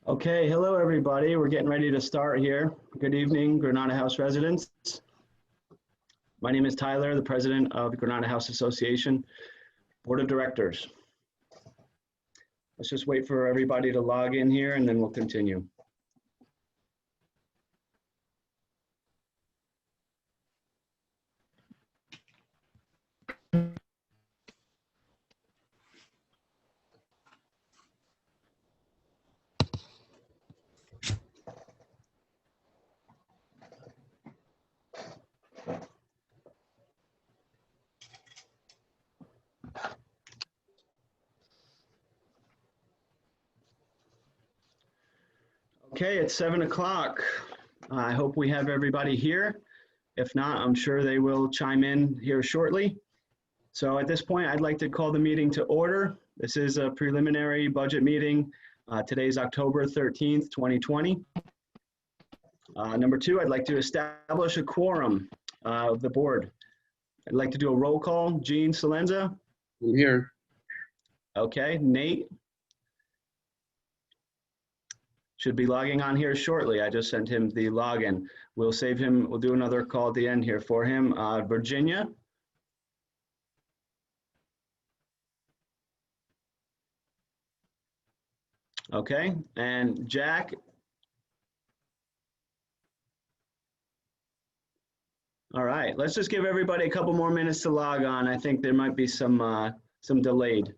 Okay, hello everybody. We're getting ready to start here. Good evening, Granada House residents. My name is Tyler, the president of the Granada House Association Board of Directors. Let's just wait for everybody to log in here and then we'll continue. Okay, it's 7 o'clock. I hope we have everybody here. If not, I'm sure they will chime in here shortly. So at this point, I'd like to call the meeting to order. This is a preliminary budget meeting. Today's October 13th, 2020. Number two, I'd like to establish a quorum of the board. I'd like to do a roll call. Gene Salenza. I'm here. Okay, Nate should be logging on here shortly. I just sent him the login. We'll save him. We'll do another call at the end here for him. Virginia. Okay, and Jack. All right, let's just give everybody a couple more minutes to log on. I think there might be some delayed.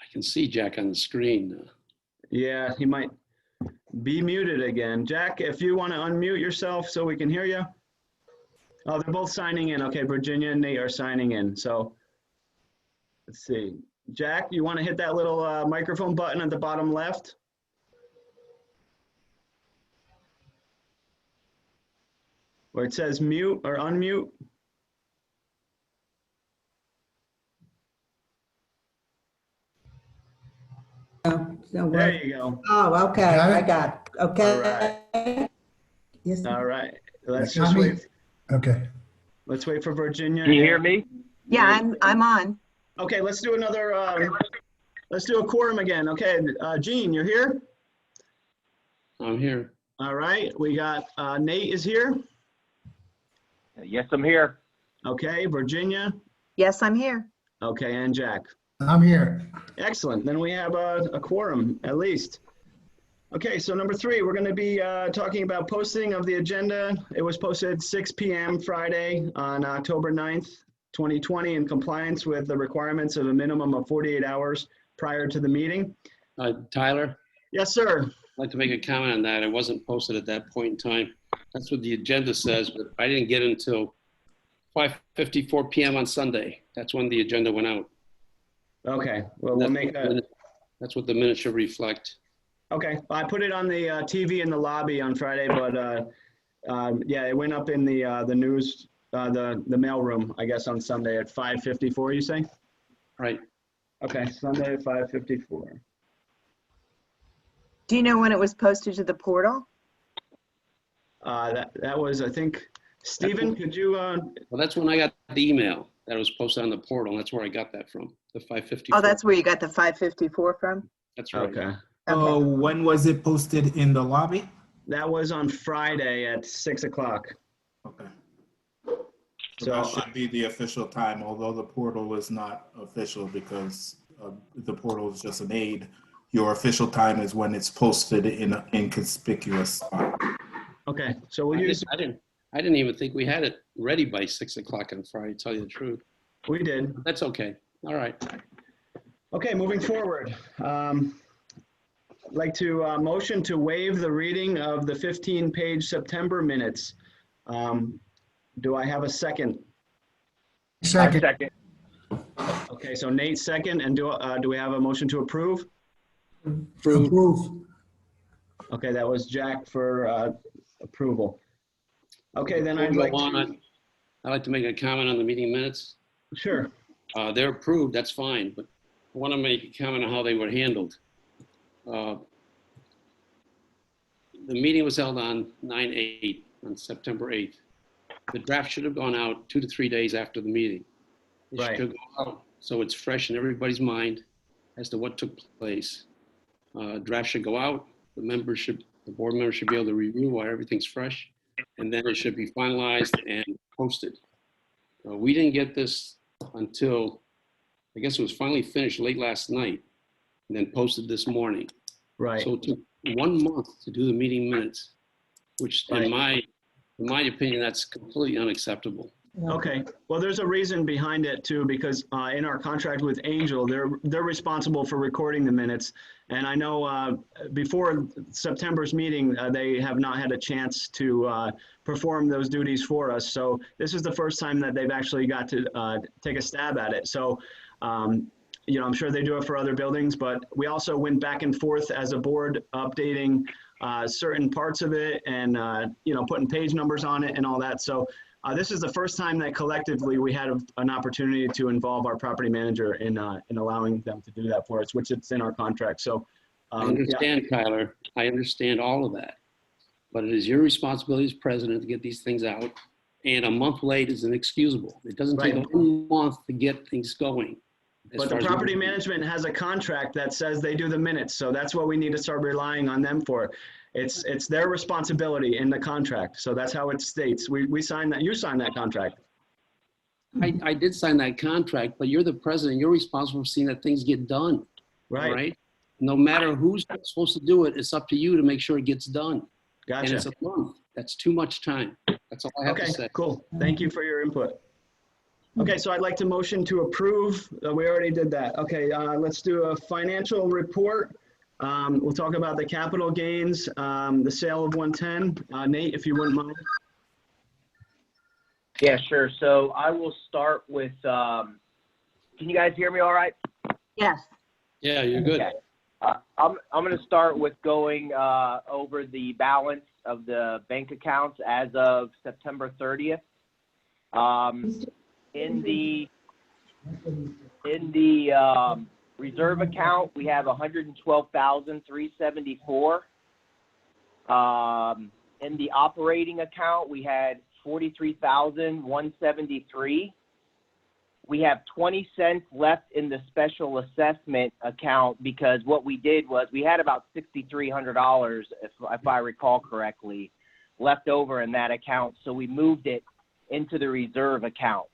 I can see Jack on the screen. Yeah, he might be muted again. Jack, if you want to unmute yourself so we can hear you. Oh, they're both signing in. Okay, Virginia and Nate are signing in. So let's see. Jack, you want to hit that little microphone button at the bottom left? Where it says mute or unmute. There you go. Oh, okay, I got it. Okay. All Yes. All right. Let's just wait. Okay. Let's wait for Virginia. Can you hear me? Yeah, I'm on. Okay, let's do another, let's do a quorum again. Okay, Gene, you're here? I'm here. All right, we got Nate is here. Yes, I'm here. Okay, Virginia. Yes, I'm here. Okay, and Jack. I'm here. Excellent. Then we have a quorum at least. Okay, so number three, we're going to be talking about posting of the agenda. It was posted 6 p.m. Friday on October 9th, 2020 in compliance with the requirements of a minimum of 48 hours prior to the meeting. Tyler, Yes, sir. I'd like to make a comment on that. It wasn't posted at that point in time. That's what the agenda says, but I didn't get it until 5:54 p.m. on Sunday. That's when the agenda went out. Okay, well, we'll make a, That's what the minutes should reflect. okay, I put it on the TV in the lobby on Friday, but yeah, it went up in the news, the mail room, I guess, on Sunday at 5:54, you say? Right. Okay, Sunday at 5:54. Do you know when it was posted to the portal? That was, I think, Stephen, could you, Well, that's when I got the email that was posted on the portal. That's where I got that from, the 5:54. Oh, that's where you got the 554 from? That's right. okay. Oh, when was it posted in the lobby? That was on Friday at 6 o'clock. Okay. So, So that should be the official time, although the portal is not official because the portal is just an aid. Your official time is when it's posted in an inconspicuous spot. Okay, so we'll use, I didn't even think we had it ready by 6 o'clock on Friday, to tell you the truth. we did. That's okay. All right. Okay, moving forward. I'd like to motion to waive the reading of the 15-page September minutes. Do I have a second? Second. Second. Okay, so Nate second, and do we have a motion to approve? Approve. Okay, that was Jack for approval. Okay, then I'd like to, I'd like to make a comment on the meeting minutes. sure. They're approved, that's fine, but I want to make a comment on how they were handled. The meeting was held on 9/8, on September 8th. The draft should have gone out 2 to 3 days after the meeting. It Right. should go out so it's fresh in everybody's mind as to what took place. Draft should go out, the board members should be able to review while everything's fresh, and then it should be finalized and posted. We didn't get this until, I guess it was finally finished late last night and then posted this morning. Right. So it took 1 month to do the meeting minutes, which in my opinion, that's completely unacceptable. Okay, well, there's a reason behind it too, because in our contract with Angel, they're responsible for recording the minutes. And I know before September's meeting, they have not had a chance to perform those duties for us. So this is the first time that they've actually got to take a stab at it. So, you know, I'm sure they do it for other buildings, but we also went back and forth as a board updating certain parts of it and, you know, putting page numbers on it and all that. So this is the first time that collectively we had an opportunity to involve our property manager in allowing them to do that for us, which it's in our contract. So I understand, Tyler. I understand all of that. But it is your responsibility as president to get these things out. And a month late is inexcusable. It doesn't take Right. a month to get things going. But the property management has a contract that says they do the minutes. So that's what we need to start relying on them for. It's their responsibility in the contract. So that's how it states. We signed that, you signed that contract. I did sign that contract, but you're the president. You're responsible for seeing that things get done. All Right, right? No matter who's supposed to do it, it's up to you to make sure it gets done. And gotcha. it's a month. That's too much time. That's all I have Okay, to say. cool. Thank you for your input. Okay, so I'd like to motion to approve. We already did that. Okay, let's do a financial report. We'll talk about the capital gains, the sale of 110. Nate, if you wouldn't mind. Yeah, sure. So I will start with, can you guys hear me all right? Yes. Yeah, you're good. Okay. I'm going to start with going over the balance of the bank accounts as of September 30th. In the reserve account, we have 112,374. In the operating account, we had 43,173. We have 20 cents left in the special assessment account because what we did was we had about $6,300, if I recall correctly, left over in that account. So we moved it into the reserve account.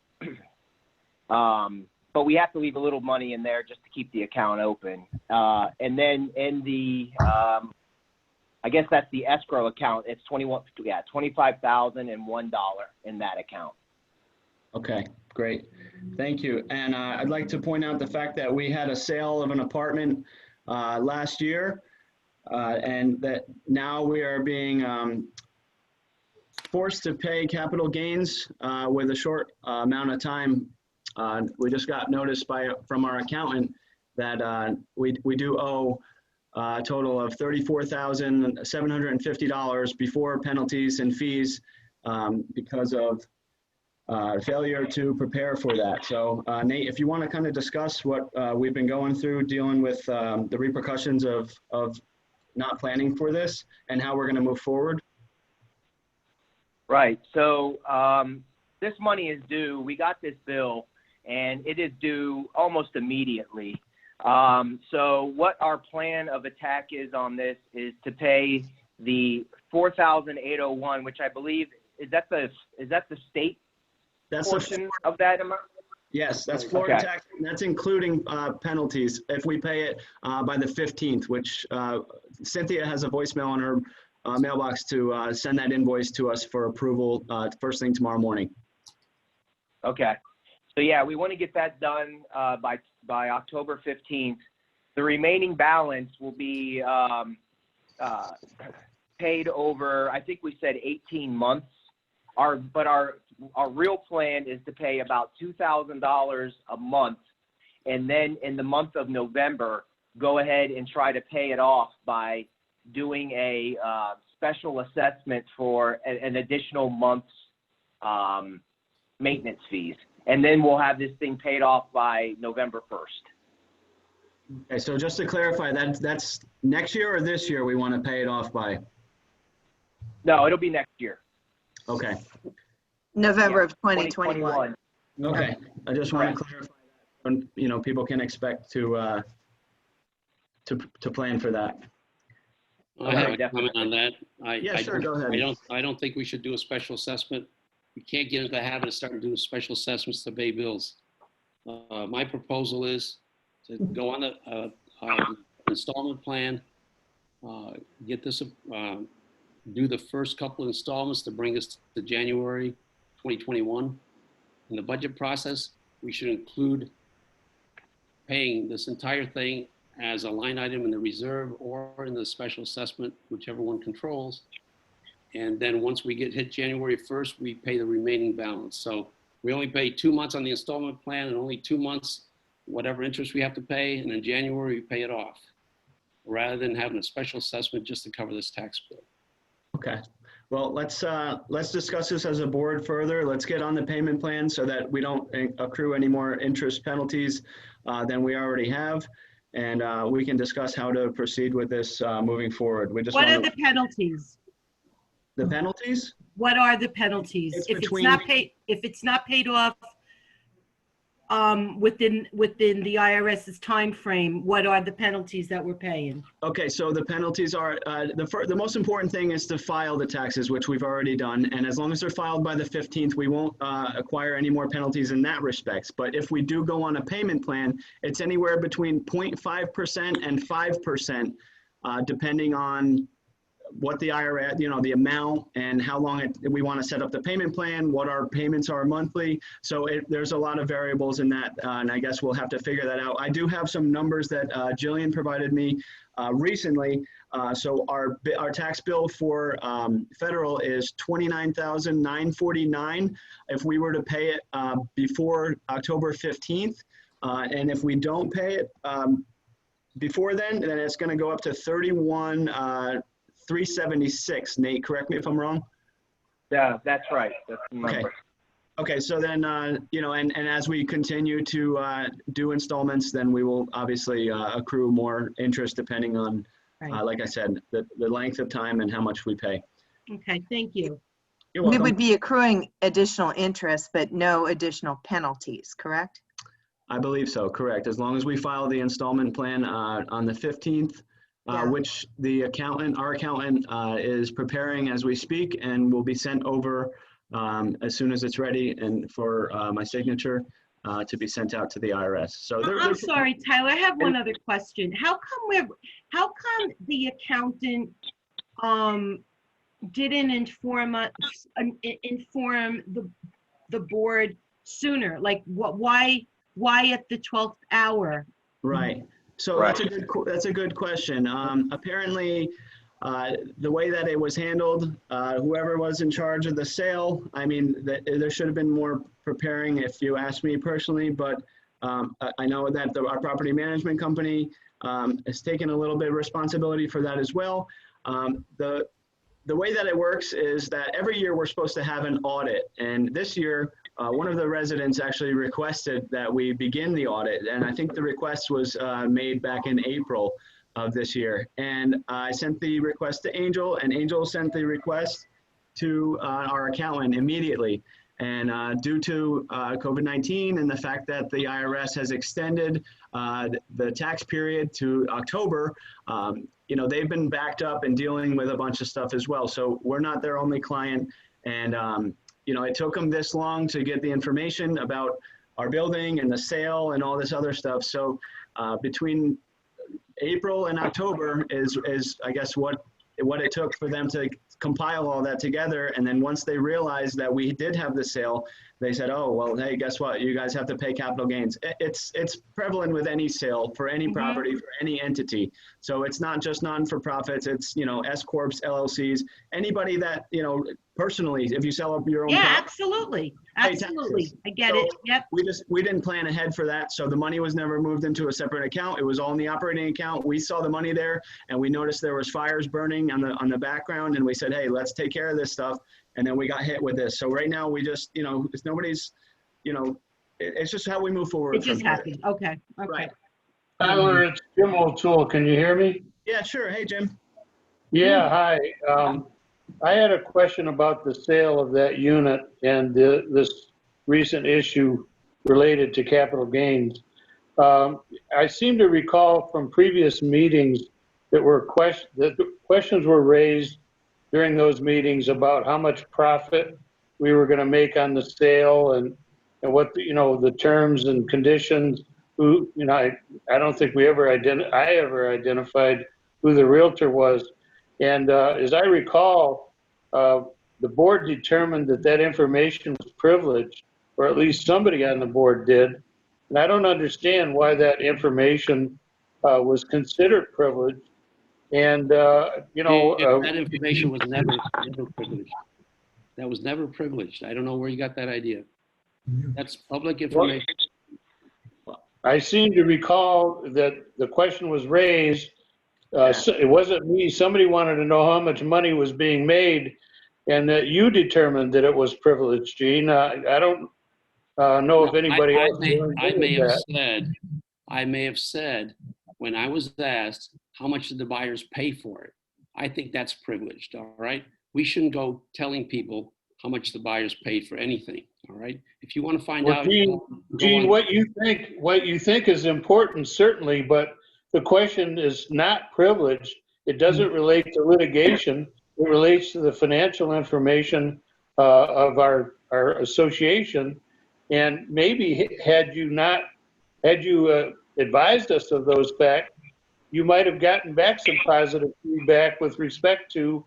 But we have to leave a little money in there just to keep the account open. And then in the, I guess that's the escrow account. It's $25,001 in that account. Okay, great. Thank you. And I'd like to point out the fact that we had a sale of an apartment last year and that now we are being forced to pay capital gains with a short amount of time. We just got notice from our accountant that we do owe a total of $34,750 before penalties and fees because of failure to prepare for that. So Nate, if you want to kind of discuss what we've been going through dealing with the repercussions of not planning for this and how we're going to move forward. Right. So this money is due. We got this bill and it is due almost immediately. So what our plan of attack is on this is to pay the $4,801, which I believe is that the state portion of that amount? Yes, that's Florida Okay. tax. And that's including penalties if we pay it by the 15th, which Cynthia has a voicemail on her mailbox to send that invoice to us for approval first thing tomorrow morning. Okay. So yeah, we want to get that done by October 15th. The remaining balance will be paid over, I think we said 18 months. Our real plan is to pay about $2,000 a month, and then in the month of November, go ahead and try to pay it off by doing a special assessment for an additional month's maintenance fees. And then we'll have this thing paid off by November 1st. Okay, so just to clarify, that's next year or this year we want to pay it off by? No, it'll be next year. Okay, November of 2021. okay. I just want to clarify when, people can expect to plan for that. I have a comment on that. Yeah, sure, go ahead. I don't think we should do a special assessment. We can't get into the habit of starting doing special assessments to pay bills. My proposal is to go on the installment plan, get this, do the first couple of installments to bring us to January 2021. In the budget process, we should include paying this entire thing as a line item in the reserve or in the special assessment, whichever one controls. And then once we hit January 1st, we pay the remaining balance. So we only pay 2 months on the installment plan and only 2 months, whatever interest we have to pay. And in January, we pay it off rather than having a special assessment just to cover this tax bill. Okay. Well, let's discuss this as a board further. Let's get on the payment plan so that we don't accrue any more interest penalties than we already have. And we can discuss how to proceed with this moving forward. We just What want are the penalties? the penalties? What are the penalties? It's If it's not paid off within the IRS's time frame, what are the penalties that we're paying? Okay, so the penalties are, the most important thing is to file the taxes, which we've already done. And as long as they're filed by the 15th, we won't acquire any more penalties in that respect. But if we do go on a payment plan, it's anywhere between 0.5% and 5%, depending on what the IRS, the amount and how long we want to set up the payment plan, what our payments are monthly. So there's a lot of variables in that, and I guess we'll have to figure that out. I do have some numbers that Jillian provided me recently. So our tax bill for federal is $29,949 if we were to pay it before October 15th. And if we don't pay it before then it's going to go up to $31,376. Nate, correct me if I'm wrong. Yeah, that's right. That's the number. Okay, so then, and as we continue to do installments, then we will obviously accrue more interest depending on, Right. like I said, the length of time and how much we pay. Okay, thank you. You're We welcome. would be accruing additional interest, but no additional penalties, correct? I believe so, correct. As long as we file the installment plan on the 15th, Yeah. which our accountant is preparing as we speak and will be sent over as soon as it's ready and for my signature to be sent out to the IRS. So I'm sorry, Tyler, I have one other question. How come the accountant didn't inform the board sooner? Like why at the 12th hour? Right. So that's a good question. Apparently, the way that it was handled, whoever was in charge of the sale, I mean, there should have been more preparing if you ask me personally, but I know that our property management company has taken a little bit of responsibility for that as well. The way that it works is that every year we're supposed to have an audit. And this year, one of the residents actually requested that we begin the audit. And I think the request was made back in April of this year. And I sent the request to Angel, and Angel sent the request to our accountant immediately. And due to COVID-19 and the fact that the IRS has extended the tax period to October, they've been backed up and dealing with a bunch of stuff as well. So we're not their only client. And it took them this long to get the information about our building and the sale and all this other stuff. So between April and October is I guess what it took for them to compile all that together. And then once they realized that we did have the sale, they said, oh, well, hey, guess what? You guys have to pay capital gains. It's prevalent with any sale for any property, for any entity. So it's not just non-for-profits, it's, S Corps, LLCs, anybody that, personally, if you sell up your own. Yeah, property, absolutely. pay Absolutely. taxes. I get So it. Yep. We didn't plan ahead for that. So the money was never moved into a separate account. It was all in the operating account. We saw the money there and we noticed there was fires burning on the background. And we said, hey, let's take care of this stuff. And then we got hit with this. So right now we just, it's nobody's, it's just how we move forward. It just from here. happened. Okay. Okay. Right. Tyler, it's Jim O'Toole. Can you hear me? Yeah, sure. Hey, Jim. Yeah, hi. I had a question about the sale of that unit and this recent issue related to capital gains. I seem to recall from previous meetings that questions were raised during those meetings about how much profit we were going to make on the sale and what, the terms and conditions. I don't think I ever identified who the realtor was. And as I recall, the board determined that information was privileged, or at least somebody on the board did. And I don't understand why that information was considered privileged. And, That information was never privileged. That was never privileged. I don't know where you got that idea. That's public information. I seem to recall that the question was raised. It wasn't me. Somebody wanted to know how much money was being made, and that you determined that it was privileged, Gene. I don't know if anybody else. I may have said when I was asked how much did the buyers pay for it. I think that's privileged. All right. We shouldn't go telling people how much the buyers paid for anything. All right. If you want to find out, Gene, what you think is important, certainly, but the question is not privileged. It doesn't relate to litigation. It relates to the financial information of our association. And maybe had you advised us of those facts, you might have gotten back some positive feedback with respect to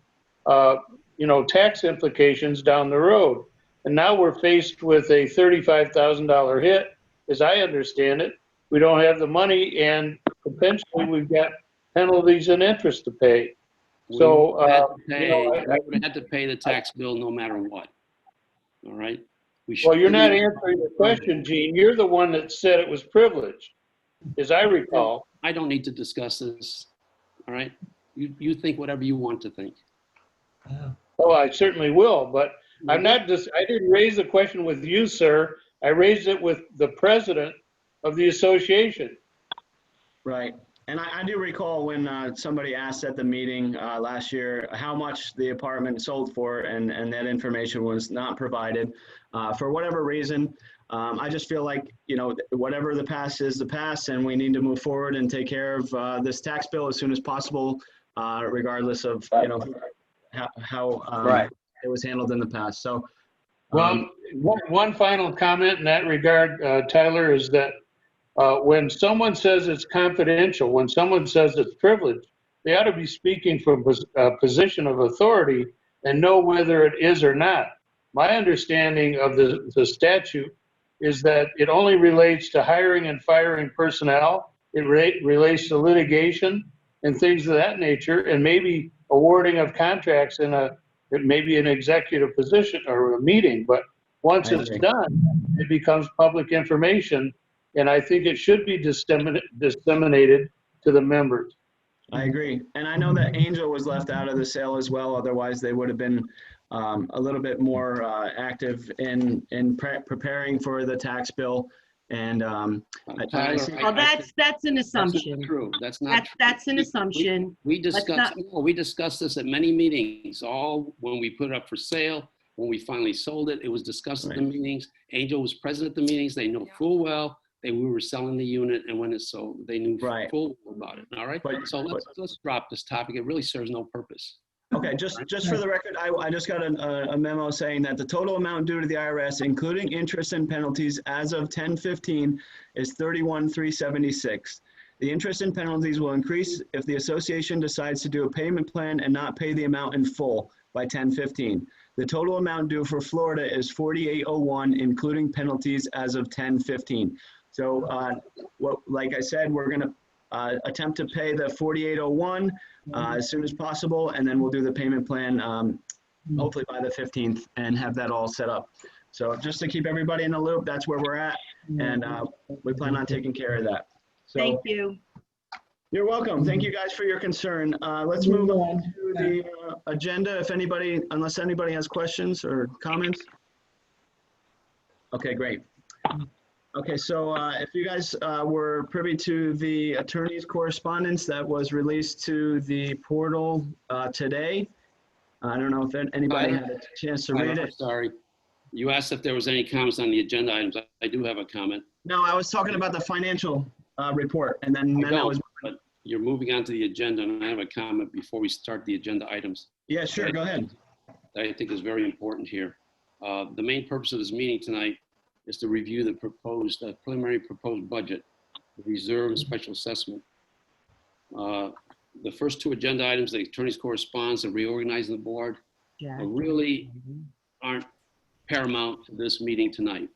tax implications down the road. And now we're faced with a $35,000 hit, as I understand it. We don't have the money, and potentially we've got penalties and interest to pay. So I would have to pay the tax bill no matter what. All right. Well, you're not answering the question, Gene. You're the one that said it was privileged, as I recall. I don't need to discuss this. All right. You think whatever you want to think. Oh, I certainly will, but I didn't raise the question with you, sir. I raised it with the president of the association. Right. And I do recall when somebody asked at the meeting last year how much the apartment sold for, and that information was not provided for whatever reason. I just feel like, whatever the past is the past, and we need to move forward and take care of this tax bill as soon as possible, regardless of, how Right. it was handled in the past. So, Well, one final comment in that regard, Tyler, is that when someone says it's confidential, when someone says it's privileged, they ought to be speaking from a position of authority and know whether it is or not. My understanding of the statute is that it only relates to hiring and firing personnel. It relates to litigation and things of that nature, and maybe awarding of contracts in maybe an executive position or a meeting. But once it's done, it becomes public information, and I think it should be disseminated to the members. I agree. And I know that Angel was left out of the sale as well. Otherwise, they would have been a little bit more active in preparing for the tax bill. And Well, that's an assumption. That's not true. That's not true. That's an assumption. We discussed this at many meetings, all when we put it up for sale, when we finally sold it, it was discussed at the meetings. Angel was present at the meetings. They know full well that we were selling the unit, and when it sold, they knew full well about it. All right. So let's drop this topic. It really serves no purpose. Okay, just for the record, I just got a memo saying that the total amount due to the IRS, including interest and penalties, as of 10/15 is $31,376. The interest and penalties will increase if the association decides to do a payment plan and not pay the amount in full by 10/15. The total amount due for Florida is $48,001, including penalties as of 10/15. So, like I said, we're going to attempt to pay the $48,001 as soon as possible, and then we'll do the payment plan hopefully by the 15th and have that all set up. So just to keep everybody in the loop, that's where we're at, and we plan on taking care of that. So, Thank you. You're welcome. Thank you guys for your concern. Let's move on to the agenda. Unless anybody has questions or comments. Okay, great. Okay, so if you guys were privy to the attorney's correspondence that was released to the portal today, I don't know if anybody had a chance to read it. Sorry. You asked if there was any comments on the agenda items. I do have a comment. No, I was talking about the financial report, and then I Menno don't, is. but you're moving on to the agenda, and I have a comment before we start the agenda items. Yeah, sure, go ahead. That I think is very important here. The main purpose of this meeting tonight is to review the proposed, preliminary proposed budget, the reserve and special assessment. The first two agenda items, the attorney's correspondence and reorganizing the board, really aren't paramount to this meeting tonight.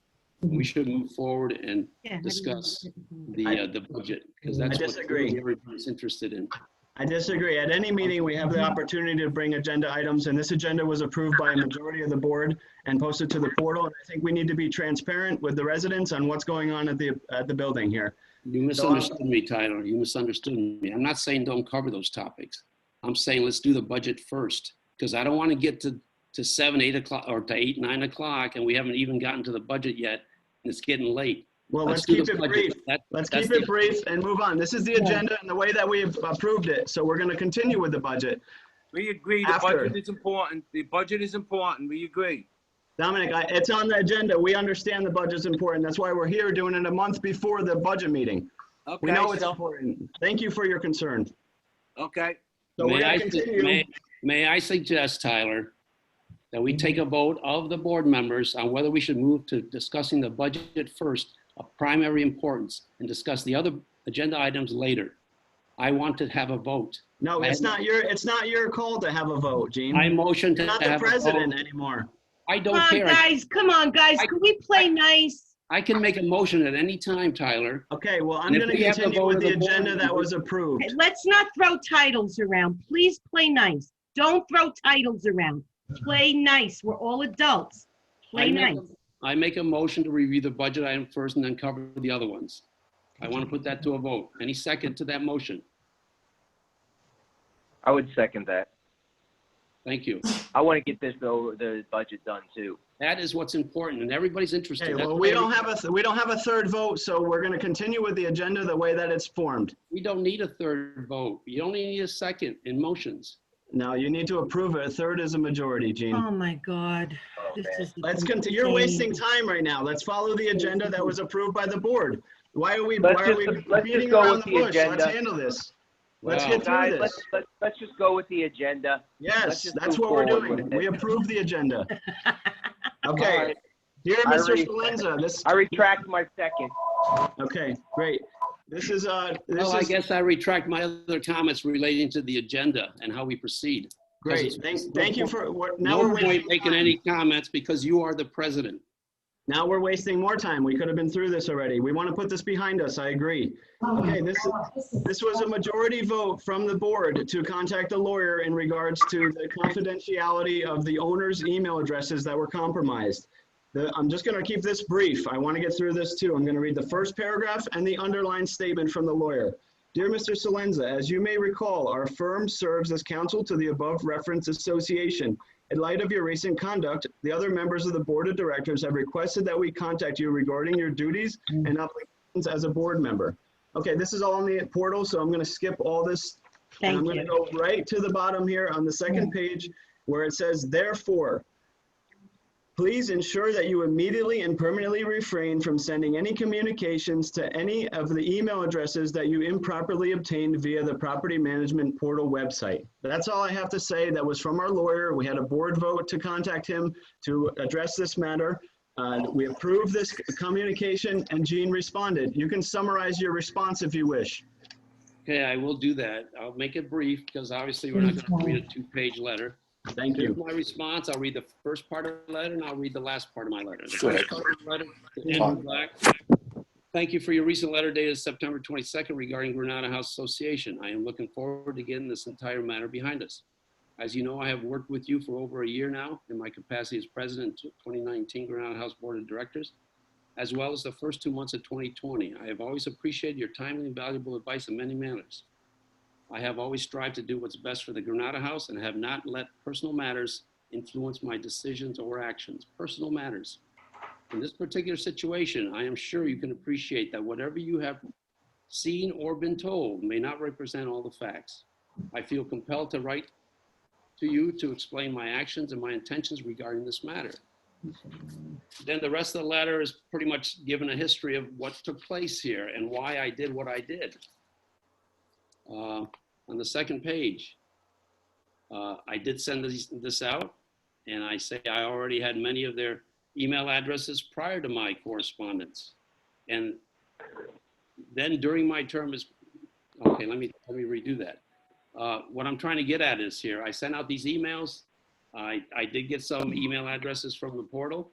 We should move forward and discuss the budget, because that's what everybody's interested in. I disagree. At any meeting, we have the opportunity to bring agenda items, and this agenda was approved by a majority of the board and posted to the portal. And I think we need to be transparent with the residents on what's going on at the building here. You misunderstood me, Tyler. You misunderstood me. I'm not saying don't cover those topics. I'm saying let's do the budget first, because I don't want to get to 7, 8 o'clock or to 8, 9 o'clock, and we haven't even gotten to the budget yet, and it's getting late. Well, let's keep it brief. Let's keep it brief and move on. This is the agenda and the way that we have approved it. So we're going to continue with the budget. We agree. The budget is important. The budget is important. We agree. Dominic, it's on the agenda. We understand the budget's important. That's why we're here doing it a month before the budget meeting. Okay. We know it's important. Thank you for your concern. Okay. So we're going to continue. May I suggest, Tyler, that we take a vote of the board members on whether we should move to discussing the budget first, of primary importance, and discuss the other agenda items later. I want to have a vote. No, it's not your call to have a vote, Gene. I motion to You're not have the a president vote. anymore. I don't care. Come on, guys. Can we play nice? I can make a motion at any time, Tyler. Okay, well, I'm And if going to we have to continue vote with of the the board agenda that members- was approved. Hey, let's not throw titles around. Please play nice. Don't throw titles around. Play nice. We're all adults. Play nice. I make a motion to review the budget item first and then cover the other ones. I want to put that to a vote. Any second to that motion? I would second that. Thank you. I want to get the budget done too. That is what's important, and everybody's interested. Okay, That's well, why we don't have a third vote, so we're going to continue with the agenda the way that it's formed. We don't need a third vote. You only need a second in motions. No, you need to approve it. A third is a majority, Gene. Oh, my God. This is Let's continue. You're wasting time right now. Let's follow the agenda that was approved by the board. Why are we Let's beating just go around with the the bush? Let's agenda. handle this. Let's Wow. get through Guys, this. let's just go with the agenda. Let's Yes, just that's move what we're forward doing. with it. We approve the agenda. All Okay, right. here, I Mr. re- Salenza, I retract my second. okay, great. This is, Well, I guess I retract my other comments relating to the agenda and how we proceed. great. Thank you for, now No we're point wasting making time. any comments because you are the president. Now we're wasting more time. We could have been through this already. We want to put this behind us. I agree. Okay, this was a majority vote from the board to contact a lawyer in regards to the confidentiality of the owner's email addresses that were compromised. I'm just going to keep this brief. I want to get through this too. I'm going to read the first paragraph and the underlined statement from the lawyer. Dear Mr. Salenza, as you may recall, our firm serves as counsel to the above referenced association. In light of your recent conduct, the other members of the board of directors have requested that we contact you regarding your duties and obligations as a board member. Okay, this is all on the portal, so I'm going to skip all this. And I'm going to go right to the bottom here on the second page where it says, therefore, please ensure that you immediately and permanently refrain from sending any communications to any of the email addresses that you improperly obtained via the property management portal website. That's all I have to say. That was from our lawyer. We had a board vote to contact him to address this matter. We approved this communication and Gene responded. You can summarize your response if you wish. Okay, I will do that. I'll make it brief because obviously we're not going to read a 2-page letter. Thank Here's you. my response. I'll read the first part of the letter and I'll read the last part of my letter. The Sure. first part of the letter to Andrew Black. Thank you for your recent letter dated September 22nd regarding Granada House Association. I am looking forward to getting this entire matter behind us. As you know, I have worked with you for over a year now in my capacity as president of 2019 Granada House Board of Directors, as well as the first 2 months of 2020. I have always appreciated your timely and valuable advice in many manners. I have always strived to do what's best for the Granada House and have not let personal matters influence my decisions or actions. Personal matters. In this particular situation, I am sure you can appreciate that whatever you have seen or been told may not represent all the facts. I feel compelled to write to you to explain my actions and my intentions regarding this matter. Then the rest of the letter is pretty much given a history of what took place here and why I did what I did. On the second page, I did send this out, and I say I already had many of their email addresses prior to my correspondence. And then during my term as, okay, let me redo that. What I'm trying to get at is here, I sent out these emails. I did get some email addresses from the portal,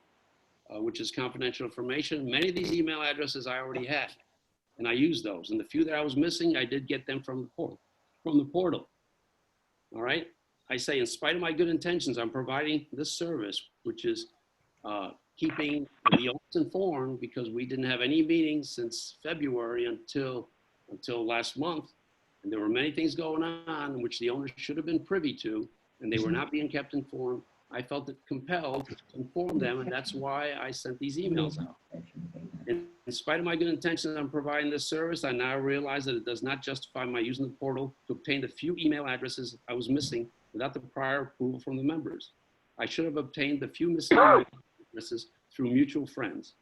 which is confidential information. Many of these email addresses I already had, and I used those. And the few that I was missing, I did get them from the portal. All right? I say, in spite of my good intentions, I'm providing this service, which is keeping the owners informed, because we didn't have any meetings since February until last month. And there were many things going on which the owners should have been privy to, and they were not being kept informed. I felt compelled to inform them, and that's why I sent these emails out. In spite of my good intentions on providing this service, I now realize that it does not justify my using the portal to obtain the few email addresses I was missing without the prior approval from the members. I should have obtained the few missing email addresses through mutual friends.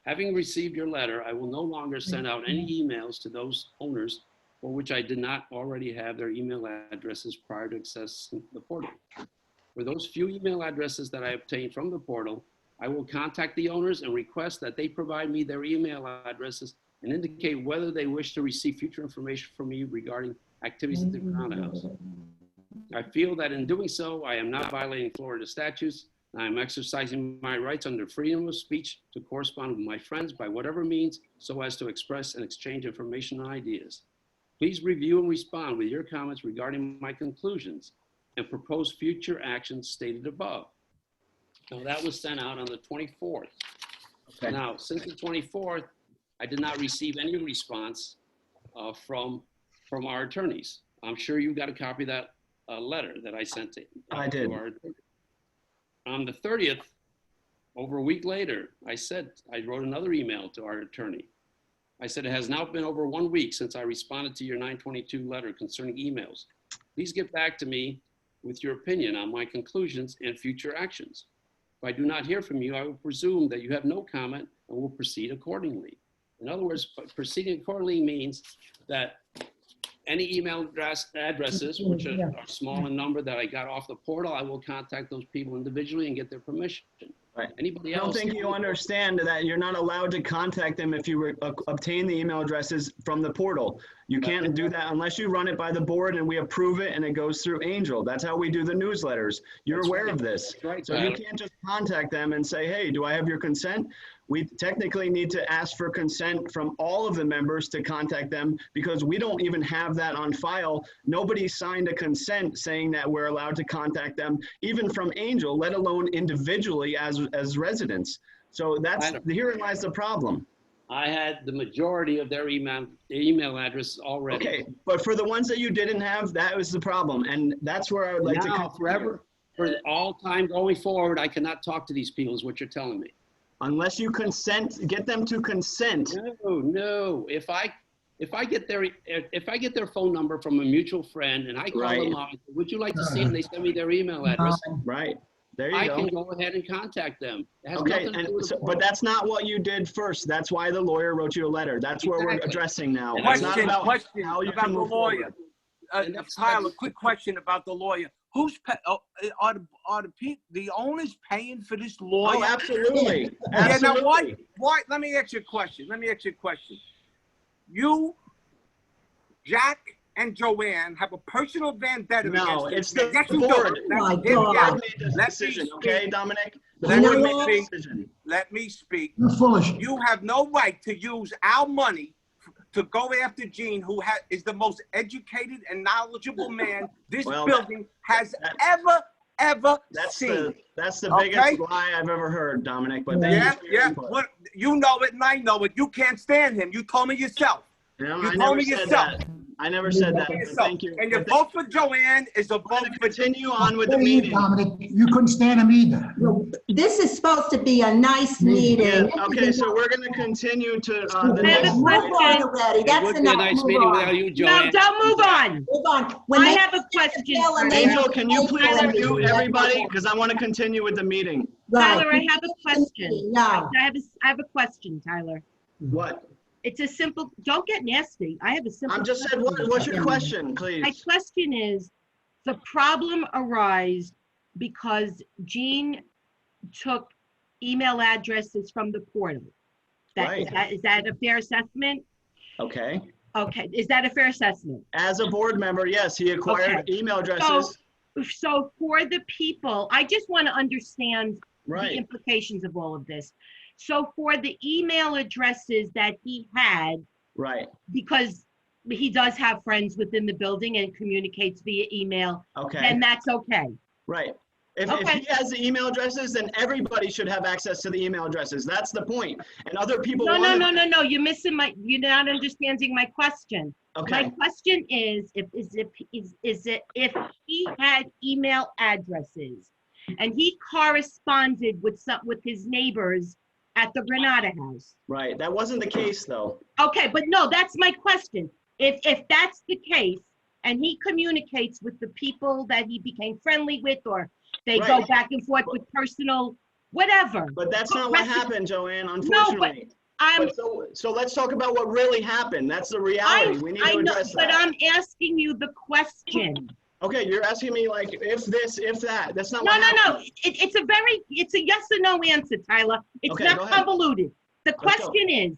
Having received your letter, I will no longer send out any emails to those owners for which I did not already have their email addresses prior to accessing the portal. For those few email addresses that I obtained from the portal, I will contact the owners and request that they provide me their email addresses and indicate whether they wish to receive future information from me regarding activities at the Granada House. I feel that in doing so, I am not violating Florida statutes. I am exercising my rights under freedom of speech to correspond with my friends by whatever means so as to express and exchange information and ideas. Please review and respond with your comments regarding my conclusions and propose future actions stated above. Now, that was sent out on the 24th. Okay. Now, since the 24th, I did not receive any response from our attorneys. I'm sure you got a copy of that letter that I sent to I did. Our attorney. On the 30th, over a week later, I wrote another email to our attorney. I said, it has now been over 1 week since I responded to your 922 letter concerning emails. Please get back to me with your opinion on my conclusions and future actions. If I do not hear from you, I will presume that you have no comment and will proceed accordingly. In other words, proceeding accordingly means that any email addresses, which are small in number, that I got off the portal, I will contact those people individually and get their permission. Right. Anybody I don't else? think you understand that you're not allowed to contact them if you obtain the email addresses from the portal. You can't do that unless you run it by the board and we approve it and it goes through Angel. That's how we do the newsletters. You're aware of this. Right. So you can't just contact them and say, hey, do I have your consent? We technically need to ask for consent from all of the members to contact them because we don't even have that on file. Nobody signed a consent saying that we're allowed to contact them, even from Angel, let alone individually as residents. So herein lies the problem. I had the majority of their email addresses already. Okay, but for the ones that you didn't have, that was the problem. And that's where I would like to come forever. For all time going forward, I cannot talk to these people is what you're telling me. Unless you consent, get them to consent. No. If I get their phone number from a mutual friend and I call them up, would you like to see them? They send me their email address. Right. There you go. I can go ahead and contact them. Okay, but that's not what you did first. That's why the lawyer wrote you a letter. That's what we're addressing now. Question about the lawyer. Tyler, quick question about the lawyer. Who's are the owners paying for this lawyer? Oh, absolutely. Yeah. Now, why? Let me ask you a question. You, Jack, and Joanne have a personal vendetta. No, against it's this. the board. Let me speak. Okay, Dominic. Let me speak. You're foolish. You have no right to use our money to go after Gene, who is the most educated and knowledgeable man this building has ever seen. That's the biggest lie I've ever heard, Dominic. But Well, you know it and I know it. You can't stand him. You told me yourself. You told me yourself. I never said that. So, Thank you. and the vote for Joanne is a We're vote gonna for continue on with the What do you, meeting. Dominic? You couldn't stand him either. This is supposed to be a nice Yeah, meeting. okay, so we're gonna continue to, the I have next. a Move on question. already. It That's would be a enough. nice Move meeting without on. you, No, Joanne. don't move on. Move on. When I they have a question. fail and they- Angel, can you please mute everybody? Because I want to continue with the meeting. Right. Tyler, I have a question. No. I have a question, Tyler. What? It's a simple, don't get nasty. I have a simple. I'm just said, question. what's your question, My please? question is, the problem arose because Jean took email addresses from the portal. Is that a fair assessment? Okay. Okay, is that a fair assessment? As a board member, yes, he acquired Okay. email addresses. So for the people, I just want to understand the Right, implications of all of this. So for the email addresses that he had, right. because he does have friends within the building and communicates via email, Okay, then that's okay. right. If Okay. he has the email addresses, then everybody should have access to the email addresses. That's the point. And other people No, want no, you're missing you're not understanding my question. Okay, My question is, if he had email addresses and he corresponded with his neighbors at the Granada House. right. That wasn't the case, though. Okay, but no, that's my question. If that's the case, and he communicates with the people that he became friendly with, or they go Right. back and forth with personal, whatever. But that's not what happened, Joanne, No, unfortunately. I'm, But so let's talk about what really happened. That's the reality. We need I to know, address but that. I'm asking you the question. Okay, you're asking me like, if this, if that. That's not No, what no, happened. no. It's a yes or no answer, Tyler. It's Okay, not go ahead. convoluted. The Let's go. question is,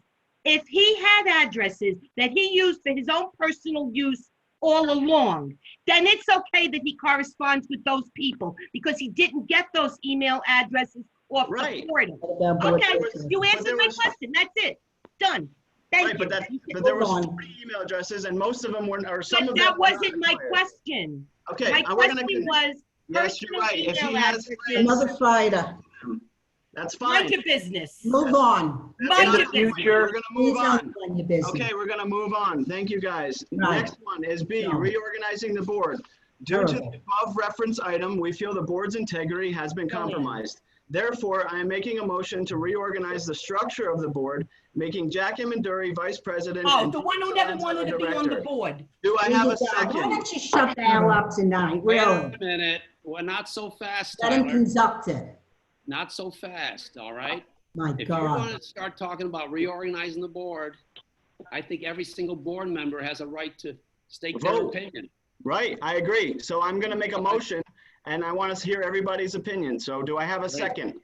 if he had addresses that he used for his own personal use all along, then it's okay that he corresponds with those people because he didn't get those email addresses off the Right. portal. Okay. Okay, you but answered there my was- question. That's it. Done. Thank Right, you. but there was Hold on. 3 email addresses and most of them were, or some But of them. that were not wasn't my acquired. question. Okay, My we're gonna, question was yes, you're personal right. If he email has addresses. Another fighter. that's Mind fine. your business. Move on. That's Mind not your the point. business. We're gonna move Please on. don't run your business. Okay, we're gonna move on. Thank you, guys. Right. Next one is B, No. reorganizing the board. Due to the Terrible. above reference item, we feel the board's integrity has been compromised. Therefore, I am making a motion to reorganize the structure of the board, making Jack Imanduri vice president. Oh, and the one who Jim never Salenza wanted to be on the director. board. Do I have a Why second? don't you shut the hell up tonight, Wait really? a minute. Well, not so fast, Let him Tyler. conduct it. Not so fast, all right? My If you're going God. to start talking about reorganizing the board, I think every single board member has a right to state their Vote. opinion. Right, I agree. So I'm gonna make a motion and I want to hear everybody's opinion. So do I have a second?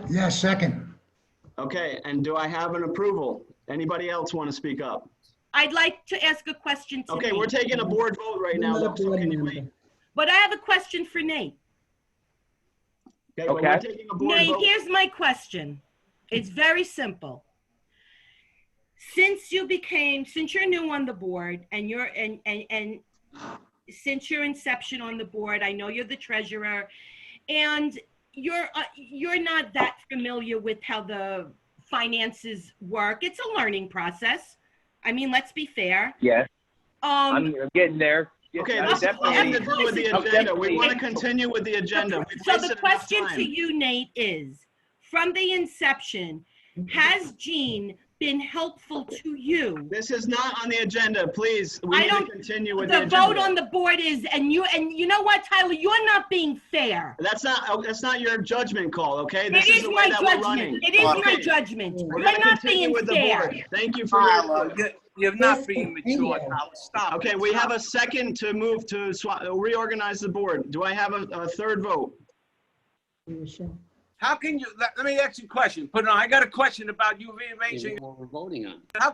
Yeah, second. Okay, and do I have an approval? Anybody else want to speak up? I'd like to ask a question to Okay, Nate. we're taking a board vote right now. Another So board can you member. wait? But I have a question for Nate. Okay, but we're Okay. taking a board Nate, vote. here's my question. It's very simple. Since you're new on the board and since your inception on the board, I know you're the treasurer, and you're not that familiar with how the finances work. It's a learning process. I mean, let's be fair. Yes, Um, I'm getting there. Yes, Okay, I'm this has definitely- nothing to do with the agenda. We want to definitely- continue with the agenda. We've So wasted the enough question time. to you, Nate, is, from the inception, has Jean been helpful to you? This is not on the agenda, please. We I need to don't- continue with the The vote on agenda. the board is, and you know what, Tyler, you're not being fair. That's not your judgment call, okay? It This is is the my way that we're running. judgment. It is my Okay. judgment. We're You're gonna not continue being with the fair. board. Thank you for your Tyler, input. you're not Please being continue. mature, Tyler. Stop. Okay, it. we have Stop. a second to move to reorganize the board. Do I have a third vote? How can you, let me ask you a question. Put it on, I got a question about you rearranging. What we're voting on. I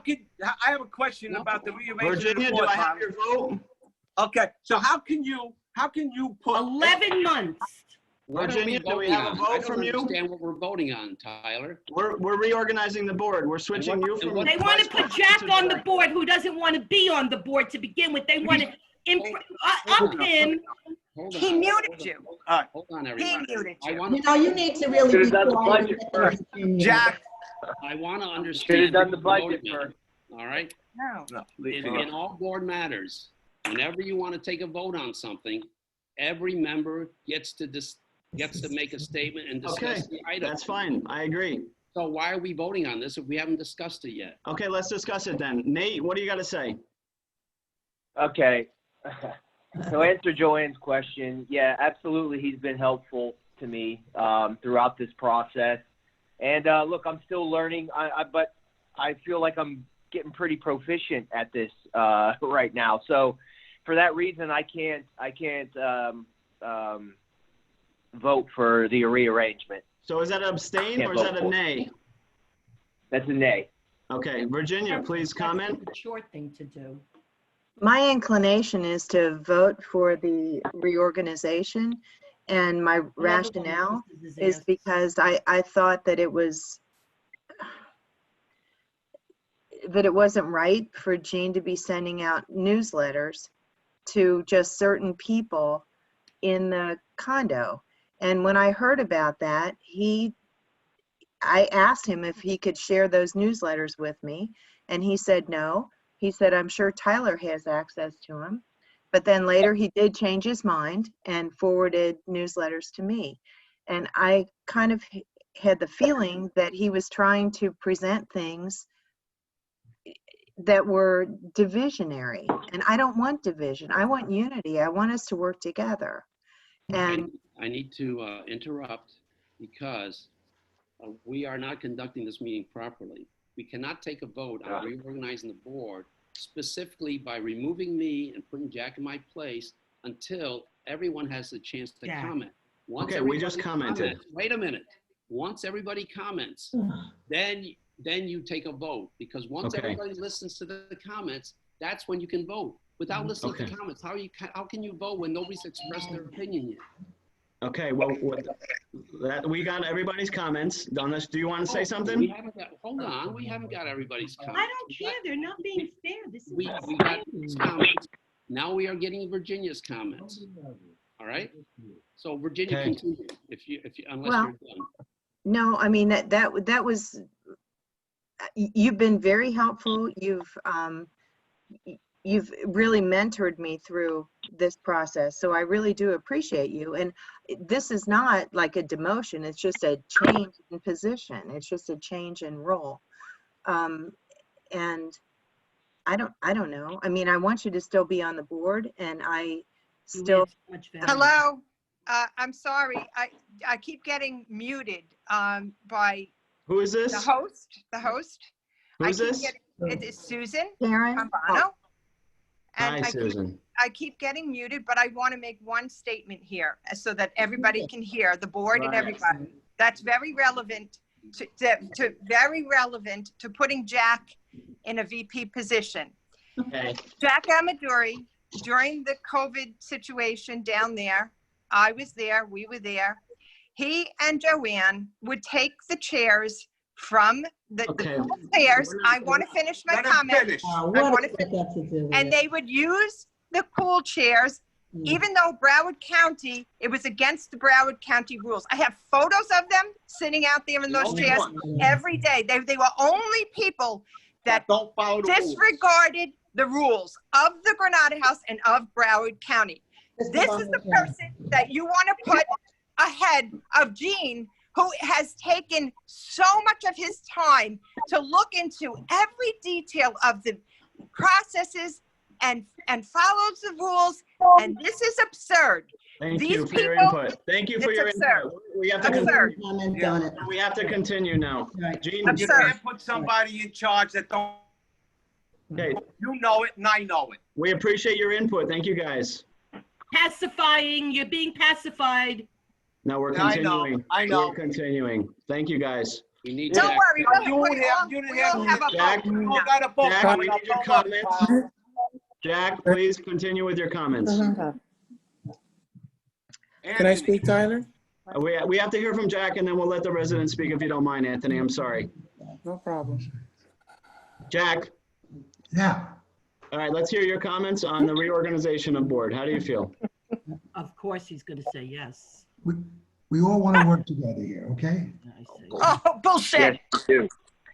have a question about the rearranging of the Virginia, do board, I have Tyler. your vote? Okay, so how can you put? 11 months. What are Virginia, do we voting have a on? vote I don't from you? understand what we're voting on, Tyler. We're reorganizing the board. We're switching you from. They want vice to put president Jack to on the director. board who doesn't want to be on the board to begin with. They want to up him. Hold He on. muted you. Hold on, He everyone. muted I you. want You know, you need to really be Should've done the quiet. budget first. Jack, I want to understand. Should've done the what we're budget voting on, first. All right? No. In all board matters, whenever you want to take a vote on something, every member gets to make a statement and Okay, discuss the item. that's fine. I agree. So why are we voting on this if we haven't discussed it yet? Okay, let's discuss it then. Nate, what do you got to say? Okay. To answer Joanne's question, yeah, absolutely, he's been helpful to me throughout this process. And look, I'm still learning, but I feel like I'm getting pretty proficient at this right now. So for that reason, I can't vote for the rearrangement. So is that an abstain or is that a nay? That's a nay. Okay, Virginia, please comment. That's a short thing to do. My inclination is to vote for the reorganization, and my rationale is because I thought that it wasn't right for Gene to be sending out newsletters to just certain people in the condo. And when I heard about that, I asked him if he could share those newsletters with me, and he said no. He said, I'm sure Tyler has access to them. But then later he did change his mind and forwarded newsletters to me. And I kind of had the feeling that he was trying to present things that were divisionary. And I don't want division. I want unity. I want us to work together. And I need to interrupt because we are not conducting this meeting properly. We cannot take a vote on reorganizing the board specifically by removing me and putting Jack in my place until everyone has the chance to comment. Once Okay, we just commented. Wait a minute. Once everybody comments, then you take a vote, because once everybody listens to the comments, that's when you can vote. Without listening to the comments, how can you vote when nobody's expressed their opinion yet? Okay, well, we got everybody's comments. Donis, do you want to say something? We haven't got everybody's comments. I don't care. They're not being fair. This is We got his comments. Now we are getting Virginia's comments. All right? So Virginia, continue unless you're done. no, I mean, that was, you've been very helpful. You've really mentored me through this process. So I really do appreciate you. And this is not like a demotion. It's just a change in position. It's just a change in role. And I don't know. I mean, I want you to still be on the board, and I still. Hello. I'm sorry. I keep getting muted by. Who is this? The host. Who's this? It is Susan Karen. Campano. Hi, Susan. I keep getting muted, but I want to make one statement here so that everybody can hear, the board and everybody. That's very relevant to putting Jack in a VP position. Okay. Jack Amadori, during the COVID situation down there, I was there, we were there. He and Joanne would take the chairs from the chairs. I want to finish my comment. And they would use the pool chairs, even though Broward County, it was against the Broward County rules. I have photos of them sitting out there in those chairs every day. They were only people that don't follow the disregarded the rules of the Granada House and of Broward County. This is the person that you want to put ahead of Gene, who has taken so much of his time to look into every detail of the processes and follows the rules. And this is absurd. Thank you for your input. Thank you for your input. We have to absurd. continue. We have to continue now. Gene, You can't put somebody in charge that don't. Okay. You know it and I know it. We appreciate your input. Thank you, guys. Pacifying. You're being pacified. No, we're Yeah, continuing. I know. We're continuing. Thank you, guys. We need Don't Jack. worry, You we'll have Jack, you got a vote. Jack, we need your comments. Jack, please continue with your comments. Can I speak, Tyler? We have to hear from Jack, and then we'll let the residents speak if you don't mind, Anthony. I'm sorry. No problem. Jack, Yeah. all right, let's hear your comments on the reorganization of board. How do you feel? Of course he's going to say yes. We all want to work together here, okay? Oh, bullshit.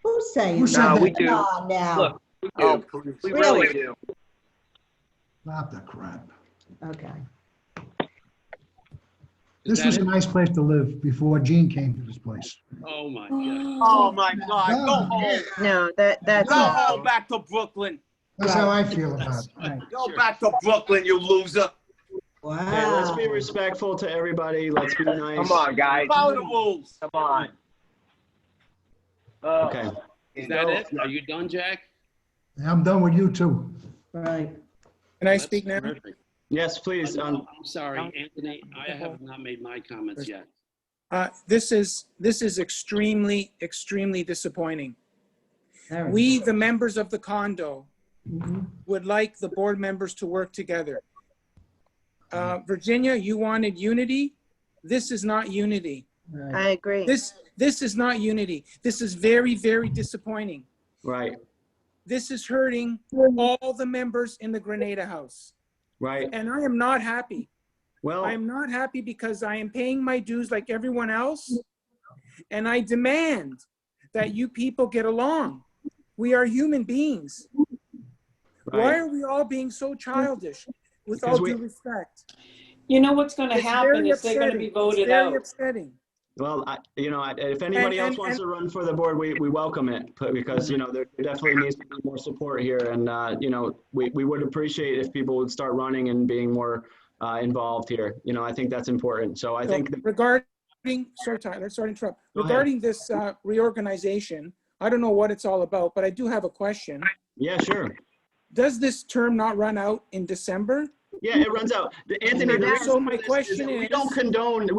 Who's saying No, that? we do. Come on now. Look, Oh, we really do. Stop the crap. Okay. This was a nice place to live before Gene came to this place. Oh, my God. Oh, my God. Go home. No, that's Go not home true. back to Brooklyn. That's how I feel about it. Go back to Brooklyn, you loser. Okay, let's be Wow. respectful to everybody. Let's be nice. Come on, guys. Follow the rules. Come on. Okay. Is that it? Are you done, Jack? I'm done with you too. Right. Can I That's speak now? terrific. Yes, please. I'm sorry, Anthony, I have not made my comments yet. This is extremely, extremely disappointing. All right. We, the members of the condo, Mhm. would like the board members to work together. Virginia, you wanted unity. This is not unity. Right. I agree. This is not unity. This is very, very disappointing. Right, This is hurting all the members in the Grenada House. right. And I am not happy. Well, I am not happy because I am paying my dues like everyone else. And I demand that you people get along. We are human beings. Why right. are we all being so childish? With Because all we- due respect. You know what's going to It's happen very is they're going to be upsetting. It's voted very out. upsetting. Well, if anybody else wants to run for the board, we welcome it, because, there definitely needs to be more support here. And, we would appreciate if people would start running and being more involved here. I think that's important. So I So think, regarding, sorry, Tyler, sorry to interrupt. Go ahead. Regarding this reorganization, I don't know what it's all about, but I do have a question. yeah, sure. Does this term not run out in December? Yeah, it runs out. Anthony, the reason So my for this is question that we is-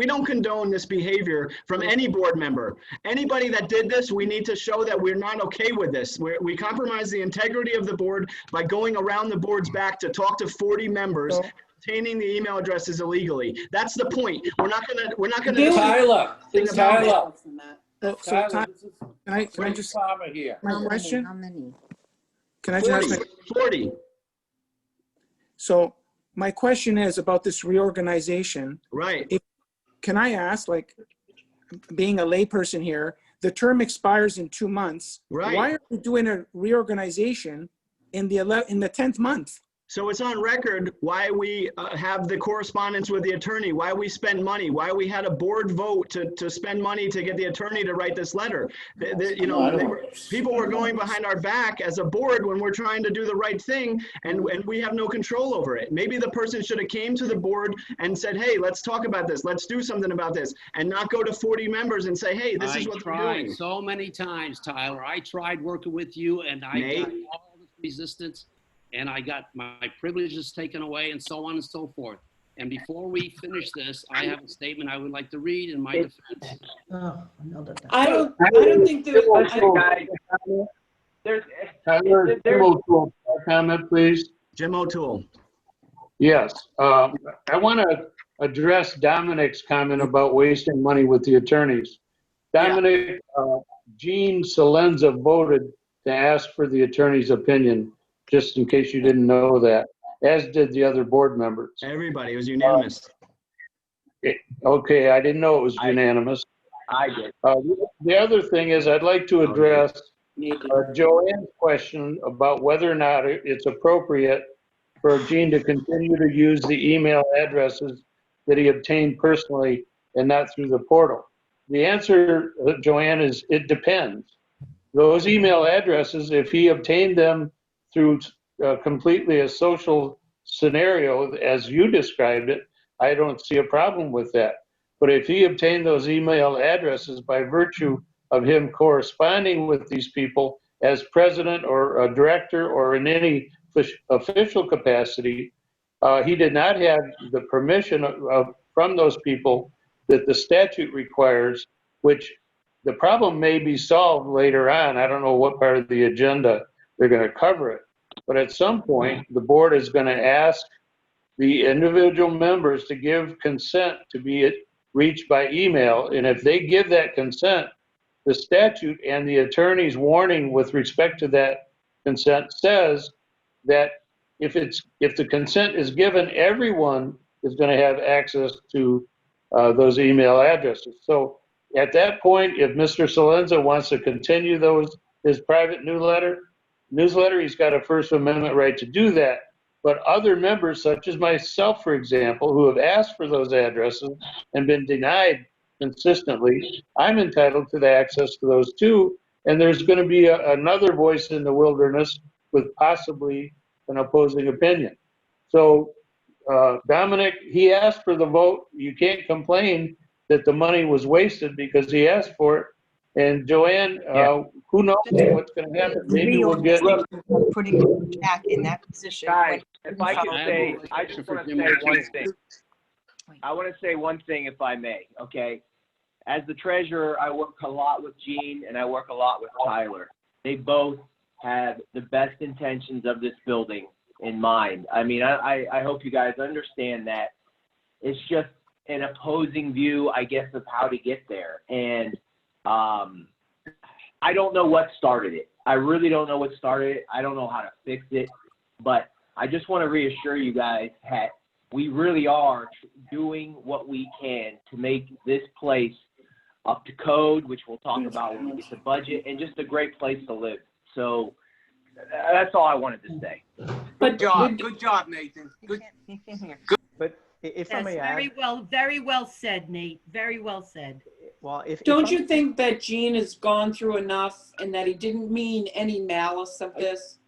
don't condone this behavior from any board member. Anybody that did this, we need to show that we're not okay with this. We compromise the integrity of the board by going around the board's back to talk to 40 members, So- obtaining the email addresses illegally. That's the point. We're not gonna. Tyler, Think about it. Tyler, So Tyler, Ty- this is can I just, Farmer here. my question? How many? Can I just ask my 40. So my question is about this reorganization. Right. Can I ask, like, being a layperson here, the term expires in 2 months. Right. Why are we doing a reorganization in the 10th month? So it's on record why we have the correspondence with the attorney, why we spend money, why we had a board vote to spend money to get the attorney to write this letter. People were going behind our back as a board when we're trying to do the right thing, and we have no control over it. Maybe the person should have came to the board and said, hey, let's talk about this, let's do something about this, and not go to 40 members and say, hey, this is what we're tried doing. so many times, Tyler. I tried working with you, and I Nate? got all this resistance, and I got my privileges taken away, and so on and so forth. And before we finish this, I have a statement I would like to read in my defense. Oh, another thing. I don't think there. Listen, guys, there's, Tyler, Jim there's, O'Toole, comment, please. Jim O'Toole. Yes, I want to address Dominic's comment about wasting money with the attorneys. Dominic, Gene Salenza voted to ask for the attorney's opinion, just in case you didn't know that, as did the other board members. Everybody, it was unanimous. Okay, I didn't know it was unanimous. I did. The other thing is, I'd like to address Joanne's question about whether or not it's appropriate for Gene to continue to use the email addresses that he obtained personally and not through the portal. The answer, Joanne, is it depends. Those email addresses, if he obtained them through completely a social scenario, as you described it, I don't see a problem with that. But if he obtained those email addresses by virtue of him corresponding with these people as president or a director or in any official capacity, he did not have the permission from those people that the statute requires, which the problem may be solved later on. I don't know what part of the agenda they're going to cover it. But at some point, the board is going to ask the individual members to give consent to be reached by email. And if they give that consent, the statute and the attorney's warning with respect to that consent says that if the consent is given, everyone is going to have access to those email addresses. So at that point, if Mr. Salenza wants to continue his private newsletter, newsletter, he's got a First Amendment right to do that. But other members, such as myself, for example, who have asked for those addresses and been denied consistently, I'm entitled to the access to those too. And there's going to be another voice in the wilderness with possibly an opposing opinion. So Dominic, he asked for the vote. You can't complain that the money was wasted because he asked for it. And Joanne, who knows what's going to happen? Maybe we'll get. Putting Jack in that position. Guys, if I can say, I just want to say one thing. I want to say one thing, if I may, okay? As the treasurer, I work a lot with Gene and I work a lot with Tyler. They both have the best intentions of this building in mind. I mean, I hope you guys understand that. It's just an opposing view, I guess, of how to get there. And I don't know what started it. I really don't know what started it. I don't know how to fix it. But I just want to reassure you guys that we really are doing what we can to make this place up to code, which we'll talk about when we get to budget, and just a great place to live. So that's all I wanted to say. Good job, Nathan. Good. But if I Yes, may very well said, Nate. Very well said. well, if Don't if you think that Gene has gone through enough and that he didn't mean any malice of this?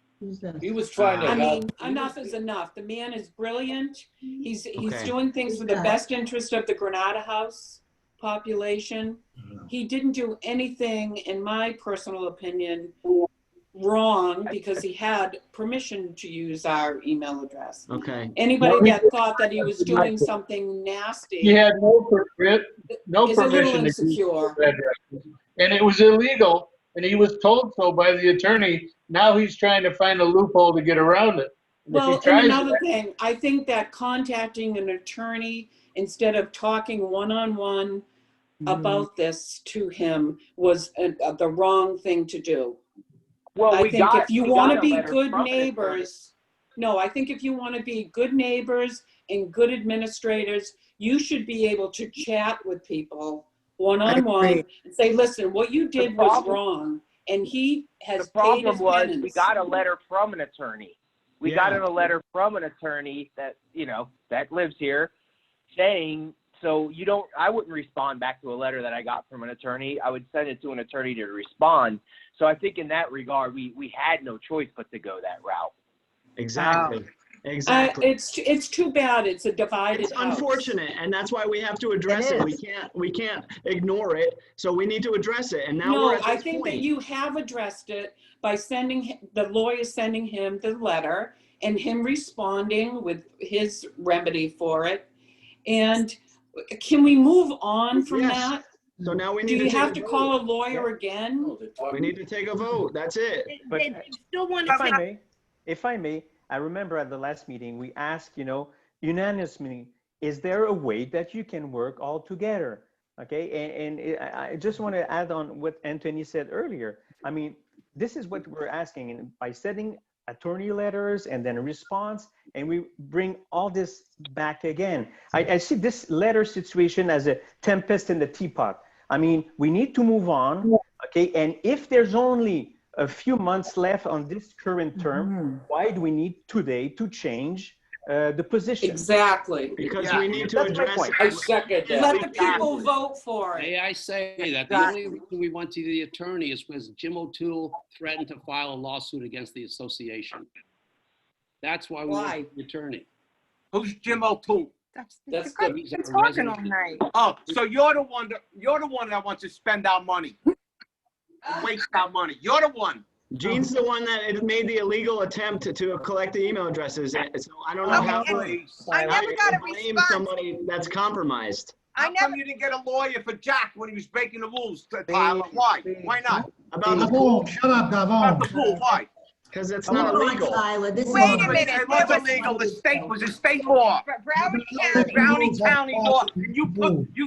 He was trying to I help. mean, enough is enough. The man is brilliant. He's Okay. doing things for the best interest of the Granada House population. He didn't do anything, in my personal opinion, wrong because he had permission to use our email address. Okay. Anybody that thought that he was doing something nasty He had no is a little permission to use insecure. those addresses. And it was illegal, and he was told so by the attorney. Now he's trying to find a loophole to get around it. And if he Well, and tries another that- thing, I think that contacting an attorney instead of talking one-on-one about this to him was the wrong thing to do. Well, I think if you want to be letter good from an attorney. neighbors, no, I think if you want to be good neighbors and good administrators, you should be able to chat with people one-on-one and say, listen, what you did was problem- wrong. And he has The paid problem his was penance. we got a letter from an attorney. We got a letter from an attorney that, that lives here saying, so I wouldn't respond back to a letter that I got from an attorney. I would send it to an attorney to respond. So I think in that regard, we had no choice but to go that route. Exactly. Exactly. It's too bad. It's a divided It's house. unfortunate, and that's why we have to address it. We can't ignore it. So we need to address it. And now we're No, at I this think that point. you have addressed it by the lawyer sending him the letter and him responding with his remedy for it. And can we move on from Yes. that? So now we need Do to you take have a to vote. call a lawyer again? We need to take a vote. That's it. But They still want if I may, I remember at the last meeting, we asked, unanimously, is there a way that you can work all together? Okay, and I just want to add on what Anthony said earlier. I mean, this is what we're asking, and by sending attorney letters and then a response, and we bring all this back again. I see this letter situation as a tempest in the teapot. I mean, we need to move on, okay? And if there's only a few months left on this current term, why do we need today to change the position? Exactly. Because we need to That's my address point. I second that. Let the people vote for it. May I say that the only reason we went to the attorney is because Jim O'Toole threatened to file a lawsuit against the association. That's why we went to the attorney. Who's Jim O'Toole? That's the guy guy who's been who's a talking all resident. night. Oh, so you're the one that wants to spend our money. Waste our money. You're the one. Gene's the one that made the illegal attempt to collect the email addresses. So I don't know how I never got a blame response. somebody that's compromised. How come you didn't get a lawyer for Jack when he was breaking the rules, Tyler? Why? Why not? About the Gavon, pool, shut up, About the Gavon. pool, why? because it's Come not on, illegal. Tyler, this is. Wait a minute. It was illegal. The state was a state law. Broward The County. Browning County law. And you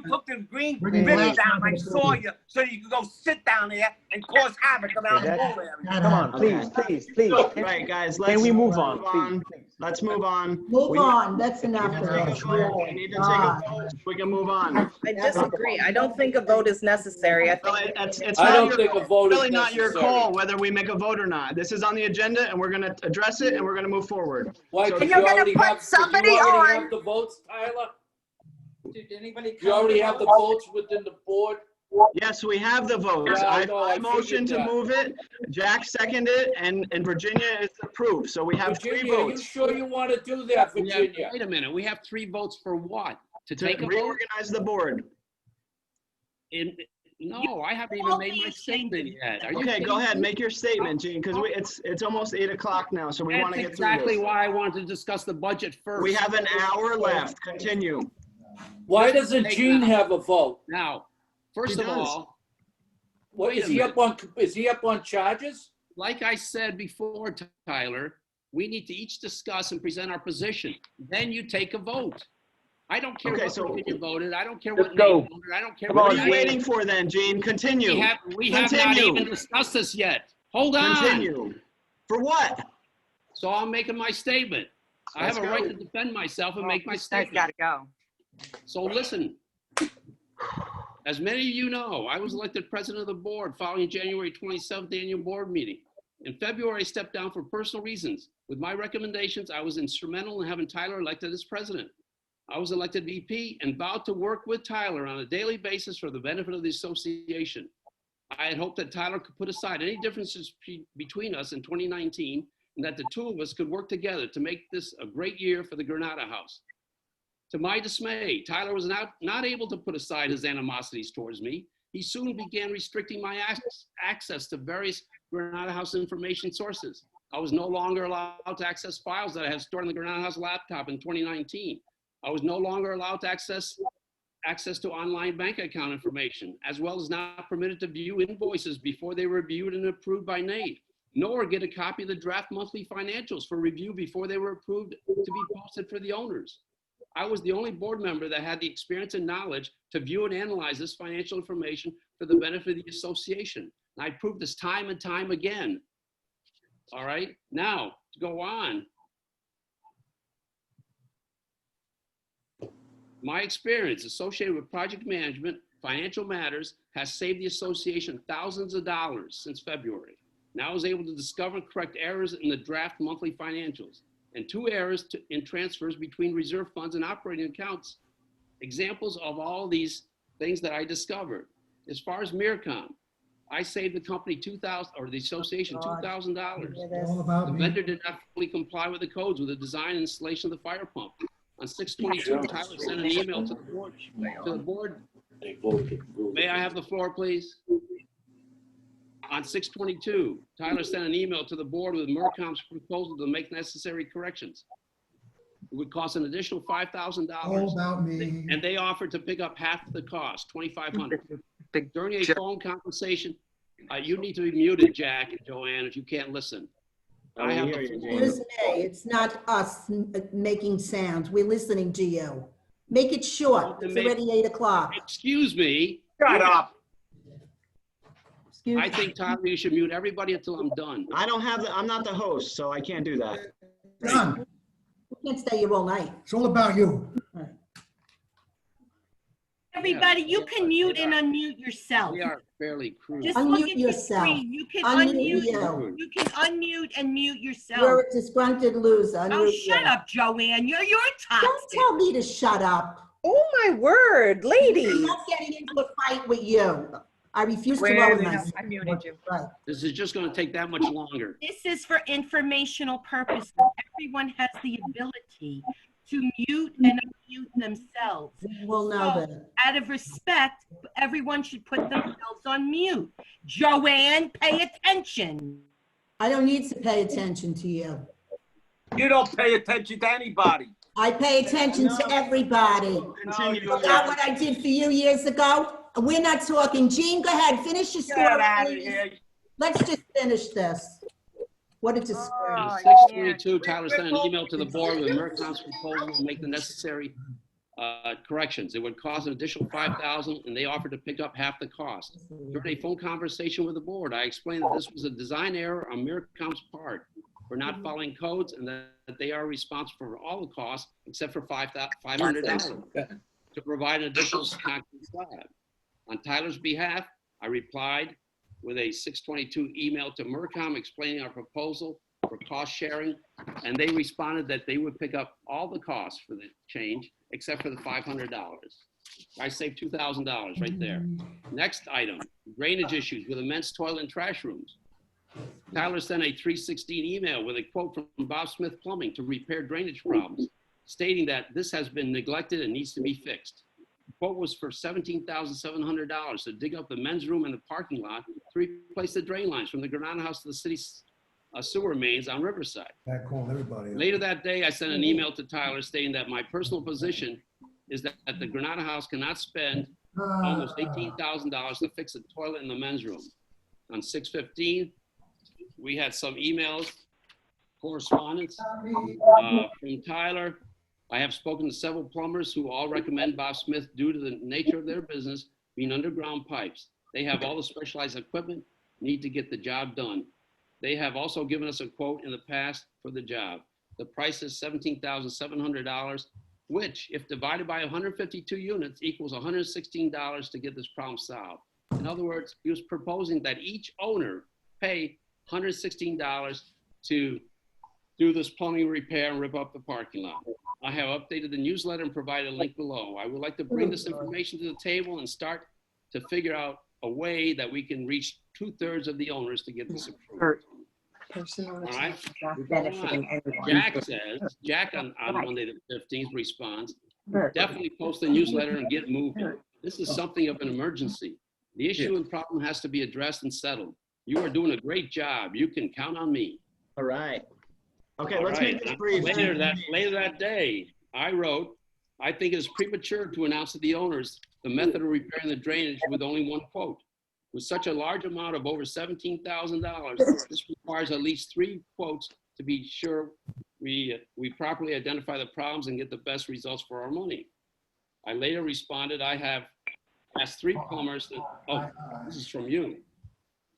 took the green Bring bin glass down. onto I the saw building. you so you could go sit down there and cause havoc around the That- pool area. Come on, please, please, please. Right, guys, Can let's we move move on, please? let's move on. Move We- on, that's We enough. need of to take a this. vote. We need to take a vote. We can move on. I disagree. I don't think a vote is necessary. I Well, think it's I not don't your, think a vote is really not your necessary. call whether we make a vote or not. This is on the agenda and we're gonna address it and we're gonna move forward. Why, So did you're you gonna already put have, did somebody you already on. have the votes, Tyler? Did anybody? You already have the votes within the board? Yes, we have the votes. Yeah, I know, I I motioned to figured that. move it. Jack seconded it and Virginia is approved. So we have 3 Virginia, you votes. sure you want to do that, We have- Virginia? Wait a minute, we have 3 votes for what? To To take a vote? reorganize the board. No, I haven't even made my statement yet. Are you Okay, kidding go ahead, me? make your statement, Gene, because it's almost 8 o'clock now, so we want to That's get through exactly this. why I wanted to discuss the budget first. We have an hour left. Continue. Why doesn't Gene have a vote? Now, first He of does. all, What, Wait is a he minute. up on charges? like I said before, Tyler, we need to each discuss and present our position. Then you take a vote. I don't care Okay, what so- Virginia voted. I don't care Let's what go. Nate voted. I don't care What what are you Diane- waiting for then, Gene? Continue. We have not Continue. even discussed this yet. Hold on. Continue. For what? So I'm making my statement. I have Let's a right go. to defend myself and make my This guy's statement. gotta go. So listen, as many of you know, I was elected president of the board following January 27th annual board meeting. In February, I stepped down for personal reasons. With my recommendations, I was instrumental in having Tyler elected as president. I was elected VP and vowed to work with Tyler on a daily basis for the benefit of the association. I had hoped that Tyler could put aside any differences between us in 2019 and that the 2 of us could work together to make this a great year for the Granada House. To my dismay, Tyler was not able to put aside his animosities towards me. He soon began restricting my access to various Granada House information sources. I was no longer allowed to access files that I had stored on the Granada House laptop in 2019. I was no longer allowed to access to online bank account information, as well as not permitted to view invoices before they were reviewed and approved by Nate, nor get a copy of the draft monthly financials for review before they were approved to be posted for the owners. I was the only board member that had the experience and knowledge to view and analyze this financial information for the benefit of the association. And I proved this time and time again. All right, now to go on. My experience associated with project management, financial matters, has saved the association thousands of dollars since February. Now I was able to discover and correct errors in the draft monthly financials and 2 errors in transfers between reserve funds and operating accounts. Examples of all these things that I discovered. As far as Mircom, I saved the company $2,000 or the association $2,000. All about The me. vendor did not fully comply with the codes with the design and installation of the fire pump. On 6/22, Tyler sent an email to the board. May I have the floor, please? On 6/22, Tyler sent an email to the board with Mircom's proposal to make necessary corrections. It would cost an additional All $5,000, about me. and they offered to pick up half the cost, $2,500. During a phone conversation, you need to be muted, Jack and Joanne, if you can't listen. I have the floor. Excuse me, it's not us making sounds. We're listening to you. Make it short. It's already 8 o'clock. Excuse me. Shut up. Excuse I think, Tyler, you should mute everybody until I'm done. I'm not the host, so I can't do that. Done. You can't stay here all night. It's all about you. Everybody, you can mute and unmute yourself. We are fairly crude. Just look Unmute at your yourself. screen. You can Unmute unmute. you. You can unmute and mute yourself. You're a disgruntled loser. Oh, Unmute shut you. up, Joanne. You're Don't toxic. tell me to shut up. Oh my word, I'm ladies. not getting into a fight with you. I refuse to Wait, roll wait, myself. I muted you. Right. This is just going to take that much longer. This is for informational purposes. Everyone has the ability to mute and unmute themselves. We will know So, that. out of respect, everyone should put themselves on mute. Joanne, pay attention. I don't need to pay attention to you. You don't pay attention to anybody. I pay attention to everybody. Continue. Forgot what I did for you years ago? We're not talking. Gene, go ahead, finish your Get story. out of please. here. Let's just finish this. What a disgrace. On 6/22, Tyler sent an email to the board with Mircom's proposal to make the necessary corrections. It would cost an additional $5,000, and they offered to pick up half the cost. During a phone conversation with the board, I explained that this was a design error on Mircom's part. for not following codes and that they are responsible for all the costs except for $500 to provide an additional concrete slab. On Tyler's behalf, I replied with a 622 email to Mercom explaining our proposal for cost sharing, and they responded that they would pick up all the costs for the change except for the $500. I saved $2,000 right there. Next item, drainage issues with immense toilet and trash rooms. Tyler sent a 316 email with a quote from Bob Smith Plumbing to repair drainage problems, stating that this has been neglected and needs to be fixed. The quote was for $17,700 to dig up the men's room and the parking lot to replace the drain lines from the Granada House to the city's sewer mains on Riverside. That called everybody up. Later that day, I sent an email to Tyler stating that my personal position is that the Granada House cannot spend almost $18,000 to fix a toilet in the men's room. On 6/15, we had some emails, correspondence from Tyler. I have spoken to several plumbers who all recommend Bob Smith due to the nature of their business being underground pipes. They have all the specialized equipment, need to get the job done. They have also given us a quote in the past for the job. The price is $17,700, which, if divided by 152 units, equals $116 to get this problem solved. In other words, he was proposing that each owner pay $116 to do this plumbing repair and rip up the parking lot. I have updated the newsletter and provided a link below. I would like to bring this information to the table and start to figure out a way that we can reach 2/3 of the owners to get this approved. Personal All right. not benefiting anyone. Jack on Monday the 15th responds, definitely post the newsletter and get moving. This is something of an emergency. The issue and problem has to be addressed and settled. You are doing a great job. You can count on me. All right. Okay, All let's right. make this brief. Later that day, I wrote, I think it is premature to announce to the owners the method of repairing the drainage with only one quote. With such a large amount of over $17,000, this requires at least 3 quotes to be sure we properly identify the problems and get the best results for our money. I later responded, I have asked 3 plumbers that, oh, this is from you.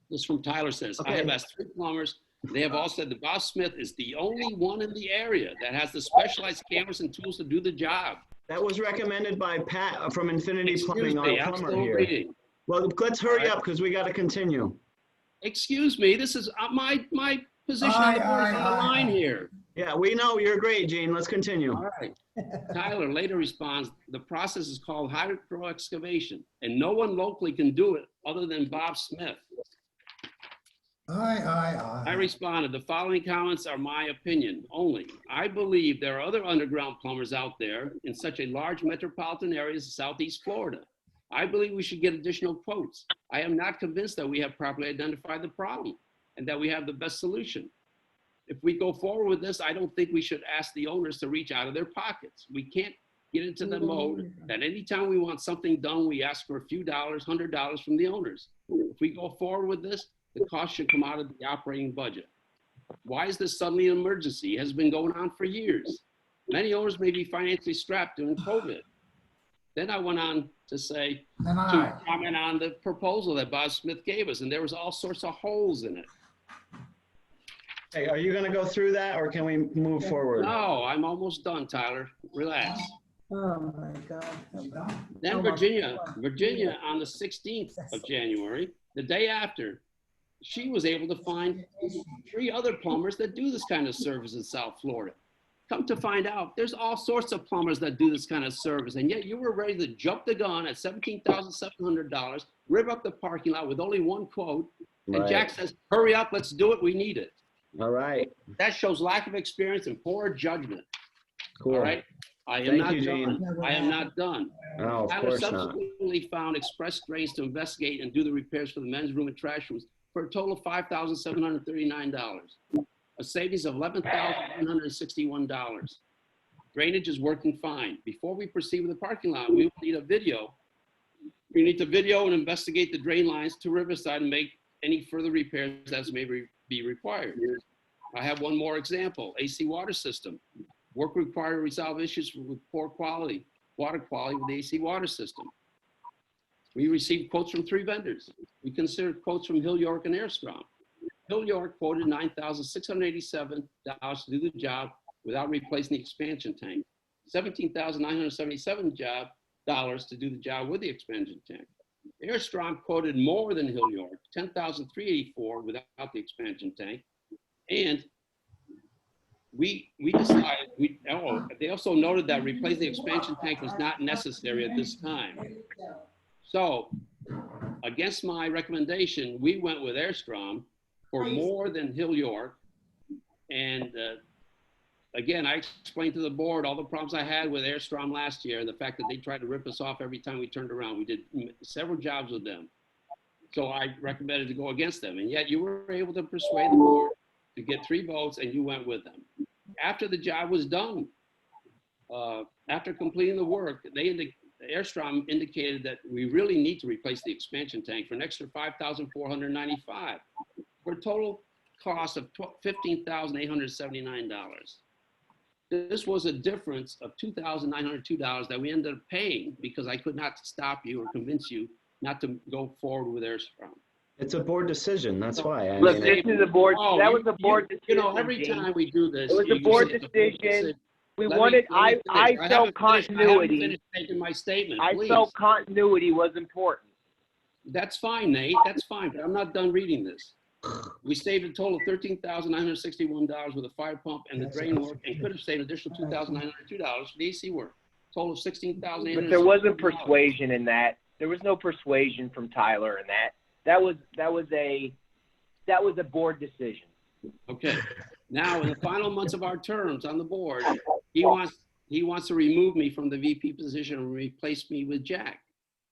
This is from Tyler says, I have asked 3 plumbers. They have all said that Bob Smith is the only one in the area that has the specialized cameras and tools to do the job. That was recommended by Pat from Infinity Plumbing, me, our I'm plumber still here. reading. Well, let's hurry up because we got to continue. Excuse me, this is my position on the board is on the line here. Yeah, we know you're great, Gene. Let's continue. All right. Tyler later responds, the process is called hydro excavation, and no one locally can do it other than Bob Smith. I responded, the following comments are my opinion only. I believe there are other underground plumbers out there in such a large metropolitan areas of Southeast Florida. I believe we should get additional quotes. I am not convinced that we have properly identified the problem and that we have the best solution. If we go forward with this, I don't think we should ask the owners to reach out of their pockets. We can't get into the mode that anytime we want something done, we ask for a few dollars, $100 from the owners. If we go forward with this, the cost should come out of the operating budget. Why is this suddenly an emergency? It has been going on for years. Many owners may be financially strapped during COVID. Then I went on to say, to comment on the proposal that Bob Smith gave us, and there was all sorts of holes in it. Hey, are you going to go through that or can we move forward? No, I'm almost done, Tyler. Relax. Oh, my God. Then Virginia on the 16th of January, the day after, she was able to find 3 other plumbers that do this kind of service in South Florida. Come to find out, there's all sorts of plumbers that do this kind of service, and yet you were ready to jump the gun at $17,700, rip up the parking lot with only 1 quote, and Right. Jack says, hurry up, let's do it, we need it. All right. That shows lack of experience and poor judgment. Cool. All right? I am Thank not you, Gene. done. I am not done. No, of Tyler course not. subsequently found express drains to investigate and do the repairs for the men's room and trash rooms for a total of $5,739, a savings of $11,161. Drainage is working fine. Before we proceed with the parking lot, we will need a video. We need to video and investigate the drain lines to Riverside and make any further repairs as may be required. I have one more example, AC water system. Work required to resolve issues with poor quality, water quality with the AC water system. We received quotes from 3 vendors. We considered quotes from Hill, York, and Airstrom. Hill York quoted $9,687 to do the job without replacing the expansion tank. $17,977 to do the job with the expansion tank. Airstrom quoted more than Hill York, $10,384 without the expansion tank. And we decided, they also noted that replacing the expansion tank was not necessary at this time. So against my recommendation, we went with Airstrom for more than Hill York. And again, I explained to the board all the problems I had with Airstrom last year, and the fact that they tried to rip us off every time we turned around. We did several jobs with them. So I recommended to go against them. And yet you were able to persuade the board to get 3 votes, and you went with them. After the job was done, after completing the work, Airstrom indicated that we really need to replace the expansion tank for an extra $5,495 for a total cost of $15,879. This was a difference of $2,902 that we ended up paying because I could not stop you or convince you not to go forward with Airstrom. It's a board decision, that's why. Look, this is a board, that was a board decision. You know, every time we do this. It was a board decision. We wanted, I felt continuity. I haven't finished making my statement, I please. felt continuity was important. That's fine, Nate, that's fine, but I'm not done reading this. We saved a total of $13,961 with a fire pump and the drain work, and could have saved an additional $2,902 for the AC work. Total of $16,800. But there wasn't persuasion in that. There was no persuasion from Tyler in that. That was a board decision. Okay. Now, in the final months of our terms on the board, he wants to remove me from the VP position and replace me with Jack.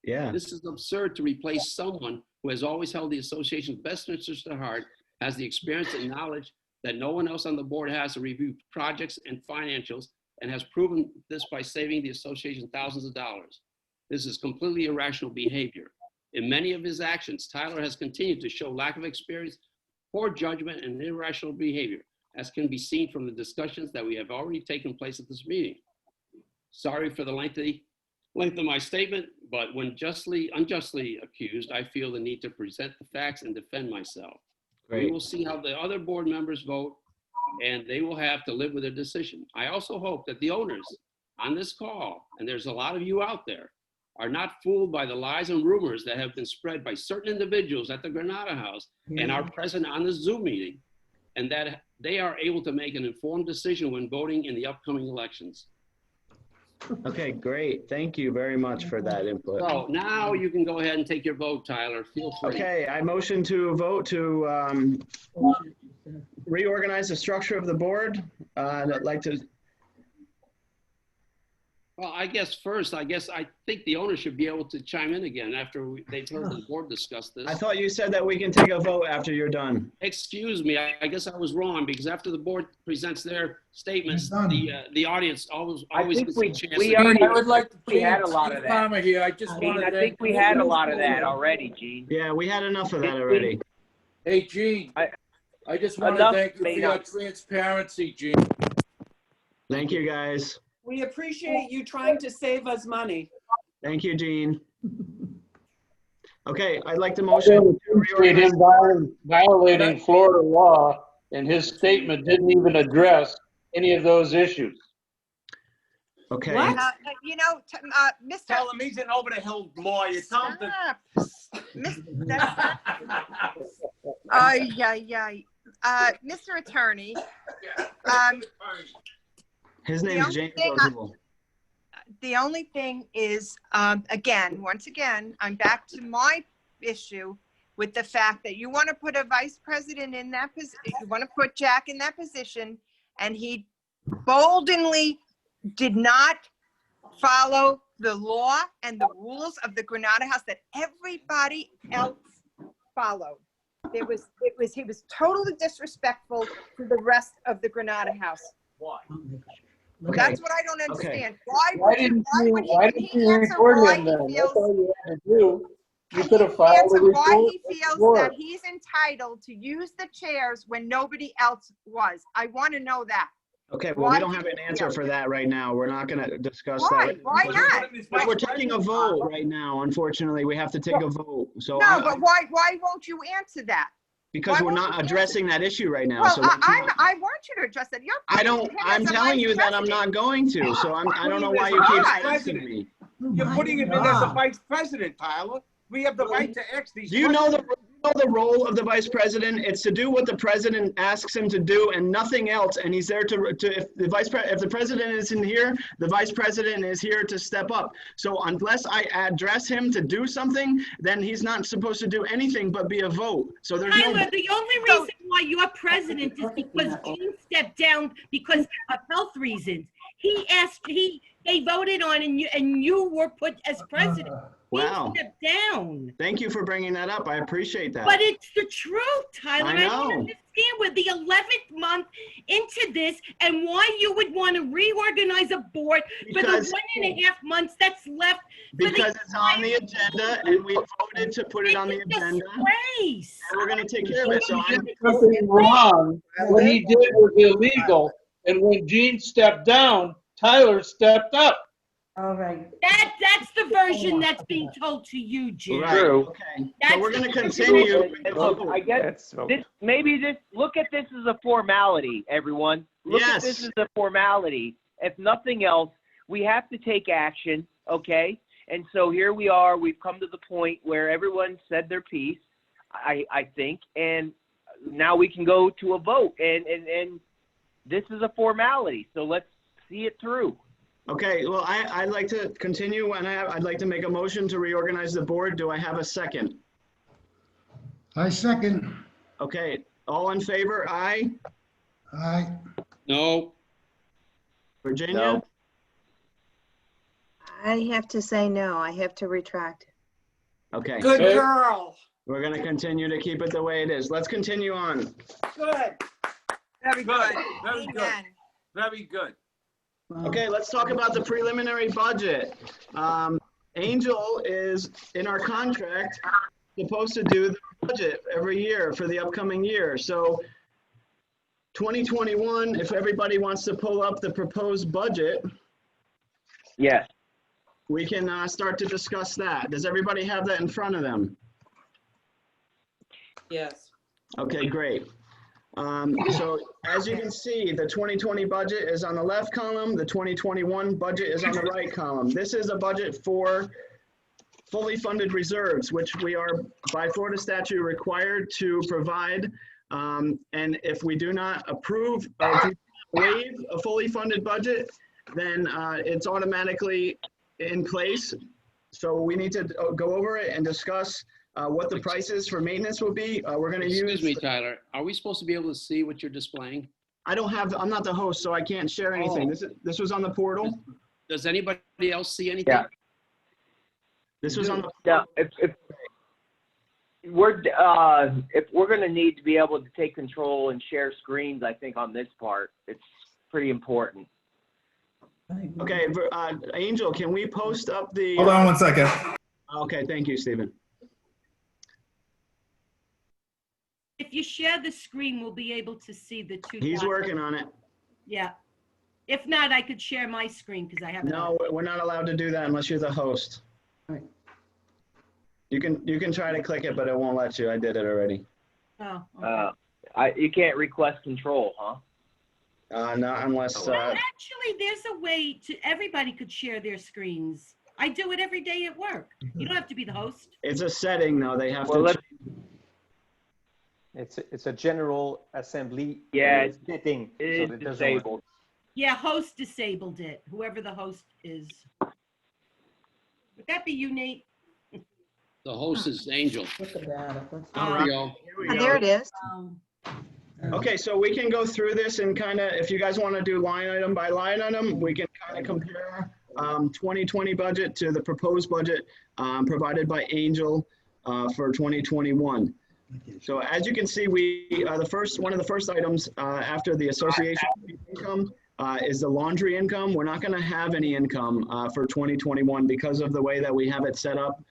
Yeah. This is absurd to replace someone who has always held the association's best interests at heart, has the experience and knowledge that no one else on the board has to review projects and financials, and has proven this by saving the association thousands of dollars. This is completely irrational behavior. In many of his actions, Tyler has continued to show lack of experience, poor judgment, and irrational behavior, as can be seen from the discussions that we have already taken place at this meeting. Sorry for the length of my statement, but when unjustly accused, I feel the need to present the facts and defend myself. Great. We will see how the other board members vote, and they will have to live with their decision. I also hope that the owners on this call, and there's a lot of you out there, are not fooled by the lies and rumors that have been spread by certain individuals at the Granada House and are present on this Zoom meeting, and that they are able to make an informed decision when voting in the upcoming elections. Okay, great. Thank you very much for that input. So now you can go ahead and take your vote, Tyler. Feel free. Okay, I motion to vote to reorganize the structure of the board. I'd like to. Well, I think the owner should be able to chime in again after they've heard the board discuss this. I thought you said that we can take a vote after you're done. Excuse me, I guess I was wrong, because after the board presents their statements, the audience always gets a chance. I would like to we had a lot of that. Palmer here. I just Gene, want to I think we had a lot of that already, Gene. Yeah, we had enough of that already. Hey, Gene, I just want to thank you for your transparency, Gene. Thank you, guys. We appreciate you trying to save us money. Thank you, Gene. Okay, I'd like to motion to Appreciate him violating Florida law, and his statement didn't even address any of those issues. Okay. You know, Mr. Tell him he's an over the hill lawyer. Tell him Mr. Attorney, his name is James O'Toole. the only thing is, once again, I'm back to my issue with the fact that you want to put a vice president in that position, you want to put Jack in that position, and he boldly did not follow the law and the rules of the Granada House that everybody else followed. He was totally disrespectful to the rest of the Granada House. Why? Okay. That's what I don't understand. Okay. Why didn't you report him then? That's all you had to do. You could have filed a report. Why he feels that he's entitled to use the chairs when nobody else was. I want to know that. Okay, well, we don't have an answer for that right now. We're not going to discuss that. Why not? But we're taking a vote right now. Unfortunately, we have to take a vote. So no, but why won't you answer that? because Why we're won't not you answer? addressing that issue right now. Well, So let's not- I want you to address it. You're I don't, putting him I'm as a telling vice you that I'm president. not going to, so I don't know why you Putting him keep as a vice asking president. me. You're putting him in as a vice president, Tyler. We have the right to ask these Do you know questions. the role of the vice president? It's to do what the president asks him to do and nothing else. And he's there if the president isn't here, the vice president is here to step up. So unless I address him to do something, then he's not supposed to do anything but be a vote. So there's no. Tyler, the only reason why you're president is because Gene stepped down because of health reasons. They voted on and you were put as president. Wow. He stepped down. Thank you for bringing that up. I appreciate that. But it's the truth, Tyler. I know. don't understand we're the 11th month into this and why you would want to reorganize a board for Because- the 1.5 months that's left. Because it's on the agenda and we voted to put it on the agenda. Disgrace. And we're gonna take care of it. So He I'm, did something wrong. What he did was illegal. And when Gene stepped down, Tyler stepped up. All right. That's the version that's being told to you, Jim. right, True. okay. That's So we're gonna the- continue. And look, I guess look at this as a formality, everyone. Look at this Yes. as a formality. If nothing else, we have to take action, okay? And so here we are. We've come to the point where everyone said their piece, I think, and now we can go to a vote. And this is a formality, so let's see it through. Okay, well, I'd like to continue and I'd like to make a motion to reorganize the board. Do I have a second? I second. Okay, all in favor? Aye. Aye. No, Virginia? No. I have to say no. I have to retract. Okay. Good girl. We're gonna continue to keep it the way it is. Let's continue on. Good. Very good. Very good. Amen. Very good. Okay, let's talk about the preliminary budget. Angel is, in our contract, supposed to do the budget every year for the upcoming year. So 2021, if everybody wants to pull up the proposed budget, Yes. we can start to discuss that. Does everybody have that in front of them? Yes. Okay, great. So as you can see, the 2020 budget is on the left column, the 2021 budget is on the right column. This is a budget for fully funded reserves, which we are by Florida statute required to provide. And if we do not approve or waive a fully funded budget, then it's automatically in place. So we need to go over it and discuss what the prices for maintenance will be. We're going to use. excuse me, Tyler. Are we supposed to be able to see what you're displaying? I'm not the host, so I can't share anything. Oh. This was on the portal. Does anybody else see anything? Yeah. This was on the. Now, if we're going to need to be able to take control and share screens, I think on this part, it's pretty important. Okay, Angel, can we post up the? Hold on one second. Okay, thank you, Stephen. If you share the screen, we'll be able to see the two. He's dots. working on it. Yeah. If not, I could share my screen because I have. No, we're not allowed to do that unless you're the host. You can try to click it, but it won't let you. I did it already. Oh. Okay. You can't request control, huh? Not unless. Well, actually, there's a way to. Everybody could share their screens. I do it every day at work. You don't have to be the host. It's a setting, though. They have Well, to. It's a general assembly. Yeah, setting. It is so it doesn't work. disabled. Yeah, host disabled it. Whoever the host is. Would that be you, Nate? The host is Angel. Look at that. All There right. we go. Here we Oh, go. there it is. Okay, so we can go through this and kind of, if you guys want to do line item by line item, we can kind of compare 2020 budget to the proposed budget provided by Angel for 2021. So as you can see, one of the first items after the association income is the laundry income. We're not going to have any income for 2021 because of the way that we have it set up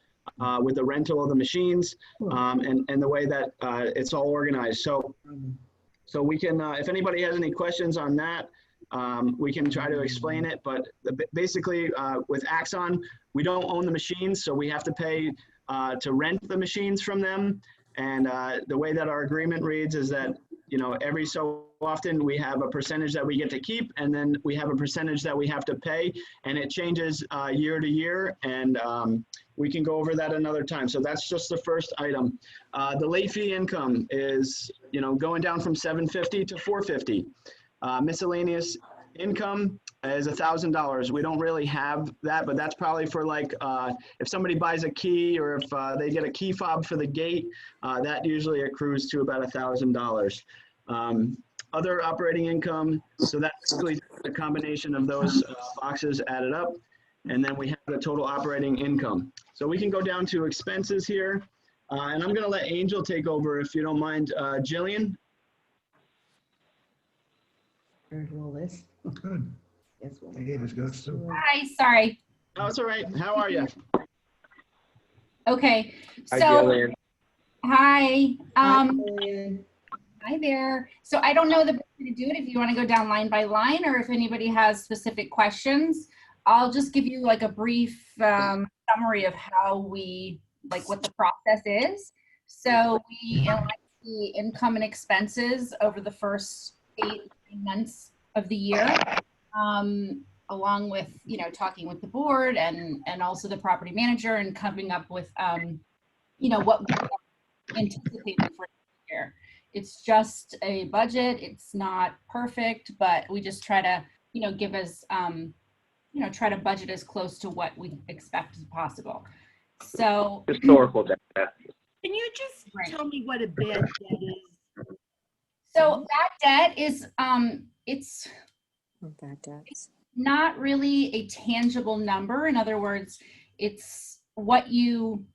with the rental of the machines and the way that it's all organized. So we can, if anybody has any questions on that, we can try to explain it. But basically, with Axon, we don't own the machines, so we have to pay to rent the machines from them. And the way that our agreement reads is that, you know, every so often we have a percentage that we get to keep, and then we have a percentage that we have to pay, and it changes year to year, and we can go over that another time. So that's just the first item. The late fee income is, you know, going down from $750 to $450. Miscellaneous income is $1,000. We don't really have that, but that's probably for like if somebody buys a key, or if they get a key fob for the gate, that usually accrues to about $1,000. Other operating income, so that's basically a combination of those boxes added up, and then we have the total operating income. So we can go down to expenses here, and I'm going to let Angel take over if you don't mind. Jillian? All this. Good. Davis goes through. Hi, sorry. Oh, it's all right. How are you? Okay, Hi, so, Jillian. hi. Hi there. So I don't know the best way to do it, if you want to go down line by line, or if anybody has specific questions. I'll just give you like a brief summary of how we, like what the process is. So we elect the income and expenses over the first 8 months of the year, along with, you know, talking with the board and also the property manager, and coming up with, you know, what we anticipate for the year. It's just a budget. It's not perfect, but we just try to, you know, give us, you know, try to budget as close to what we expect as possible. So Historical data. Can you just tell me what a bad debt is? So bad debt is, it's not really a tangible number. In other words, it's what you,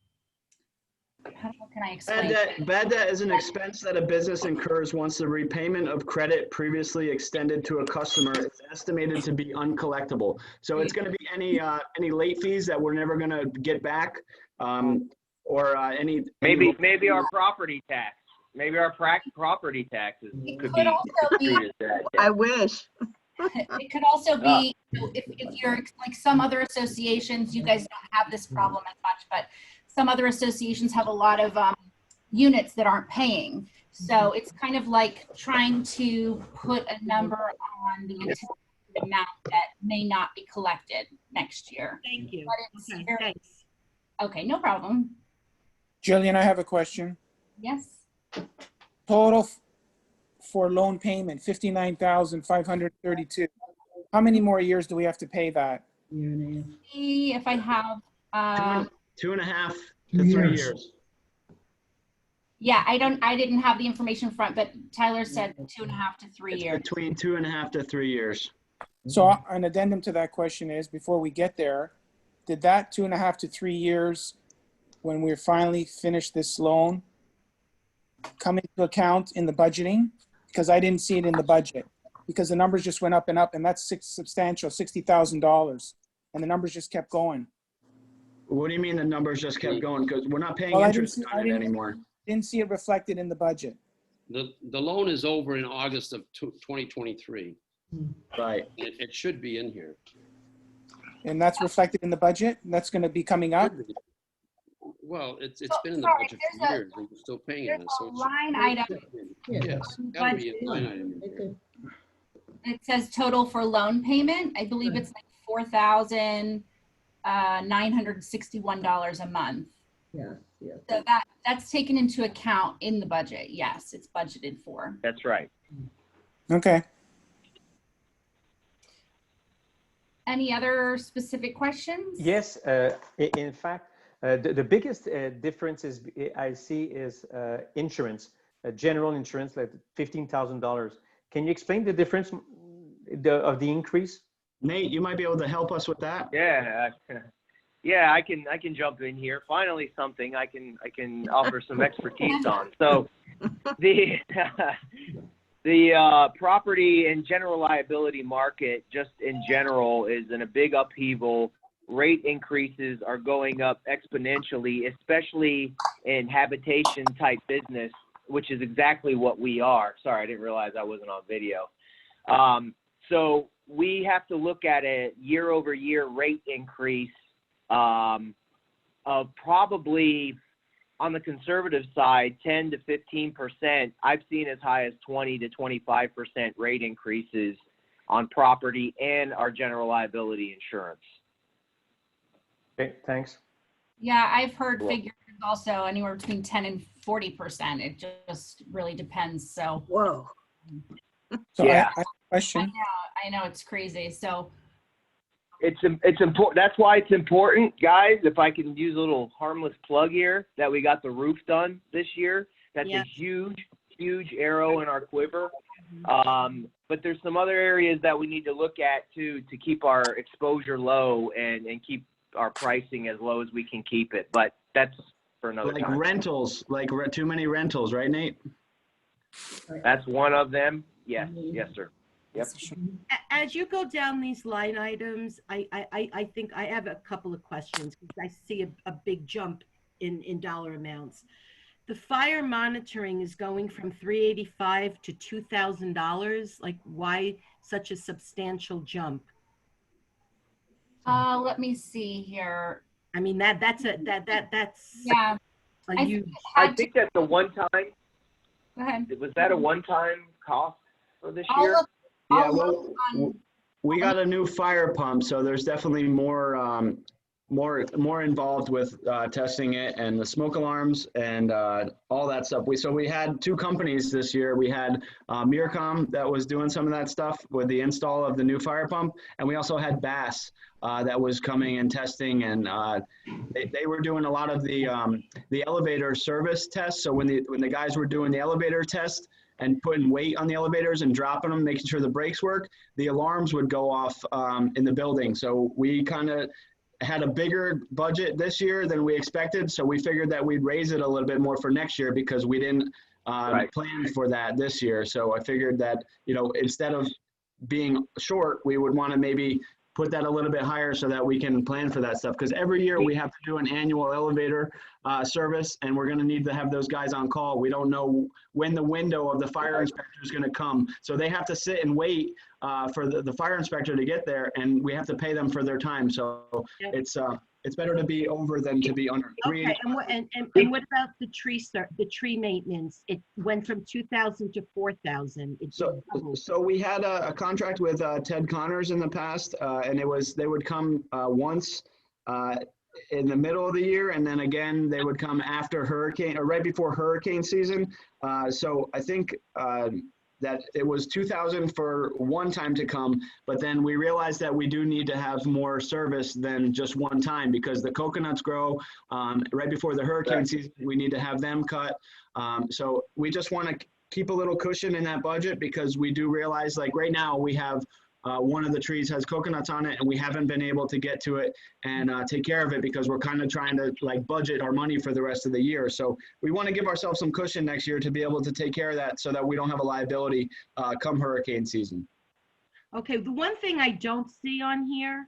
how can I explain? Bad debt is an expense that a business incurs once the repayment of credit previously extended to a customer is estimated to be uncollectible. So it's going to be any late fees that we're never going to get back, or any. Maybe our property tax. Maybe our property taxes could be treated as that. I wish. It could also be, if you're like some other associations, you guys don't have this problem as much, but some other associations have a lot of units that aren't paying. So it's kind of like trying to put a number on the anticipated amount that may not be collected next year. Thank you. Okay, thanks. Okay, no problem. Jillian, I have a question. Yes. Total for loan payment, $59,532. How many more years do we have to pay that? See if I have. 2.5 to 3 years. Yeah, I didn't have the information front, but Tyler said 2.5 to 3 years. Between 2.5 to 3 years. So an addendum to that question is, before we get there, did that 2.5 to 3 years, when we finally finish this loan, come into account in the budgeting? Because I didn't see it in the budget, because the numbers just went up, and that's substantial, $60,000, and the numbers just kept going. What do you mean the numbers just kept going? Because we're not paying interest on it anymore. Didn't see it reflected in the budget. The loan is over in August of 2023. Right. It should be in here. And that's reflected in the budget? That's going to be coming up? Well, it's been in the budget for years, and we're still paying on it. So it's line item. Yes, gotta be a line item in here. It says total for loan payment. I believe it's like $4,961 a month. Yeah. So that's taken into account in the budget. Yes, it's budgeted for. That's right. Okay. Any other specific questions? Yes, in fact, the biggest difference is I see is insurance, general insurance, like $15,000. Can you explain the difference of the increase? Nate, you might be able to help us with that. Yeah, I can jump in here. Finally, something I can offer some expertise on. So, the property and general liability market, just in general, is in a big upheaval. Rate increases are going up exponentially, especially in habitation type business, which is exactly what we are. Sorry, I didn't realize I wasn't on video. So we have to look at a year-over-year rate increase of probably on the conservative side, 10 to 15%. I've seen as high as 20 to 25% rate increases on property and our general liability insurance. Okay, thanks. Yeah, I've heard figures also anywhere between 10 and 40%. It just really depends. So. Whoa. So Yeah. I question. I know it's crazy. So. It's important. That's why it's important, guys. If I can use a little harmless plug here, that we got the roof done this year. That's a huge arrow in our quiver. But there's some other areas that we need to look at too to keep our exposure low and keep our pricing as low as we can keep it. But that's for another Like time. rentals, like too many rentals, right, Nate? That's one of them. Yes, yes, sir. Yep. As you go down these line items, I think I have a couple of questions because I see a big jump in dollar amounts. The fire monitoring is going from $385 to $2,000. Like, why such a substantial jump? Let me see here. I mean, that's yeah. A huge. I think that's a one-time. Go ahead. Was that a one-time cost for this I'll year? look- Yeah, I'll well, look on- we got a new fire pump, so there's definitely more involved with testing it and the smoke alarms and all that stuff. We had two companies this year. We had Mircom that was doing some of that stuff with the install of the new fire pump, and we also had Bass that was coming and testing, and they were doing a lot of the elevator service tests. So when the guys were doing the elevator test and putting weight on the elevators and dropping them, making sure the brakes work, the alarms would go off in the building. So we kind of had a bigger budget this year than we expected. So we figured that we'd raise it a little bit more for next year because we didn't plan for that this year. So I figured that, instead of being short, we would want to maybe put that a little bit higher so that we can plan for that stuff. Because every year we have to do an annual elevator service, and we're going to need to have those guys on call. We don't know when the window of the fire inspector is going to come. So they have to sit and wait for the fire inspector to get there, and we have to pay them for their time. So it's better to be over than to be under. Okay, and what about the tree maintenance? It went from 2,000 to 4,000. So we had a contract with Ted Connors in the past, and they would come once in the middle of the year, and then again they would come after hurricane or right before hurricane season. So I think that it was 2,000 for one time to come, but then we realized that we do need to have more service than just one time because the coconuts grow right before the hurricane season. We need to have them cut. So we just want to keep a little cushion in that budget because we do realize, like right now, we have one of the trees has coconuts on it, and we haven't been able to get to it and take care of it because we're kind of trying to budget our money for the rest of the year. So we want to give ourselves some cushion next year to be able to take care of that so that we don't have a liability come hurricane season. Okay, the one thing I don't see on here,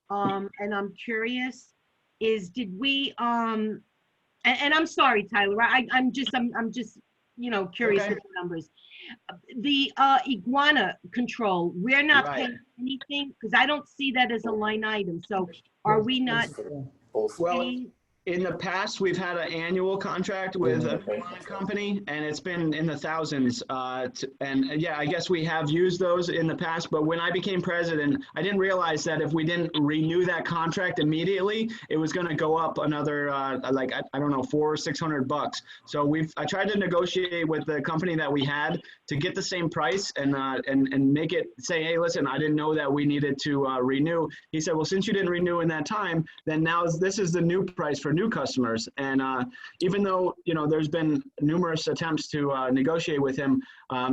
and I'm curious, is did we and I'm sorry, Tyler, I'm just curious with the numbers. The iguana control, we're not paying anything because I don't see that as a line item. So are we not? Well, in the past, we've had an annual contract with a company, and it's been in the thousands. And yeah, I guess we have used those in the past. But when I became president, I didn't realize that if we didn't renew that contract immediately, it was going to go up another I don't know, $400 or $600. So I tried to negotiate with the company that we had to get the same price and make it say, hey, listen, I didn't know that we needed to renew. He said, well, since you didn't renew in that time, then now this is the new price for new customers. And even though there's been numerous attempts to negotiate with him,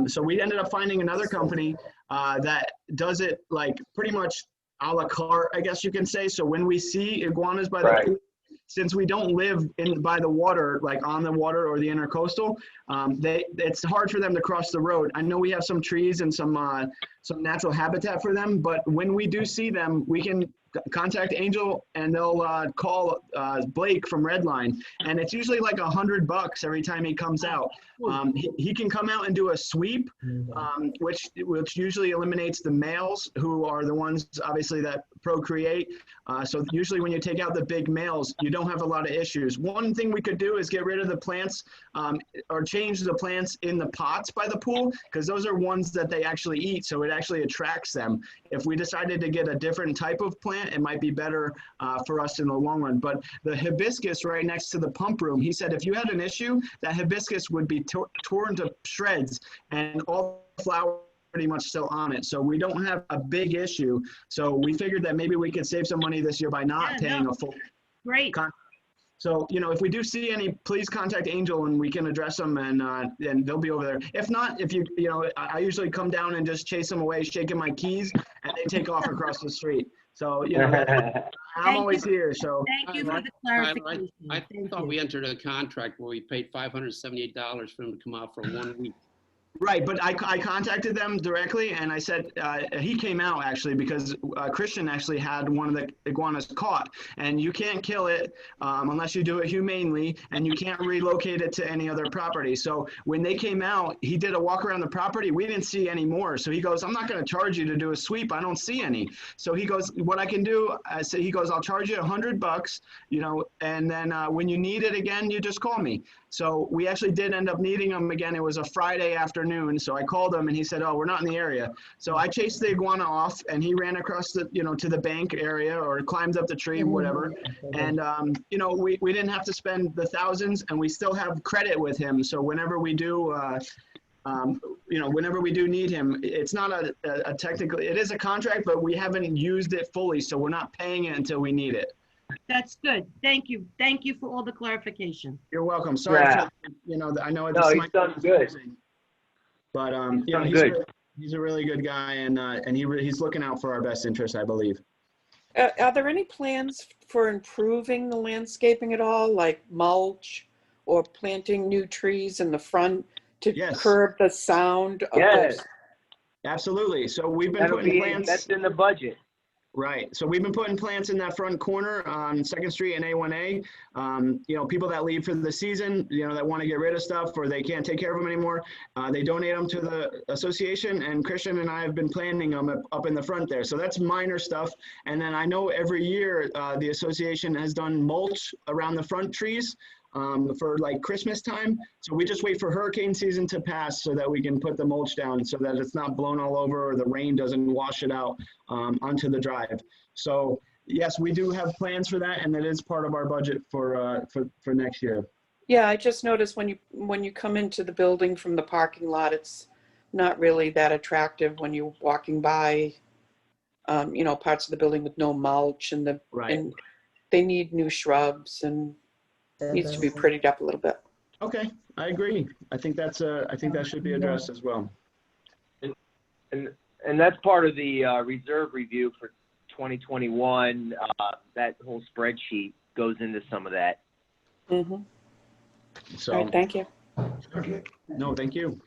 so we ended up finding another company that does it like pretty much a la carte, I guess you can say. So when we see iguanas by the pool, since we don't live by the water, like on the water or the intercoastal, it's hard for them to cross the road. I know we have some trees and some natural habitat for them, but when we do see them, we can contact Angel and they'll call Blake from Redline, and it's usually like $100 every time he comes out. He can come out and do a sweep, which usually eliminates the males, who are the ones obviously that procreate. So usually when you take out the big males, you don't have a lot of issues. One thing we could do is get rid of the plants or change the plants in the pots by the pool, because those are ones that they actually eat, so it actually attracts them. If we decided to get a different type of plant, it might be better for us in the long run. But the hibiscus right next to the pump room, he said if you had an issue, that hibiscus would be torn to shreds and all the flowers pretty much still on it. So we don't have a big issue. So we figured that maybe we could save some money this year by not paying a full. Great. So, you know, if we do see any, please contact Angel and we can address them, and they'll be over there. If not, if you know, I usually come down and just chase them away, shaking my keys, and they take off across the street. So, you know, I'm always here. So Thank you for the clarification. I thought we entered a contract where we paid $578 for them to come out for 1 week. Right, but I contacted them directly, and I said, he came out actually because Christian actually had one of the iguanas caught, and you can't kill it unless you do it humanely, and you can't relocate it to any other property. So when they came out, he did a walk around the property. We didn't see any more. So he goes, I'm not going to charge you to do a sweep. I don't see any. So he goes, what I can do, he goes, I'll charge you $100, you know, and then when you need it again, you just call me. So we actually did end up needing them again. It was a Friday afternoon. So I called him and he said, oh, we're not in the area. So I chased the iguana off and he ran across the, you know, to the bank area or climbed up the tree, whatever. And, you know, we didn't have to spend the thousands and we still have credit with him. So whenever we do, you know, whenever we do need him, it's not a technical, it is a contract, but we haven't used it fully. So we're not paying it until we need it. That's good. Thank you. Thank you for all the clarification. You're welcome. Sorry, for, you know, I know No, he's done good. But you know, he's a really good guy, and he's looking out for our best interest, I believe. Are there any plans for improving the landscaping at all, like mulch or planting new trees in the front to curb the sound of Yes. Absolutely. So we've been putting plants. That's in the budget. Right. So we've been putting plants in that front corner on 2nd Street and A1A. You know, people that leave for the season, you know, that want to get rid of stuff or they can't take care of them anymore, they donate them to the association, and Christian and I have been planting them up in the front there. So that's minor stuff. And then I know every year the association has done mulch around the front trees for like Christmas time. So we just wait for hurricane season to pass so that we can put the mulch down so that it's not blown all over or the rain doesn't wash it out onto the drive. So yes, we do have plans for that, and that is part of our budget for next year. Yeah, I just noticed when you come into the building from the parking lot, it's not really that attractive when you're walking by, you know, parts of the building with no mulch and and they need new shrubs and needs to be prettied up a little bit. Okay, I agree. I think that's I think that should be addressed as well. And that's part of the reserve review for 2021. That whole spreadsheet goes into some of that. Mm-hmm. So all right, thank you. No, thank you.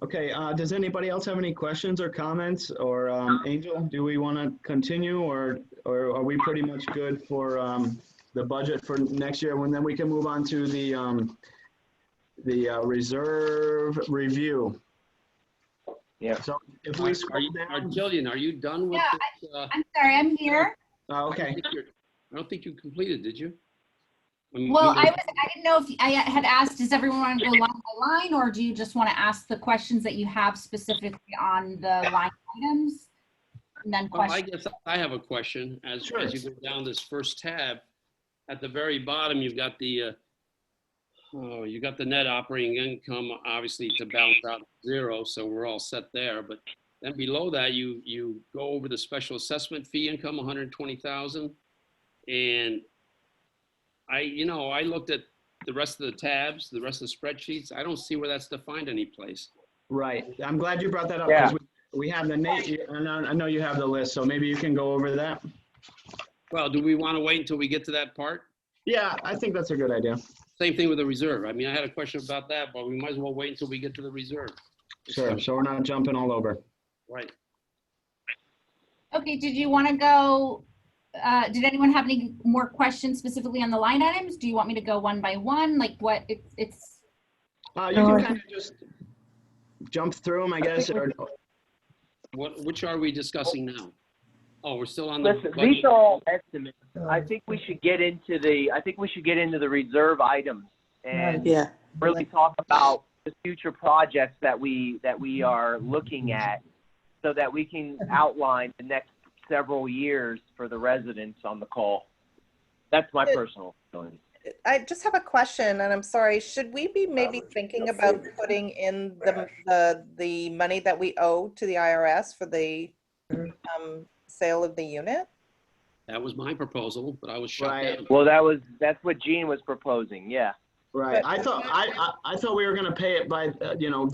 Okay, does anybody else have any questions or comments? Or Angel, do we want to continue, or are we pretty much good for the budget for next year? And then we can move on to the reserve review. Yeah. So if we scroll down, Jillian, are you done with this? I'm sorry, I'm here. Oh, okay. I don't think you completed, did you? Well, I didn't know if I had asked, does everyone want to go line by line, or do you just want to ask the questions that you have specifically on the line items? And then well, I guess I have a question. As you go down this first tab, at the very bottom, you've got the net operating income, obviously to balance out zero, so we're all set there. But then below that, you go over the special assessment fee income, 120,000, and I looked at the rest of the tabs, the rest of the spreadsheets. I don't see where that's defined any place. Right. I'm glad you brought that up because we have the name. I know you have the list, so maybe you can go over that. Well, do we want to wait until we get to that part? Yeah, I think that's a good idea. Same thing with the reserve. I mean, I had a question about that, but we might as well wait until we get to the reserve. Sure. So we're not jumping all over. Right. Okay. Did you want to go? Did anyone have any more questions specifically on the line items? Do you want me to go one by one? Like what it's? You can kind of just jump through them, I guess. Or which are we discussing now? Oh, we're still on the Listen, budget. these are all estimates. I think we should get into the reserve items and Yeah. really talk about the future projects that we are looking at, so that we can outline the next several years for the residents on the call. That's my personal feeling. I just have a question, and I'm sorry. Should we be maybe thinking about putting in the money that we owe to the IRS for the sale of the unit? That was my proposal, but I was shut down. Well, that's what Gene was proposing. Yeah. Right. I thought we were going to pay it by,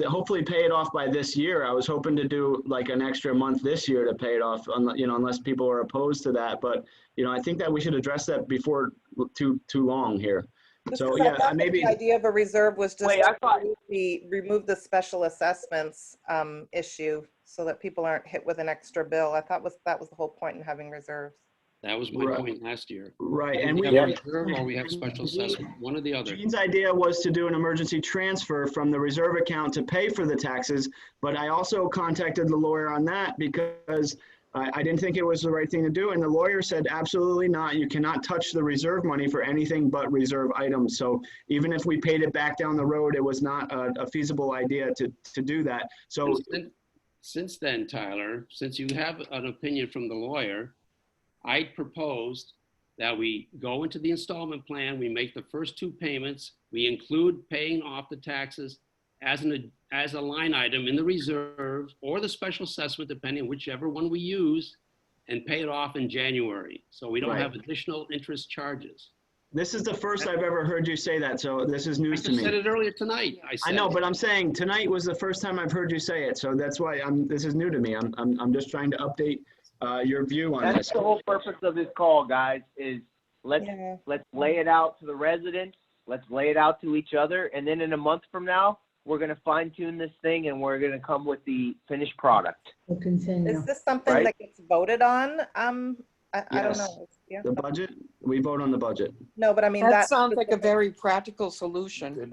hopefully pay it off by this year. I was hoping to do like an extra month this year to pay it off, unless people are opposed to that. But, I think that we should address that before too long here. So, yeah, maybe. The idea of a reserve was just remove the special assessments issue so that people aren't hit with an extra bill. I thought that was the whole point in having reserves. That was my point last year. Right, and we have reserve or we have special assessment, one or the other. Gene's idea was to do an emergency transfer from the reserve account to pay for the taxes, but I also contacted the lawyer on that because I didn't think it was the right thing to do, and the lawyer said absolutely not. You cannot touch the reserve money for anything but reserve items. So even if we paid it back down the road, it was not a feasible idea to do that. So since then, Tyler, since you have an opinion from the lawyer, I proposed that we go into the installment plan, we make the first 2 payments, we include paying off the taxes as a line item in the reserve or the special assessment, depending on whichever one we use, and pay it off in January. So we don't have additional interest charges. This is the first I've ever heard you say that, so this is news to me. I said it earlier tonight. I know, but I'm saying tonight was the first time I've heard you say it, so that's why this is new to me. I'm just trying to update your view on this. That's the whole purpose of this call, guys, is let's lay it out to the residents, let's lay it out to each other, and then in a month from now, we're going to fine tune this thing and we're going to come with the finished product. Is this something that gets voted on? I don't know. Yeah. The budget? We vote on the budget. No, but I mean, that sounds like a very practical solution.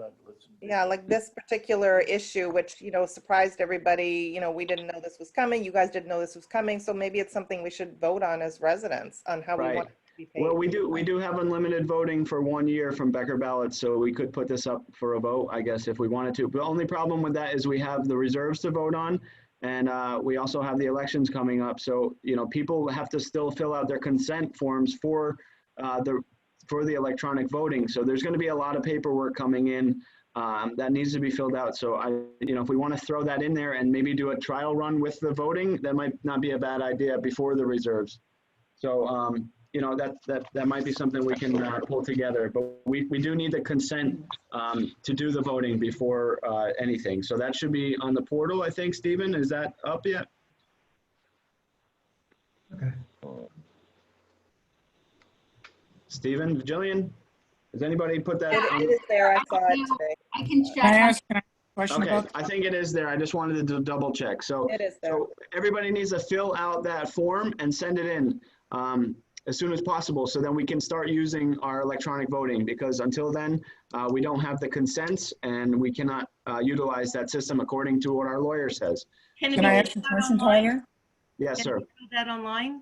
Yeah, like this particular issue, which, surprised everybody. We didn't know this was coming. You guys didn't know this was coming. So maybe it's something we should vote on as residents on how we want it to be paid. Well, we do have unlimited voting for 1 year from Becker ballots, so we could put this up for a vote, I guess, if we wanted to. The only problem with that is we have the reserves to vote on, and we also have the elections coming up. So, people have to still fill out their consent forms for the electronic voting. So there's going to be a lot of paperwork coming in that needs to be filled out. So if we want to throw that in there and maybe do a trial run with the voting, that might not be a bad idea before the reserves. So, that might be something we can pull together, but we do need the consent to do the voting before anything. So that should be on the portal, I think. Stephen, is that up yet? Okay. Stephen, Jillian, has anybody put that on? It is there. I saw it today. I can check. Can I ask a question Okay, about? I think it is there. I just wanted to double check. So, It is there. so everybody needs to fill out that form and send it in as soon as possible, so then we can start using our electronic voting, because until then, we don't have the consents and we cannot utilize that system according to what our lawyer says. Can I ask a question, Tyler? Yes, sir. Can it be filled out online?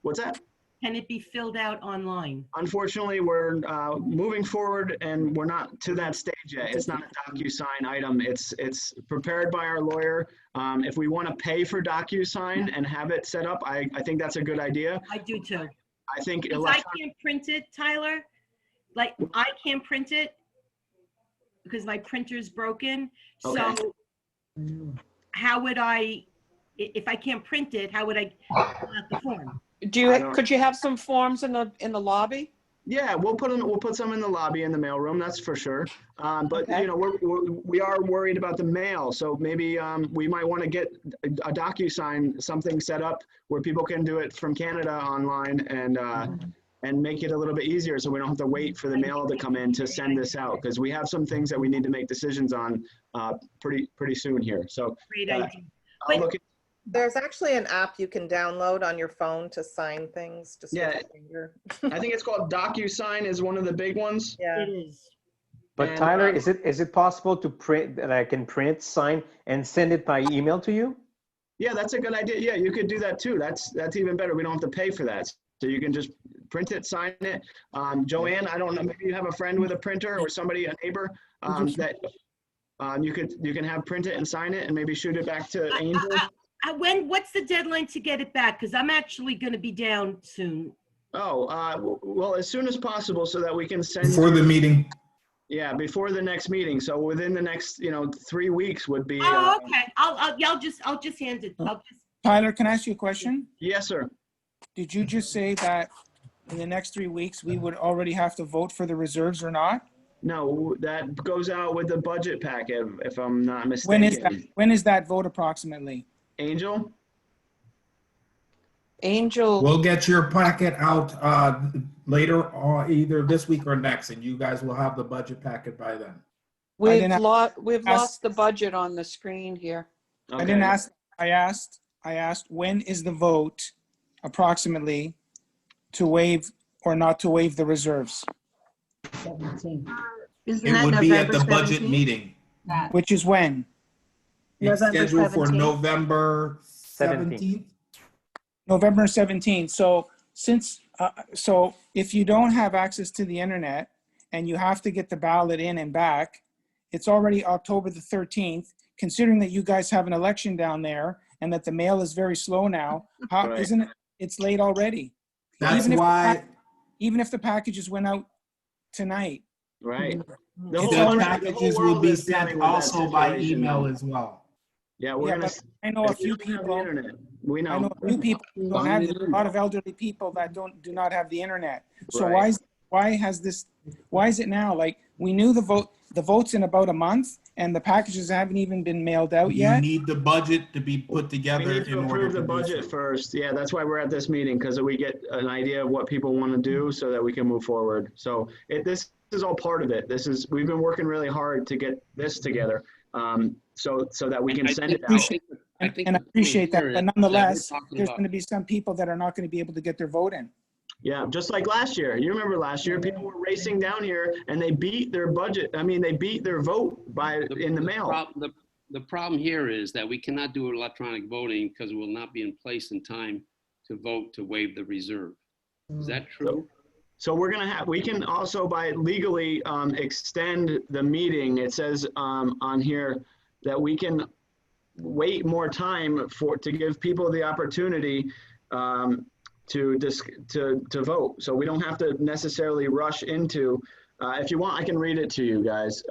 What's that? Can it be filled out online? Unfortunately, we're moving forward and we're not to that stage yet. It's not a DocuSign item. It's prepared by our lawyer. If we want to pay for DocuSign and have it set up, I think that's a good idea. I do too. I think Because I can't print it, Tyler. Like, I can't print it because my printer's broken. Okay. So how would if I can't print it, how would I fill out the form? Could you have some forms in the lobby? Yeah, we'll put some in the lobby in the mailroom, that's for sure. But we are worried about the mail, so maybe we might want to get a DocuSign, something set up where people can do it from Canada online and make it a little bit easier, so we don't have to wait for the mail to come in to send this out, because we have some things that we need to make decisions on pretty soon here. So great idea. I'll look at. There's actually an app you can download on your phone to sign things. Just with Yeah, a finger. I think it's called DocuSign is one of the big ones. Yeah. It is. But And, Tyler, is it possible to print, that I can print, sign, and send it by email to you? Yeah, that's a good idea. Yeah, you could do that too. That's even better. We don't have to pay for that. So you can just print it, sign it. Joanne, I don't know, maybe you have a friend with a printer or somebody, a neighbor, that you can have print it and sign it and maybe shoot it back to Angel. What's the deadline to get it back? Because I'm actually going to be down soon. Oh, well, as soon as possible so that we can send. Before the meeting. Yeah, before the next meeting. So within the next, 3 weeks would be. Oh, okay. I'll just hand it. Tyler, can I ask you a question? Yes, sir. Did you just say that in the next 3 weeks, we would already have to vote for the reserves or not? No, that goes out with the budget packet, if I'm not mistaken. When is that vote approximately? Angel? Angel. We'll get your packet out later, or either this week or next, and you guys will have the budget packet by then. We've lost the budget on the screen here. Okay. I didn't ask. I asked when is the vote approximately to waive or not to waive the reserves? 17. It would be at the budget meeting. Which is when? It's scheduled for November 17th. November 17th. So so if you don't have access to the internet and you have to get the ballot in and back, it's already October the 13th. Considering that you guys have an election down there and that the mail is very slow now, how isn't it? It's late already. That's why. Even if the packages went out tonight. Right. The packages will be sent also by email as well. Yeah, I know a few people. We know. I know a few people who don't have it. A lot of elderly people that do not have the internet. So Right. why is it now? Like, we knew the vote's in about a month and the packages haven't even been mailed out You yet. need the budget to be put together We need to in order approve the to do budget so. first. Yeah, that's why we're at this meeting, because we get an idea of what people want to do so that we can move forward. So this is all part of it. We've been working really hard to get this together, so that we can send it out. I appreciate that, but nonetheless, there's going to be some people that are not going to be able to get their vote in. Yeah, just like last year. You remember last year, people were racing down here and they beat their budget. I mean, they beat their vote in the mail. The problem here is that we cannot do electronic voting because it will not be in place in time to vote to waive the reserve. Is that true? So we can also by legally extend the meeting. It says on here that we can wait more time to give people the opportunity to vote. So we don't have to necessarily rush into, if you want, I can read it to you guys.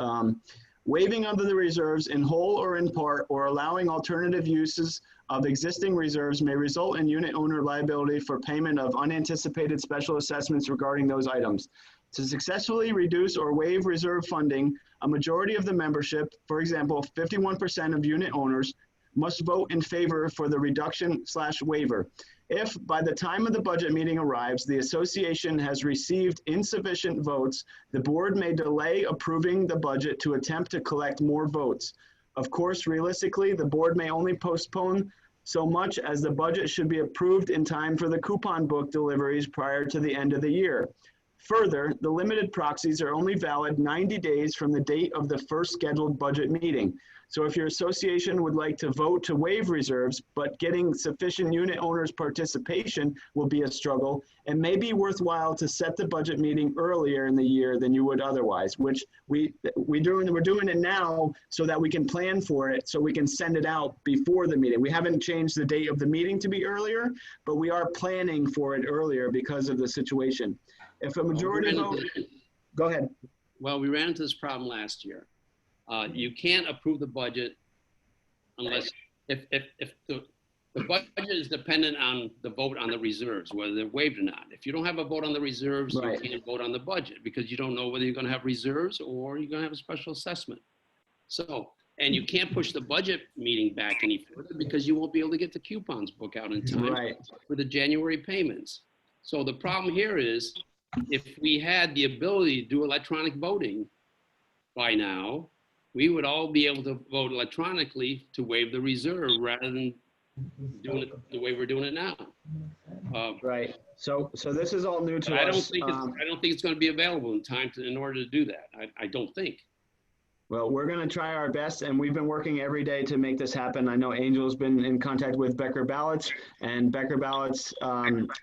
Waiving of the reserves in whole or in part, or allowing alternative uses of existing reserves may result in unit owner liability for payment of unanticipated special assessments regarding those items. To successfully reduce or waive reserve funding, a majority of the membership, for example, 51% of unit owners, must vote in favor for the reduction/waiver. If by the time of the budget meeting arrives, the association has received insufficient votes, the board may delay approving the budget to attempt to collect more votes. Of course, realistically, the board may only postpone so much as the budget should be approved in time for the coupon book deliveries prior to the end of the year. Further, the limited proxies are only valid 90 days from the date of the first scheduled budget meeting. So if your association would like to vote to waive reserves, but getting sufficient unit owners' participation will be a struggle, it may be worthwhile to set the budget meeting earlier in the year than you would otherwise, which we're doing it now so that we can plan for it, so we can send it out before the meeting. We haven't changed the date of the meeting to be earlier, but we are planning for it earlier because of the situation. If a majority vote, go ahead. Well, we ran into this problem last year. You can't approve the budget unless, if the budget is dependent on the vote on the reserves, whether they're waived or not. If you don't have a vote on the reserves, Right. You can't vote on the budget because you don't know whether you're going to have reserves or you're going to have a special assessment. So, and you can't push the budget meeting back any further because you won't be able to get the coupons book out in time Right. for the January payments. So the problem here is if we had the ability to do electronic voting by now, we would all be able to vote electronically to waive the reserve rather than doing it the way we're doing it now. Right. So this is all new to us. I don't think it's going to be available in time in order to do that. I don't think. Well, we're going to try our best, and we've been working every day to make this happen. I know Angel's been in contact with Becker Ballots, and Becker Ballots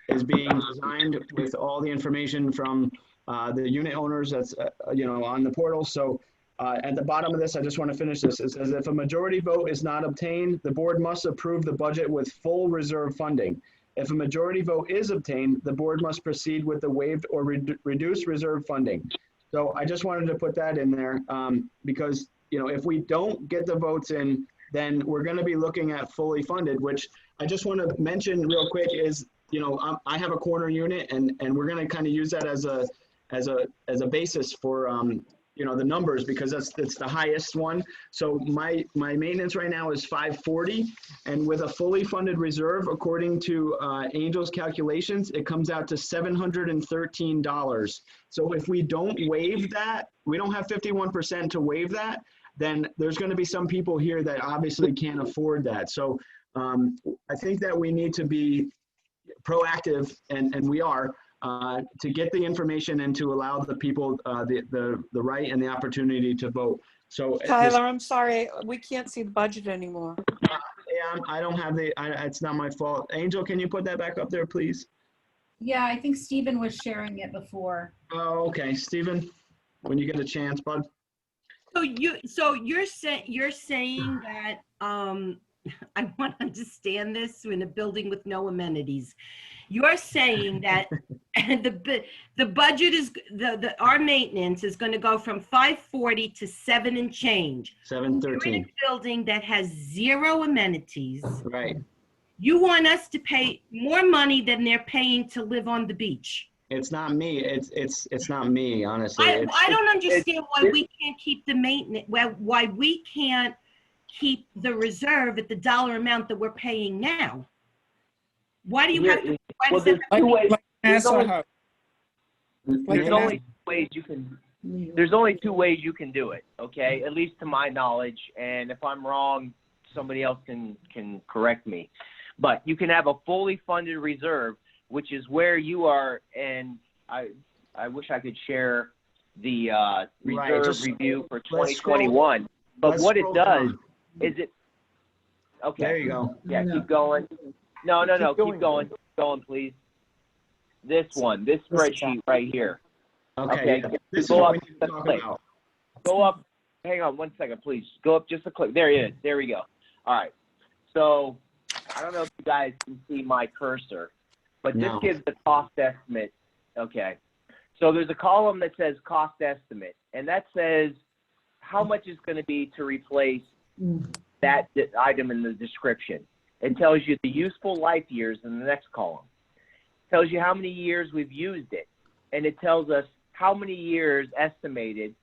is being designed with all the information from the unit owners that's on the portal. So at the bottom of this, I just want to finish this. It says, if a majority vote is not obtained, the board must approve the budget with full reserve funding. If a majority vote is obtained, the board must proceed with the waived or reduced reserve funding. So I just wanted to put that in there because, if we don't get the votes in, then we're going to be looking at fully funded, which I just want to mention real quick is, I have a corner unit and we're going to kind of use that as a basis for, the numbers because it's the highest one. So my maintenance right now is $540, and with a fully funded reserve, according to Angel's calculations, it comes out to $713. So if we don't waive that, we don't have 51% to waive that, then there's going to be some people here that obviously can't afford that. So I think that we need to be proactive, and we are, to get the information and to allow the people the right and the opportunity to vote. So Tyler, I'm sorry, we can't see the budget anymore. Yeah, I don't have it's not my fault. Angel, can you put that back up there, please? Yeah, I think Stephen was sharing it before. Oh, okay. Stephen, when you get a chance, bud. So you're saying that I want to understand this in a building with no amenities. You're saying that the budget is our maintenance is going to go from 540 to 7 and change. 713. You're in a building that has 0 amenities. Right. You want us to pay more money than they're paying to live on the beach. It's not me. It's not me, honestly. I don't understand why we can't keep the maintenance. Why we can't keep the reserve at the dollar amount that we're paying now. Why do you have to? Well, there's two ways. There's Like only 2 ways you can. There's only 2 ways you can do it. Okay, at least to my knowledge. And if I'm wrong, somebody else can correct me. But you can have a fully funded reserve, which is where you are. And I wish I could share the reserve review for 2021. But what it does is it. Okay. There you go. Yeah, keep going. No. Keep going. Keep going, please. This spreadsheet right here. Okay. This is Go what up we need to just a talk click. about. Go up. Hang on 1 second, please. Go up just a click. There it is. There we go. All right. So I don't know if you guys can see my cursor, but this gives the cost estimate. Okay. So there's a column that says cost estimate, and that says how much is going to be to replace that item in the description. It tells you the useful life years in the next column. It tells you how many years we've used it. And it tells us how many years estimated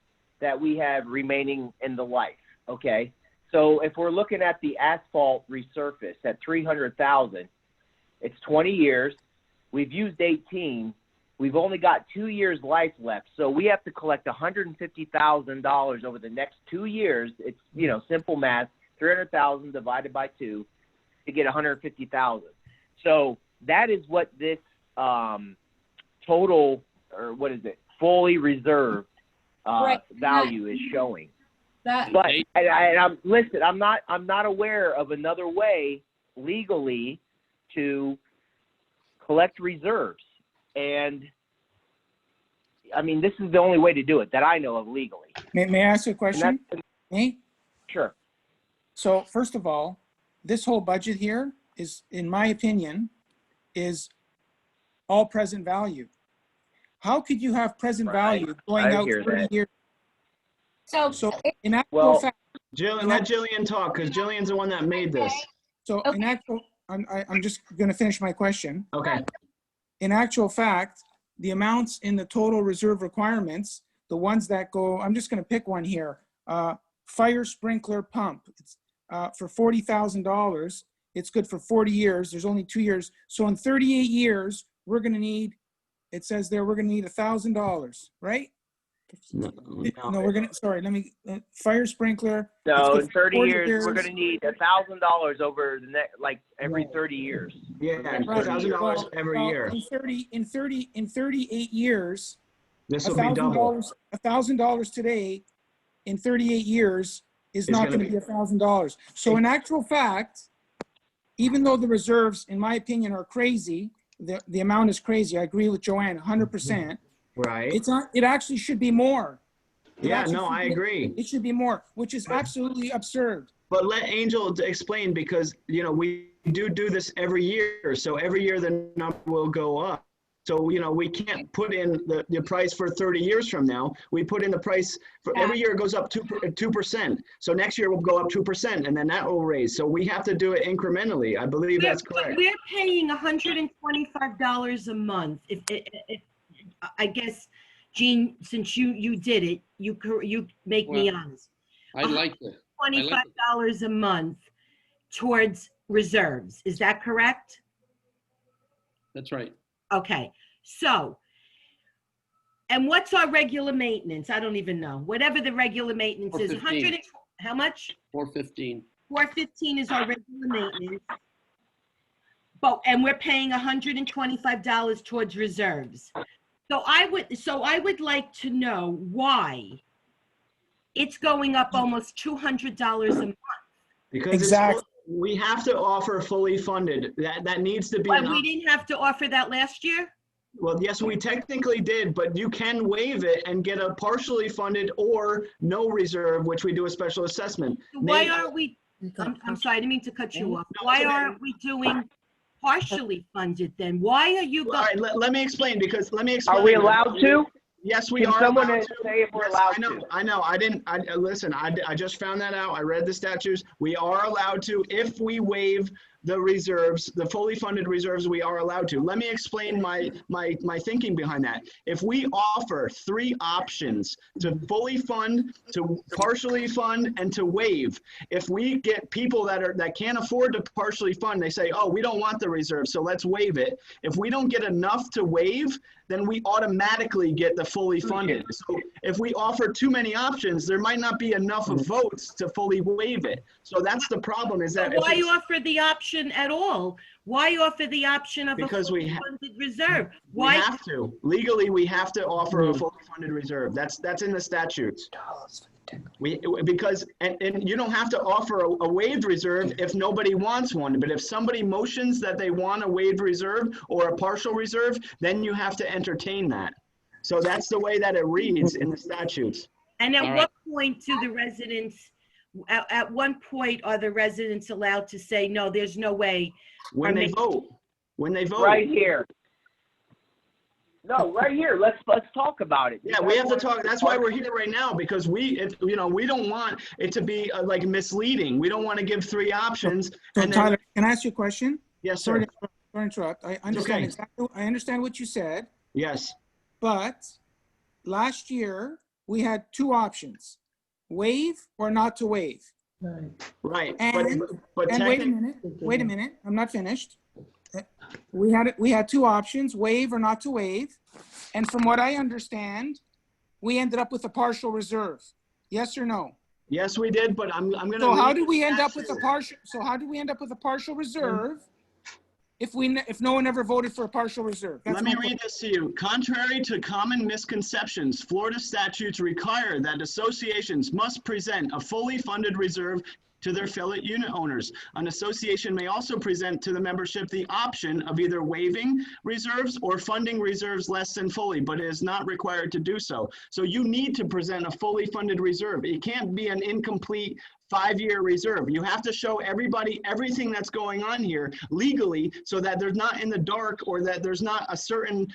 that we have remaining in the life, okay? So if we're looking at the asphalt resurface at 300,000, it's 20 years. We've used 18. We've only got 2 years life left. So we have to collect $150,000 over the next 2 years. It's, simple math, 300,000 divided by 2. To get 150,000. So that is what this total, or what is it, fully reserved value is showing. But I'm not aware of another way legally to collect reserves. And I mean, this is the only way to do it that I know of legally. May I ask you a question? Me? Sure. So first of all, this whole budget here is, in my opinion, is all present value. How could you have present value going out 30 years? So in actual fact, Jillian, let Jillian talk because Jillian's the one that made this. So in actual, I'm just going to finish my question. Okay. In actual fact, the amounts in the total reserve requirements, the ones that go, I'm just going to pick one here. Fire sprinkler pump. It's for $40,000. It's good for 40 years. There's only 2 years. So in 38 years, we're going to need, it says there, we're going to need $1,000, right? No, we're going to, sorry, let me, fire sprinkler. So in 30 years, we're going to need $1,000 over the next, like every 30 years. Yeah, $1,000 every year. In 38 years, this will be double. $1,000 today in 38 years is It's not gonna going to be- be $1,000. So in actual fact, even though the reserves, in my opinion, are crazy, the amount is crazy. I agree with Joanne 100%. Right. It's not, it actually should be more. It Yeah, actually no, should I be- agree. It should be more, which is absolutely absurd. But let Angel explain, because, we do this every year. So every year the number will go up. So, we can't put in the price for 30 years from now. We put in the price for every year it goes up 2%. So next year will go up 2%, and then that will raise. So we have to do it incrementally. I believe that's correct. We're paying $125 a month. If I guess, Jean, since you did it, you make me honest. I'd like to. $25 a month towards reserves. Is that correct? That's right. Okay. So, and what's our regular maintenance? I don't even know. Whatever the regular maintenance is, 415. how much? 415. 415 is our regular maintenance. And we're paying $125 towards reserves. So I would like to know why it's going up almost $200 a month. Because Exactly. we have to offer fully funded. That needs to be But an we didn't have to offer that last year? Well, yes, we technically did, but you can waive it and get a partially funded or no reserve, which we do a special assessment. Why aren't we, I'm sorry, I didn't mean to cut you off. No, Why it's okay. aren't we doing partially funded then? Why are you All right, let me explain, because let me explain. Are we allowed to? Yes, we Can are someone allowed to. say if we're Yes, allowed I know, to? I know. Listen, I just found that out. I read the statutes. We are allowed to, if we waive the reserves, the fully funded reserves, we are allowed to. Let me explain my thinking behind that. If we offer 3 options to fully fund, to partially fund, and to waive, if we get people that can't afford to partially fund, they say, oh, we don't want the reserve, so let's waive it. If we don't get enough to waive, then we automatically get the fully funded. So if we offer too many options, there might not be enough votes to fully waive it. So that's the problem, is that. So why offer the option at all? Why offer the option of a Because fully funded reserve? We Why? have to. Legally, we have to offer a fully funded reserve. That's in the statutes. Because you don't have to offer a waived reserve if nobody wants one. But if somebody motions that they want a waived reserve or a partial reserve, then you have to entertain that. So that's the way that it reads in the statutes. And at All what point do the residents, at one point are the residents allowed to say, no, there's no way? When they vote. When they vote. Right here. No, right here. Let's talk about it. Yeah, we have to talk. That's why we're here right now, because we don't want it to be like misleading. We don't want to give 3 options. So Tyler, can I ask you a question? Yes, sir. Sorry to interrupt. I understand okay. I understand what you said. Yes. But last year we had 2 options: waive or not to waive. Right. And, but and wait a minute. I'm not finished. We had 2 options: waive or not to waive. And from what I understand, we ended up with a partial reserve. Yes or no? Yes, we did. But I'm going to. So how did we end up with a partial? So how did we end up with a partial reserve? If no one ever voted for a partial reserve? That's Let me my read this to you. Contrary to common misconceptions, Florida statutes require that associations must present a fully funded reserve to their fellow unit owners. An association may also present to the membership the option of either waiving reserves or funding reserves less than fully, but it is not required to do so. So you need to present a fully funded reserve. It can't be an incomplete 5-year reserve. You have to show everybody everything that's going on here legally, so that they're not in the dark, or that there's not a certain,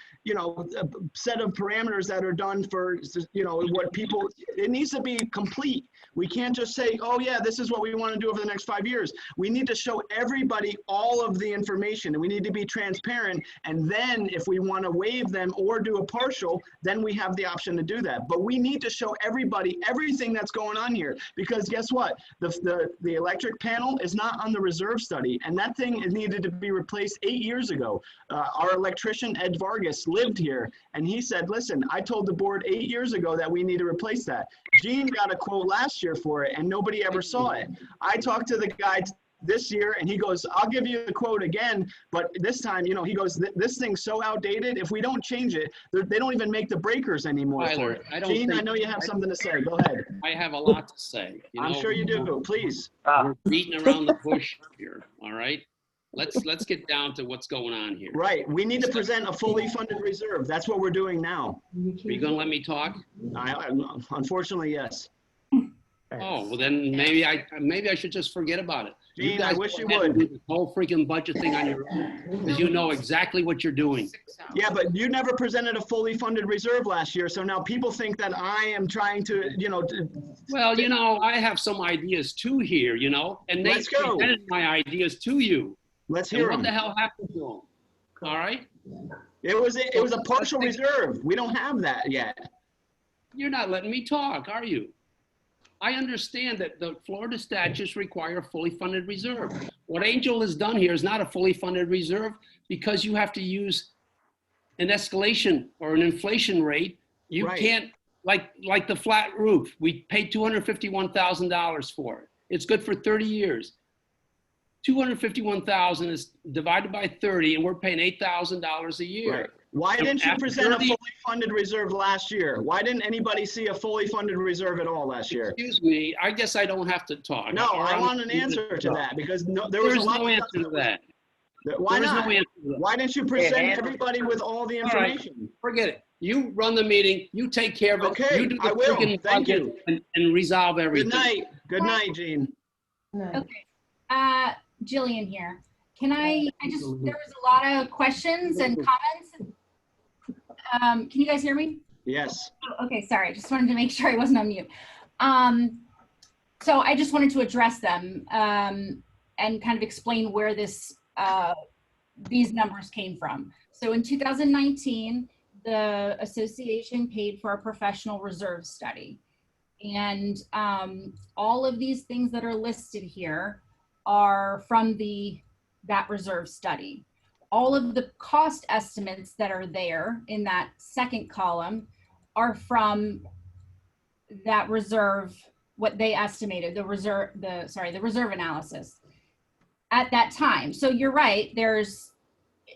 set of parameters that are done for, what people, it needs to be complete. We can't just say, oh yeah, this is what we want to do over the next 5 years. We need to show everybody all of the information, and we need to be transparent. And then if we want to waive them or do a partial, then we have the option to do that. But we need to show everybody everything that's going on here, because guess what? The electric panel is not on the reserve study, and that thing needed to be replaced 8 years ago. Our electrician, Ed Vargas, lived here, and he said, listen, I told the board 8 years ago that we need to replace that. Gene got a quote last year for it, and nobody ever saw it. I talked to the guy this year, and he goes, I'll give you the quote again, but this time, you know, he goes, this thing's so outdated, if we don't change it, they don't even make the breakers anymore for Tyler, it. I don't Gene, I think- know you have something to say. Go ahead. I have a lot to say. You I'm know, sure you do. Please. We're beating around the bush here, all right? Let's get down to what's going on here. Right. We need to present a fully funded reserve. That's what we're doing now. Are you gonna let me talk? Unfortunately, yes. Oh, well then maybe I should just forget about it. You Gene, I guys wish go you ahead and would. do this whole freaking budget thing on your own, because you know exactly what you're doing. Yeah, but you never presented a fully funded reserve last year, so now people think that I am trying to, you know. Well, you know, I have some ideas too here, you know, and they Let's go. presented my ideas to you. Let's And hear what them. the hell happened to them? All right? It was a partial reserve. We don't have that yet. You're not letting me talk, are you? I understand that the Florida statutes require a fully funded reserve. What Angel has done here is not a fully funded reserve because you have to use an escalation or an inflation rate. You Right. can't, like the flat roof, we paid $251,000 for it. It's good for 30 years. 251,000 is divided by 30 and we're paying $8,000 a year. Right. Why And didn't you after present a 30 fully funded reserve last year? Why didn't anybody see a fully funded reserve at all last year? Excuse me, I guess I don't have to talk. No, Or I I'm- want an answer to that because there was a There's lot no of answer to that. Why There is no not? answer to that. Why didn't you present everybody with all the All right, information? forget it. You run the meeting, you take care of it. Okay, You do the I will. freaking Thank budget you. And resolve everything. Good night. Good night, Gene. Okay. Jillian here. There was a lot of questions and comments. Can you guys hear me? Yes. Oh, okay, sorry. Just wanted to make sure I wasn't on mute. So I just wanted to address them and kind of explain where these numbers came from. So in 2019, the association paid for a professional reserve study. And all of these things that are listed here are from that reserve study. All of the cost estimates that are there in that second column are from that reserve, what they estimated, the reserve analysis at that time. So you're right,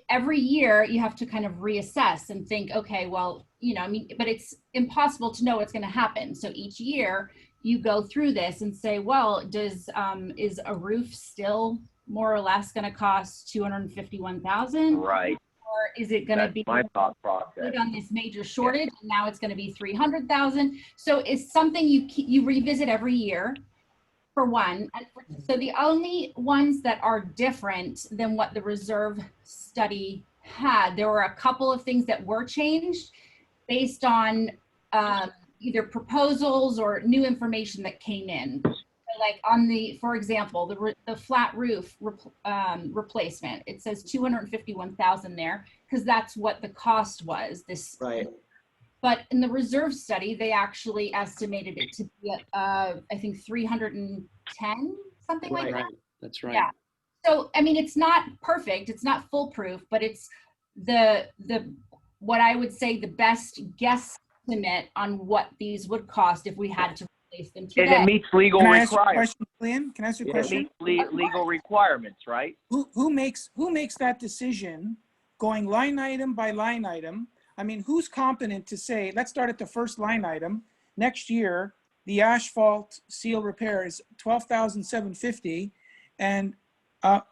every year you have to kind of reassess and think, okay, well, you know, I mean, but it's impossible to know what's going to happen. So each year you go through this and say, well, is a roof still more or less going to cost $251,000? Right. Or is it going to be my thought process on this major shortage and now it's going to be $300,000? So it's something you revisit every year, for one. So the only ones that are different than what the reserve study had, there were a couple of things that were changed based on either proposals or new information that came in. Like for example, the flat roof replacement, it says 251,000 there because that's what the cost was. Right. But in the reserve study, they actually estimated it to be I think 310, something like that. That's right. Yeah. So I mean, it's not perfect, it's not foolproof, but it's the what I would say the best guesstimate on what these would cost if we had to replace them today. and it meets legal Can I ask you a requirements. question, Lynn? Can I ask you a It question? meets legal requirements, right? Who makes that decision going line item by line item? I mean, who's competent to say, let's start at the first line item. Next year, the asphalt seal repair is $12,750. And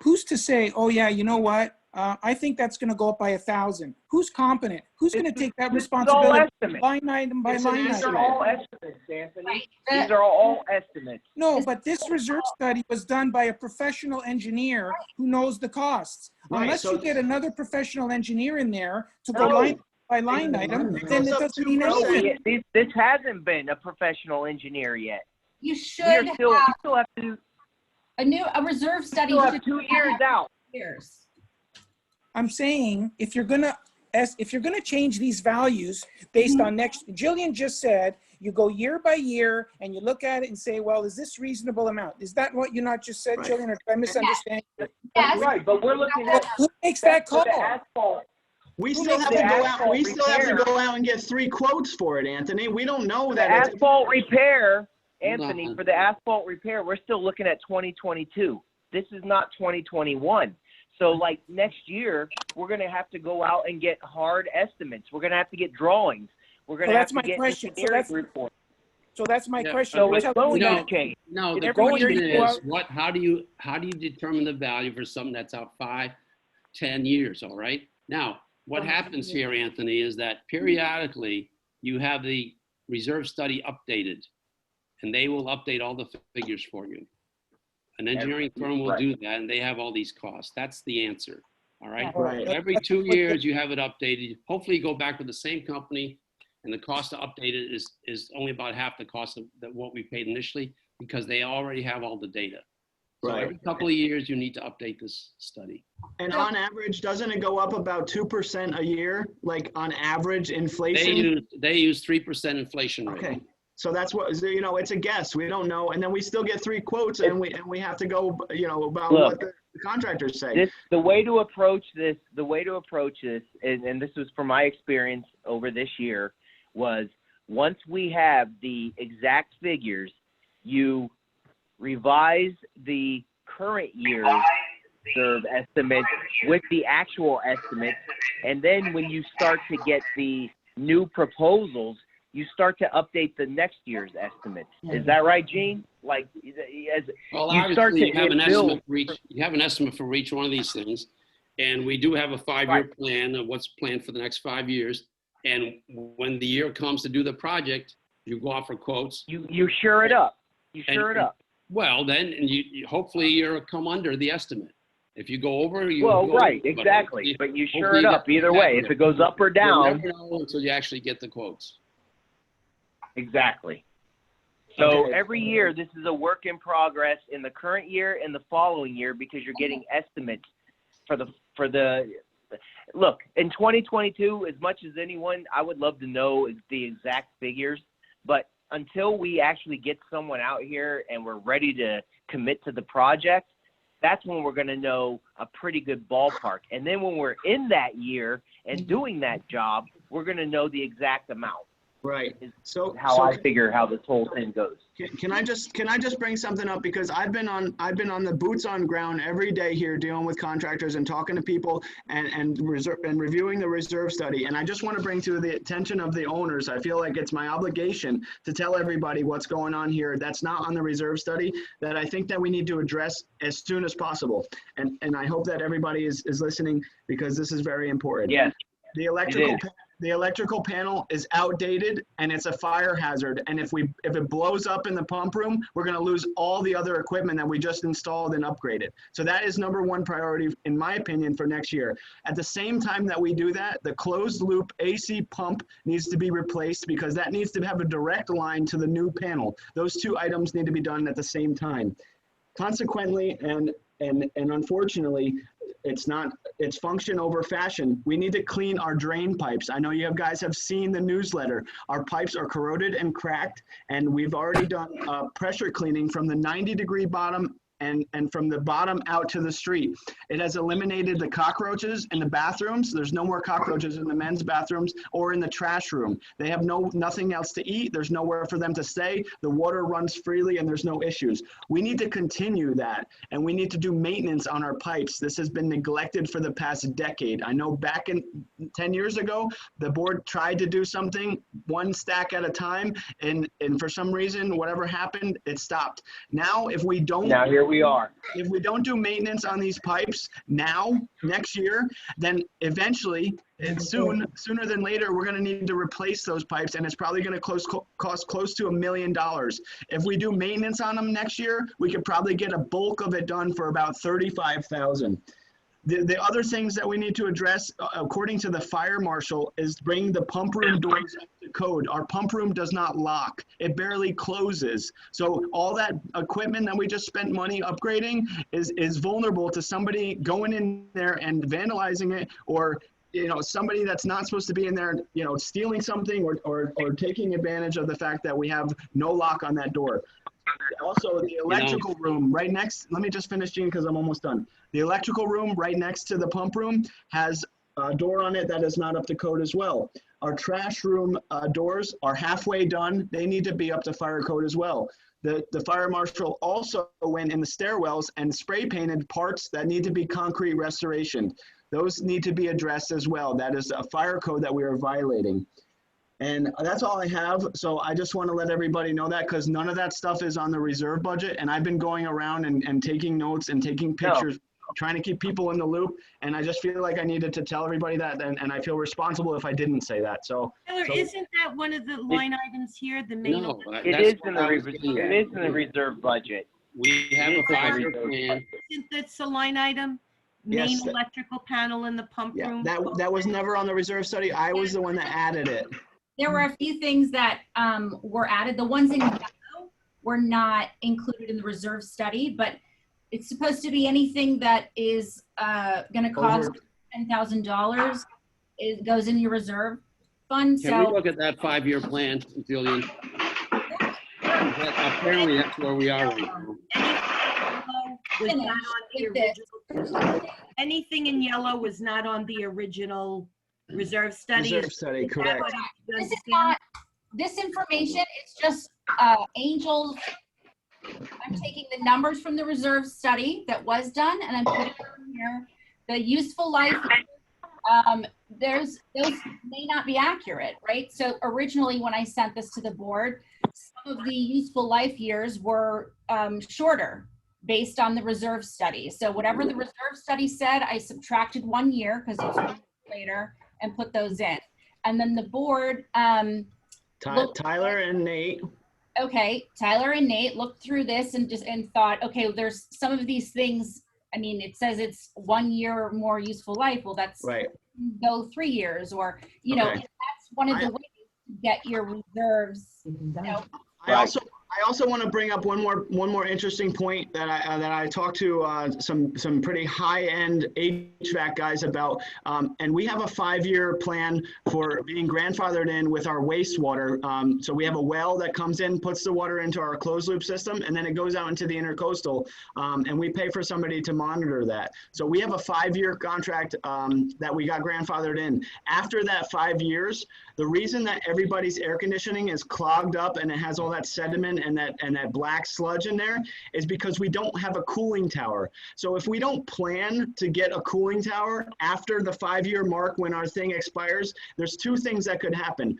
who's to say, oh yeah, you know what? I think that's going to go up by 1,000. Who's competent? Who's going to take that responsibility? Line item by line These item. are all estimates, Anthony. These are all estimates. No, but this reserve study was done by a professional engineer who knows the costs. Right, Unless so- you get another professional engineer in there to go No. line by line item, then it doesn't mean anything. This hasn't been a professional engineer yet. You should We still have to do a reserve study. still have should 2 have years out. Years. I'm saying if you're gonna change these values based on next, Jillian just said, you go year by year and you look at it and say, well, is this reasonable amount? Is that what you not just said, Right. Jillian, or did I misunderstand? Yes. Right, but we're looking at Who makes that for call? the asphalt. We Who still makes have to the go out. asphalt We still have to repair? go out and get 3 quotes for it, Anthony. We don't know The that. asphalt repair, Hold Anthony, on. for the asphalt repair, we're still looking at 2022. This is not 2021. So like next year, we're going to have to go out and get hard estimates. We're going to have to get drawings. We're going So to have that's to my get question. engineering reports. So that's my question. So You're it's telling me going that to change. No, If the every year question you go is, out- how do you determine the value for something that's out 5, 10 years, all right? Now, what happens here, Anthony, is that periodically you have the reserve study updated, and they will update all the figures for you. An engineering firm will do that, and they have all these costs. That's the answer, all right? Right. Every 2 years, you have it updated. Hopefully, you go back with the same company, and the cost to update it is only about half the cost of what we paid initially, because they already have all the data. So Right. every couple of years, you need to update this study. And on average, doesn't it go up about 2% a year? Like on average inflation? They use 3% inflation rate. Okay. So that's what, you know, it's a guess. We don't know. And then we still get 3 quotes and we have to go, you know, about what the contractors say. The way to approach this, and this was from my experience over this year, was once we have the exact figures, you revise the current year's reserve estimates with the actual estimates, and then when you start to get the new proposals, you start to update the next year's estimates. Is that right, Gene? Like, as Well, you start obviously, to you have an build- estimate for each. You have an estimate for each one of these things, and we do have a 5-year plan of what's planned for the next 5 years. And when the year comes to do the project, you go out for quotes. You sure it up. You sure it up. Well, then you hopefully you'll come under the estimate. If you go over, you Well, go right, over, but exactly. But you hopefully sure it get up the either way. estimate. If it goes up or You'll down. never know until you actually get the quotes. Exactly. So Okay. every year, this is a work in progress in the current year and the following year, because you're getting estimates for the look, in 2022, as much as anyone, I would love to know the exact figures, but until we actually get someone out here and we're ready to commit to the project, that's when we're going to know a pretty good ballpark. And then when we're in that year and doing that job, we're going to know the exact amount. Right. So How I figure how this whole thing goes. Can I just bring something up, because I've been on the boots on ground every day here dealing with contractors and talking to people and reviewing the reserve study, and I just want to bring to the attention of the owners, I feel like it's my obligation to tell everybody what's going on here that's not on the reserve study, that I think that we need to address as soon as possible, and I hope that everybody is listening, because this is very important. Yes. The electrical panel is outdated and it's a fire hazard. And if it blows up in the pump room, we're going to lose all the other equipment that we just installed and upgraded. So that is #1 priority, in my opinion, for next year. At the same time that we do that, the closed loop AC pump needs to be replaced, because that needs to have a direct line to the new panel. Those 2 items need to be done at the same time. Consequently, and unfortunately, it's function over fashion. We need to clean our drain pipes. I know you guys have seen the newsletter. Our pipes are corroded and cracked, and we've already done pressure cleaning from the 90-degree bottom and from the bottom out to the street. It has eliminated the cockroaches in the bathrooms. There's no more cockroaches in the men's bathrooms or in the trash room. They have nothing else to eat. There's nowhere for them to stay. The water runs freely and there's no issues. We need to continue that, and we need to do maintenance on our pipes. This has been neglected for the past decade. I know back in 10 years ago, the board tried to do something 1 stack at a time, and for some reason, whatever happened, it stopped. Now, if we don't— Now here we are. If we don't do maintenance on these pipes now, next year, then eventually, and sooner than later, we're going to need to replace those pipes, and it's probably going to cost close to $1 million. If we do maintenance on them next year, we could probably get a bulk of it done for about $35,000. The other things that we need to address, according to the fire marshal, is bring the pump room doors up to code. Our pump room does not lock. It barely closes. So all that equipment that we just spent money upgrading is vulnerable to somebody going in there and vandalizing it, or somebody that's not supposed to be in there, stealing something or taking advantage of the fact that we have no lock on that door. Also, the electrical room right next, let me just finish, Gene, because I'm almost done. The electrical room right next to the pump room has a door on it that is not up to code as well. Our trash room doors are halfway done. They need to be up to fire code as well. The fire marshal also went in the stairwells and spray painted parts that need to be concrete restoration. Those need to be addressed as well. That is a fire code that we are violating. And that's all I have. So I just want to let everybody know that, because none of that stuff is on the reserve budget. And I've been going around and taking notes and taking pictures, trying to keep people in the loop. And I just feel like I needed to tell everybody that. And I feel responsible if I didn't say that. So, Tyler, isn't that one of the line items here, the main? No, It is in the reserve budget. We have a 5-year plan. Isn't that a line item? Yes, Main electrical panel in the pump room? that was never on the reserve study. I was the one that added it. There were a few things that were added. The ones in yellow were not included in the reserve study, but it's supposed to be anything that is going to cost $10,000. It goes in your reserve fund. Can we look at that 5-year plan, Jillian? Apparently, that's where we are right now. Was not on the original. Anything in yellow was not on the original reserve study. Reserve study, correct. This is not, this information, it's just Angel's. I'm taking the numbers from the reserve study that was done and I'm putting them here. The useful life, those may not be accurate, right? So originally when I sent this to the board, some of the useful life years were shorter based on the reserve study. So whatever the reserve study said, I subtracted 1 year because it's 1 year later and put those in. And then the board, Tyler and Nate. Okay, Tyler and Nate looked through this and thought, okay, there's some of these things. I mean, it says it's 1 year or more useful life. Well, that's right. Go 3 years, or know, that's one of the ways to get your reserves. I also want to bring up one more interesting point that I talked to some pretty high-end HVAC guys about, and we have a 5-year plan for being grandfathered in with our wastewater. So we have a well that comes in, puts the water into our closed loop system, and then it goes out into the intercoastal, and we pay for somebody to monitor that. So we have a 5-year contract that we got grandfathered in. After that 5 years, the reason that everybody's air conditioning is clogged up and it has all that sediment and that black sludge in there is because we don't have a cooling tower. So if we don't plan to get a cooling tower after the 5-year mark when our thing expires, there's 2 things that could happen.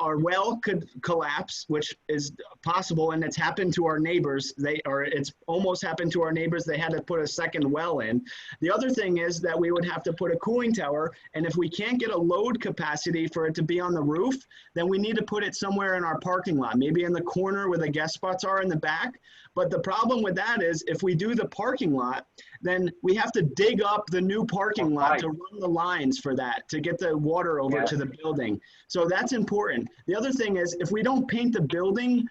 Our well could collapse, which is possible, and it's happened to our neighbors. It's almost happened to our neighbors. They had to put a second well in. The other thing is that we would have to put a cooling tower, and if we can't get a load capacity for it to be on the roof, then we need to put it somewhere in our parking lot, maybe in the corner where the guest spots are in the back. But the problem with that is if we do the parking lot, then we have to dig up the new parking lot to run the lines for that, to get the water over to the building. So that's important. The other thing is if we don't paint the building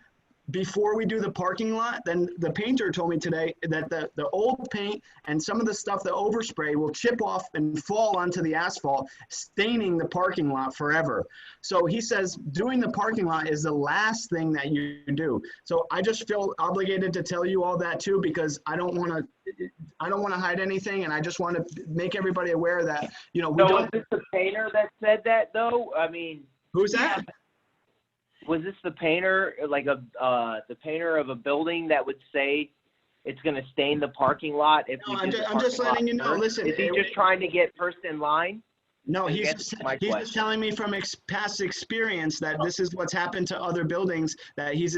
before we do the parking lot, then the painter told me today that the old paint and some of the stuff, the overspray, will chip off and fall onto the asphalt, staining the parking lot forever. So he says doing the parking lot is the last thing that you do. So I just feel obligated to tell you all that too, because I don't want to hide anything, and I just want to make everybody aware that, we don't. Was this the painter that said that though? I mean, who's that? Was this the painter, like the painter of a building that would say it's going to stain the parking lot? I'm just letting you know. Listen, is he just trying to get first in line? No, he's just telling me from past experience that this is what's happened to other buildings that he's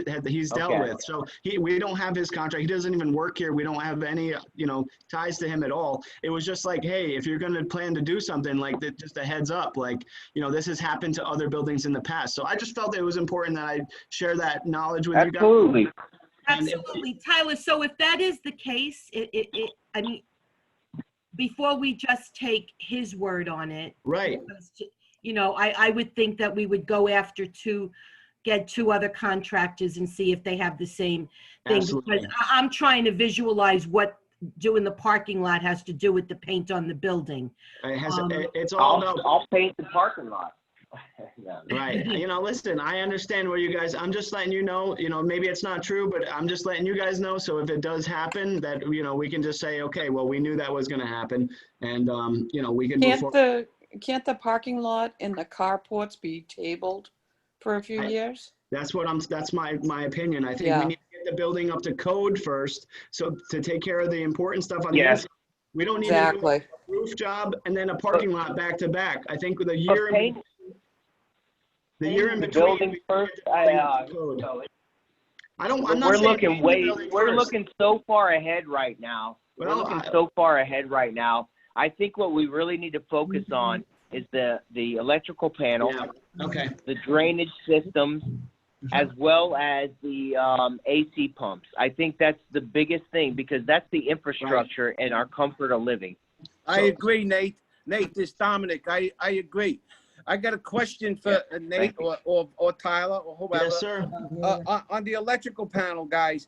dealt with. So we don't have his contract. He doesn't even work here. We don't have any ties to him at all. It was just like, hey, if you're going to plan to do something like that, just a heads up, like this has happened to other buildings in the past. So I just felt it was important that I share that knowledge with you guys. Absolutely, Tyler. So if that is the case, I mean, before we just take his word on it, right? I would think that we would go after get 2 other contractors and see if they have the same thing. Absolutely. Because I'm trying to visualize what doing the parking lot has to do with the paint on the building. It's all about. I'll paint the parking lot. Right. Listen, I understand where you guys, I'm just letting you know, maybe it's not true, but I'm just letting you guys know. So if it does happen that, we can just say, okay, well, we knew that was going to happen, and, we can move forward. can't the parking lot and the carports be tabled for a few years? That's my opinion. I think Yeah. we need to get the building up to code first, so to take care of the important stuff on the Yes. inside. We don't need to do Exactly. a roof job and then a parking lot back to back. I think with a year in between. Building we first, get the thing up to code. I'm not we're saying looking paint the building we're first. looking so far ahead right now. Well, we're looking so far ahead right now. I think what we really need to focus on is the electrical panel, Okay. the drainage systems, as well as the AC pumps. I think that's the biggest thing because that's the infrastructure and our comfort of living. I agree, Nate. Nate, this is Dominic. I agree. I got a question for Nate or Tyler or whoever. Yes, sir. On the electrical panel, guys.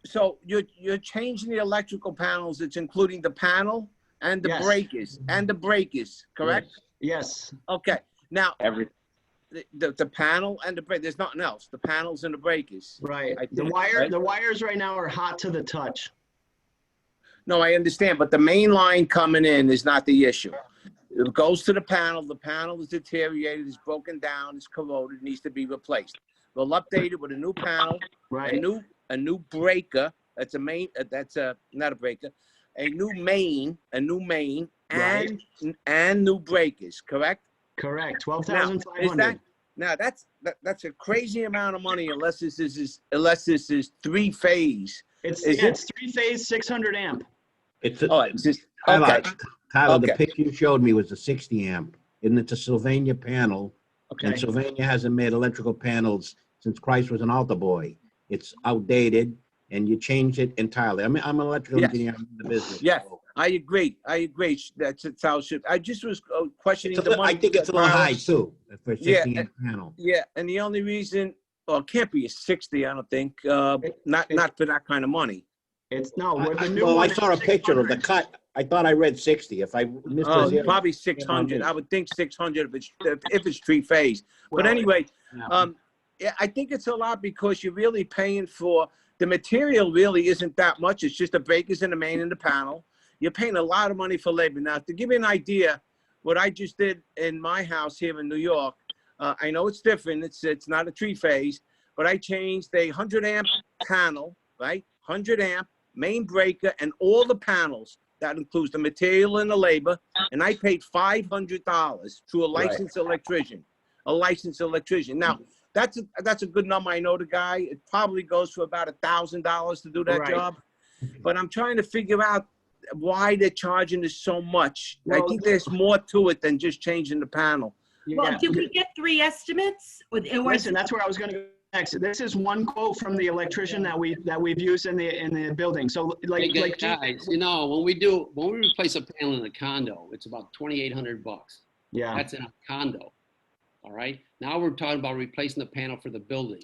So you're changing the electrical panels. It's including the panel and the Yes. breakers, correct? Yes. Okay. Now, Every the panel and the break. There's nothing else. The panels and the breakers. Right. I The think, wire, right? the wires right now are hot to the touch. No, I understand, but the main line coming in is not the issue. It goes to the panel. The panel is deteriorated, is broken down, is corroded, needs to be replaced. We'll update it with a new panel, Right. a new breaker. That's a main. That's a not a breaker. A new main, Right. and new breakers. Correct. Correct. Now, 12,500. That's a crazy amount of money unless this is three-phase. It's Is it's 3-phase, 600 amp. It's Oh, it's just Tyler, okay. Tyler, the Okay. picture you showed me was a 60 amp, and it's a Sylvania panel. Okay. And Sylvania hasn't made electrical panels since Christ was an altar boy. It's outdated, and you changed it entirely. I'm an electrical Yes. engineer in the business. Yes, so I agree. That's how it should. I just was questioning it's a the little- money. I think it's a little high too for a 60 Yeah, amp panel. Yeah, and the only reason, well, it can't be a 60. I don't think. Not for that kind of money. It's no. With the new Well, I one, saw a it's picture of the 600. cut. I thought I read 60. If I missed Oh, a zero. probably 600. I would think 600 if it's three-phase. But Well, anyway, Yeah. yeah, I think it's a lot because you're really paying for the material. Really isn't that much. It's just the breakers and the main and the panel. You're paying a lot of money for labor. Now, to give you an idea, what I just did in my house here in New York, I know it's different. It's not a three-phase, but I changed a 100 amp panel, right? 100 amp main breaker and all the panels. That includes the material and the labor. And I paid $500 to a licensed electrician. Now, that's a good number. I know the guy. It probably goes for about $1,000 to do that Right. job. But I'm trying to figure out why they're charging us so much. I Well, think there's more to it than just changing the panel. Well, Yeah. did we get 3 estimates? Or Listen, that's where I was going to go next. This is one quote from the electrician that we've used in the building. So like Guys, you know, when we replace a panel in a condo, it's about $2,800. yeah. That's in a condo. All right. Now we're talking about replacing the panel for the building.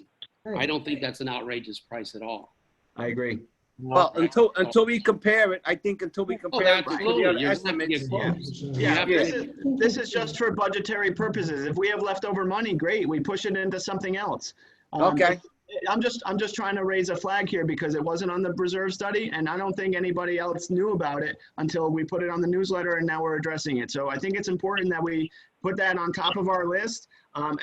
I don't think that's an outrageous price at all. I agree. Well, until we compare it, I think until we compare it to the absolutely. other You're gonna have to get estimates. quotes. Yeah, Yeah. this is just for budgetary purposes. If we have leftover money, great, we push it into something else. Okay. I'm just trying to raise a flag here because it wasn't on the reserve study, and I don't think anybody else knew about it until we put it on the newsletter, and now we're addressing it. So I think it's important that we put that on top of our list,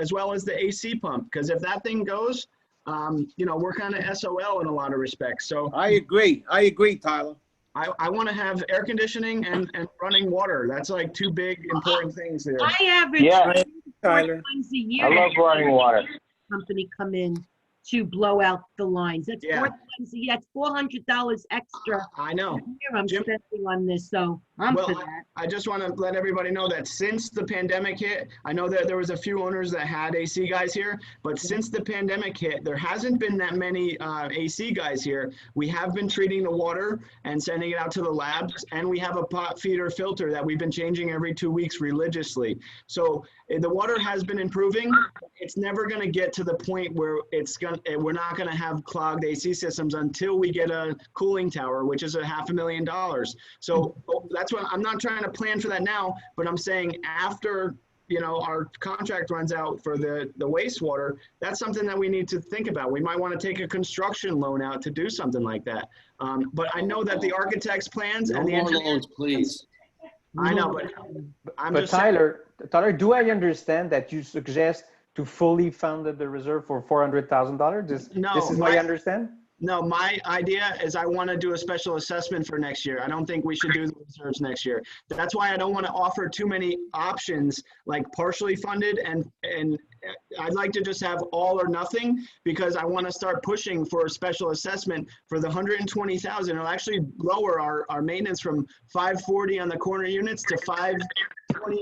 as well as the AC pump, because if that thing goes, we're kind of SOL in a lot of respects. So I agree, Tyler. I want to have air conditioning and running water. That's like two big important things there. I average Yeah. 4 Tyler. times a year. I love running water. Company come in to blow out the lines. That's Yeah. 4 times a year. That's $400 extra. I know. a year I'm Jim- spending on this, so I'm for Well, that. I just want to let everybody know that since the pandemic hit, I know that there was a few owners that had AC guys here, but since the pandemic hit, there hasn't been that many AC guys here. We have been treating the water and sending it out to the labs, and we have a pot feeder filter that we've been changing every 2 weeks religiously. So the water has been improving. It's never going to get to the point where we're not going to have clogged AC systems until we get a cooling tower, which is $500,000. So that's what I'm not trying to plan for that now, but I'm saying after our contract runs out for the wastewater, that's something that we need to think about. We might want to take a construction loan out to do something like that. But I know that the architect's plans No and the more engineering loans, please. I know, but I'm But just saying- Tyler, do I understand that you suggest to fully fund the reserve for $400,000? This is what I understand? No, my idea is I want to do a special assessment for next year. I don't think we should do the reserves next year. That's why I don't want to offer too many options, like partially funded, and I'd like to just have all or nothing, because I want to start pushing for a special assessment for the 120,000. It'll actually lower our maintenance from 540 on the corner units to 520.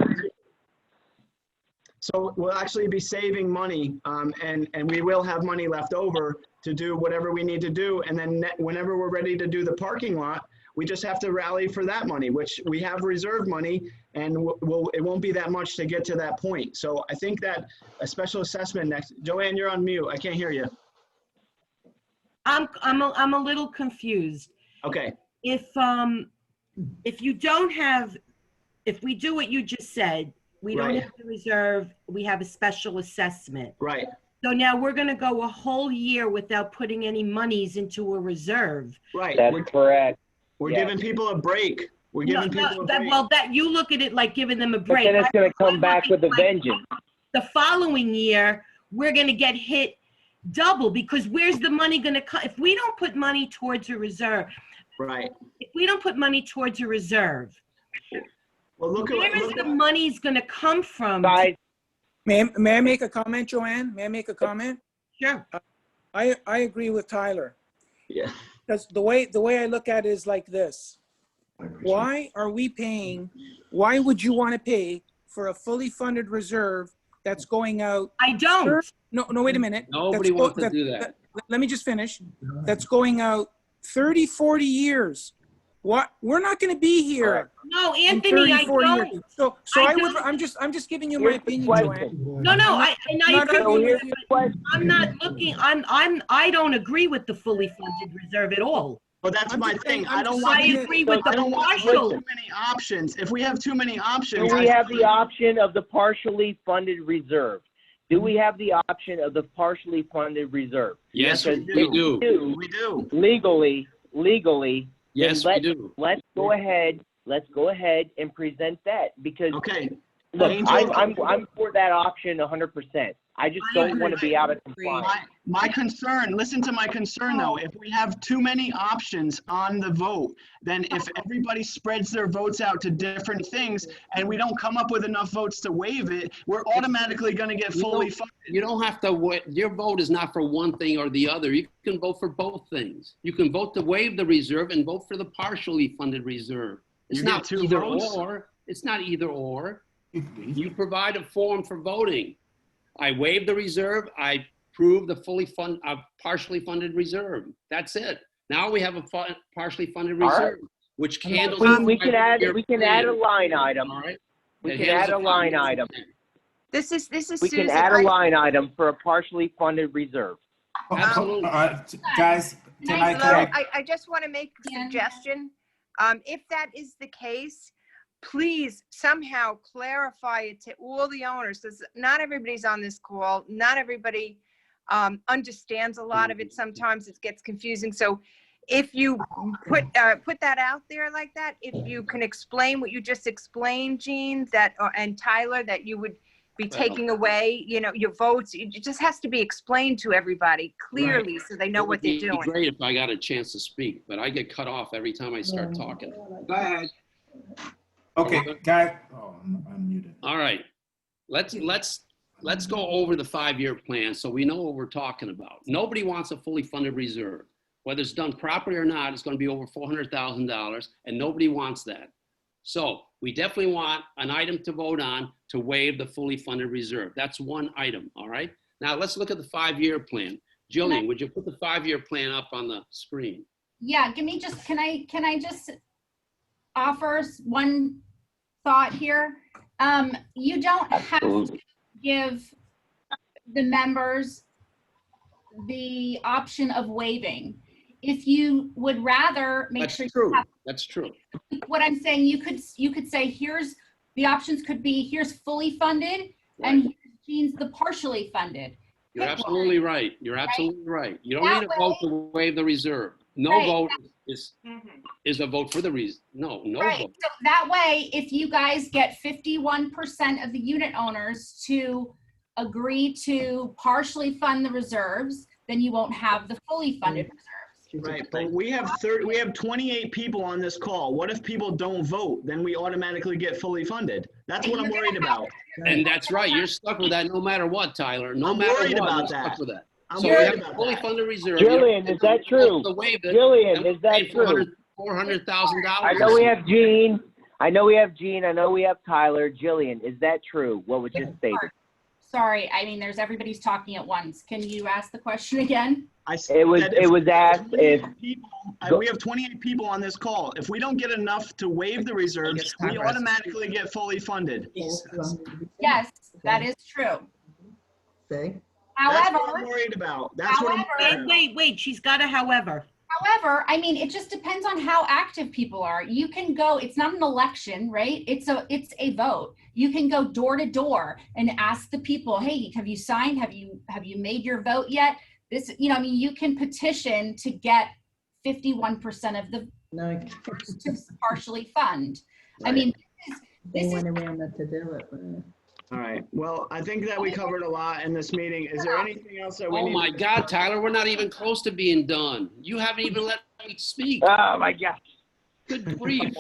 So we'll actually be saving money, and we will have money left over to do whatever we need to do. And then whenever we're ready to do the parking lot, we just have to rally for that money, which we have reserved money, and it won't be that much to get to that point. So I think that a special assessment next. Joanne, you're on mute. I can't hear you. I'm a little confused. Okay. If you don't have, if we do what you just said, we don't Right. have the reserve, we have a special assessment. Right. So now we're gonna go a whole year without putting any monies into a reserve. Right. That's correct. We're Yes. giving people a break. We're giving people a break. Well, that you look at it like giving them a But break. then it's going to come I'm back with a looking like vengeance. The following year, we're gonna get hit double, because where's the money gonna come? If we don't put money towards a reserve, Right. if we don't put money towards a reserve, well, where is the money's gonna come from? Guys, May I make a comment, Joanne? May I make a comment? Sure. I agree with Tyler. Yeah. Because the way I look at it is like this. Why are we paying, why would you want to pay for a fully funded reserve that's going out? I don't. No, wait a minute. Nobody wants to do that. Let me just finish. That's going out 30, 40 years. What? We're not going to be here. No, in Anthony, 30, I 40 don't. years. So I'm just giving you my Here's the opinion, question. Joanne. No, I agree with here's you. the question. I'm not looking, I don't agree with the fully funded reserve at all. Well, that's my thing. I don't I want. agree with I the don't want partial. too many options. If we have too many options, Do we have the option of the partially funded reserve? Do we have the option of the partially funded reserve? Yes, Because we do. We do. Legally, Yes, then we do. let's go ahead and present that, because Okay. look, Angel- I'm for that option 100%. I just don't want to be out of compliance. My concern, listen to my concern though, if we have too many options on the vote, then if everybody spreads their votes out to different things and we don't come up with enough votes to waive it, we're automatically gonna get fully funded. You don't have to, your vote is not for one thing or the other. You can vote for both things. You can vote to waive the reserve and vote for the partially funded reserve. It's You get not two either votes? or. It's not either or. You provide a form for voting. I waive the reserve, I prove the partially funded reserve. That's it. Now we have a partially funded All right. reserve, which handles. We can add a line item. All right. We It can handles add a the line funding. item. This is We Susan. can add a I- line item for a partially funded reserve. Absolutely. Guys, can I? Hello, I just want to make a suggestion. If that is the case, please somehow clarify it to all the owners, because not everybody's on this call. Not everybody understands a lot of it. Sometimes it gets confusing. So if you put that out there like that, if you can explain what you just explained, Jean, and Tyler, that you would be taking away, your votes. It just has to be explained to everybody clearly, so they know what they're doing. It would be great if I got a chance to speak, but I get cut off every time I start talking. Go ahead. Okay, guy. Oh, I'm muted. All right. Let's go over the 5-year plan so we know what we're talking about. Nobody wants a fully funded reserve. Whether it's done properly or not, it's going to be over $400,000, and nobody wants that. So we definitely want an item to vote on to waive the fully funded reserve. That's one item, all right? Now let's look at the 5-year plan. Jillian, would you put the 5-year plan up on the screen? Yeah, can I just offer one thought here? You don't have to give the members the option of waiving. If you would rather make That's sure true. you have, That's true. what I'm saying, you could say, here's the options could be, here's fully funded and here's Jean's the partially funded. You're absolutely right. You're absolutely right. You don't That need a vote to waive the reserve. No Right. vote is a vote for the reason. No Right, vote. so that way, if you guys get 51% of the unit owners to agree to partially fund the reserves, then you won't have the fully funded reserves. Right, but we have 28 people on this call. What if people don't vote? Then we automatically get fully funded. That's what I'm worried about. And that's right. You're stuck with that no matter what, Tyler. No I'm matter worried what, about you're that. stuck with that. I'm So worried we have about a fully that. funded reserve. Jillian, is that true? Jillian, is that true? $400,000. I know we have Gene. I know we have Tyler. Jillian, is that true? What was just stated? Sorry, I mean, everybody's talking at once. Can you ask the question again? It was asked if We have 28 people on this call. If we don't get enough to waive the reserves, we automatically get fully funded. Yes, that is true. See? That's what I'm However, worried about. That's what I'm worried about. Wait, she's got a however. I mean, it just depends on how active people are. You can go, it's not an election, right? It's a vote. You can go door to door and ask the people, hey, have you signed? Have you made your vote yet? This, I mean, you can petition to get 51% of the voters to partially fund. I mean, this is around to do it. All right. Well, I think that we covered a lot in this meeting. Is there anything else that we Oh need? my God, Tyler, we're not even close to being done. You haven't even let me speak. Oh my gosh. Good grief.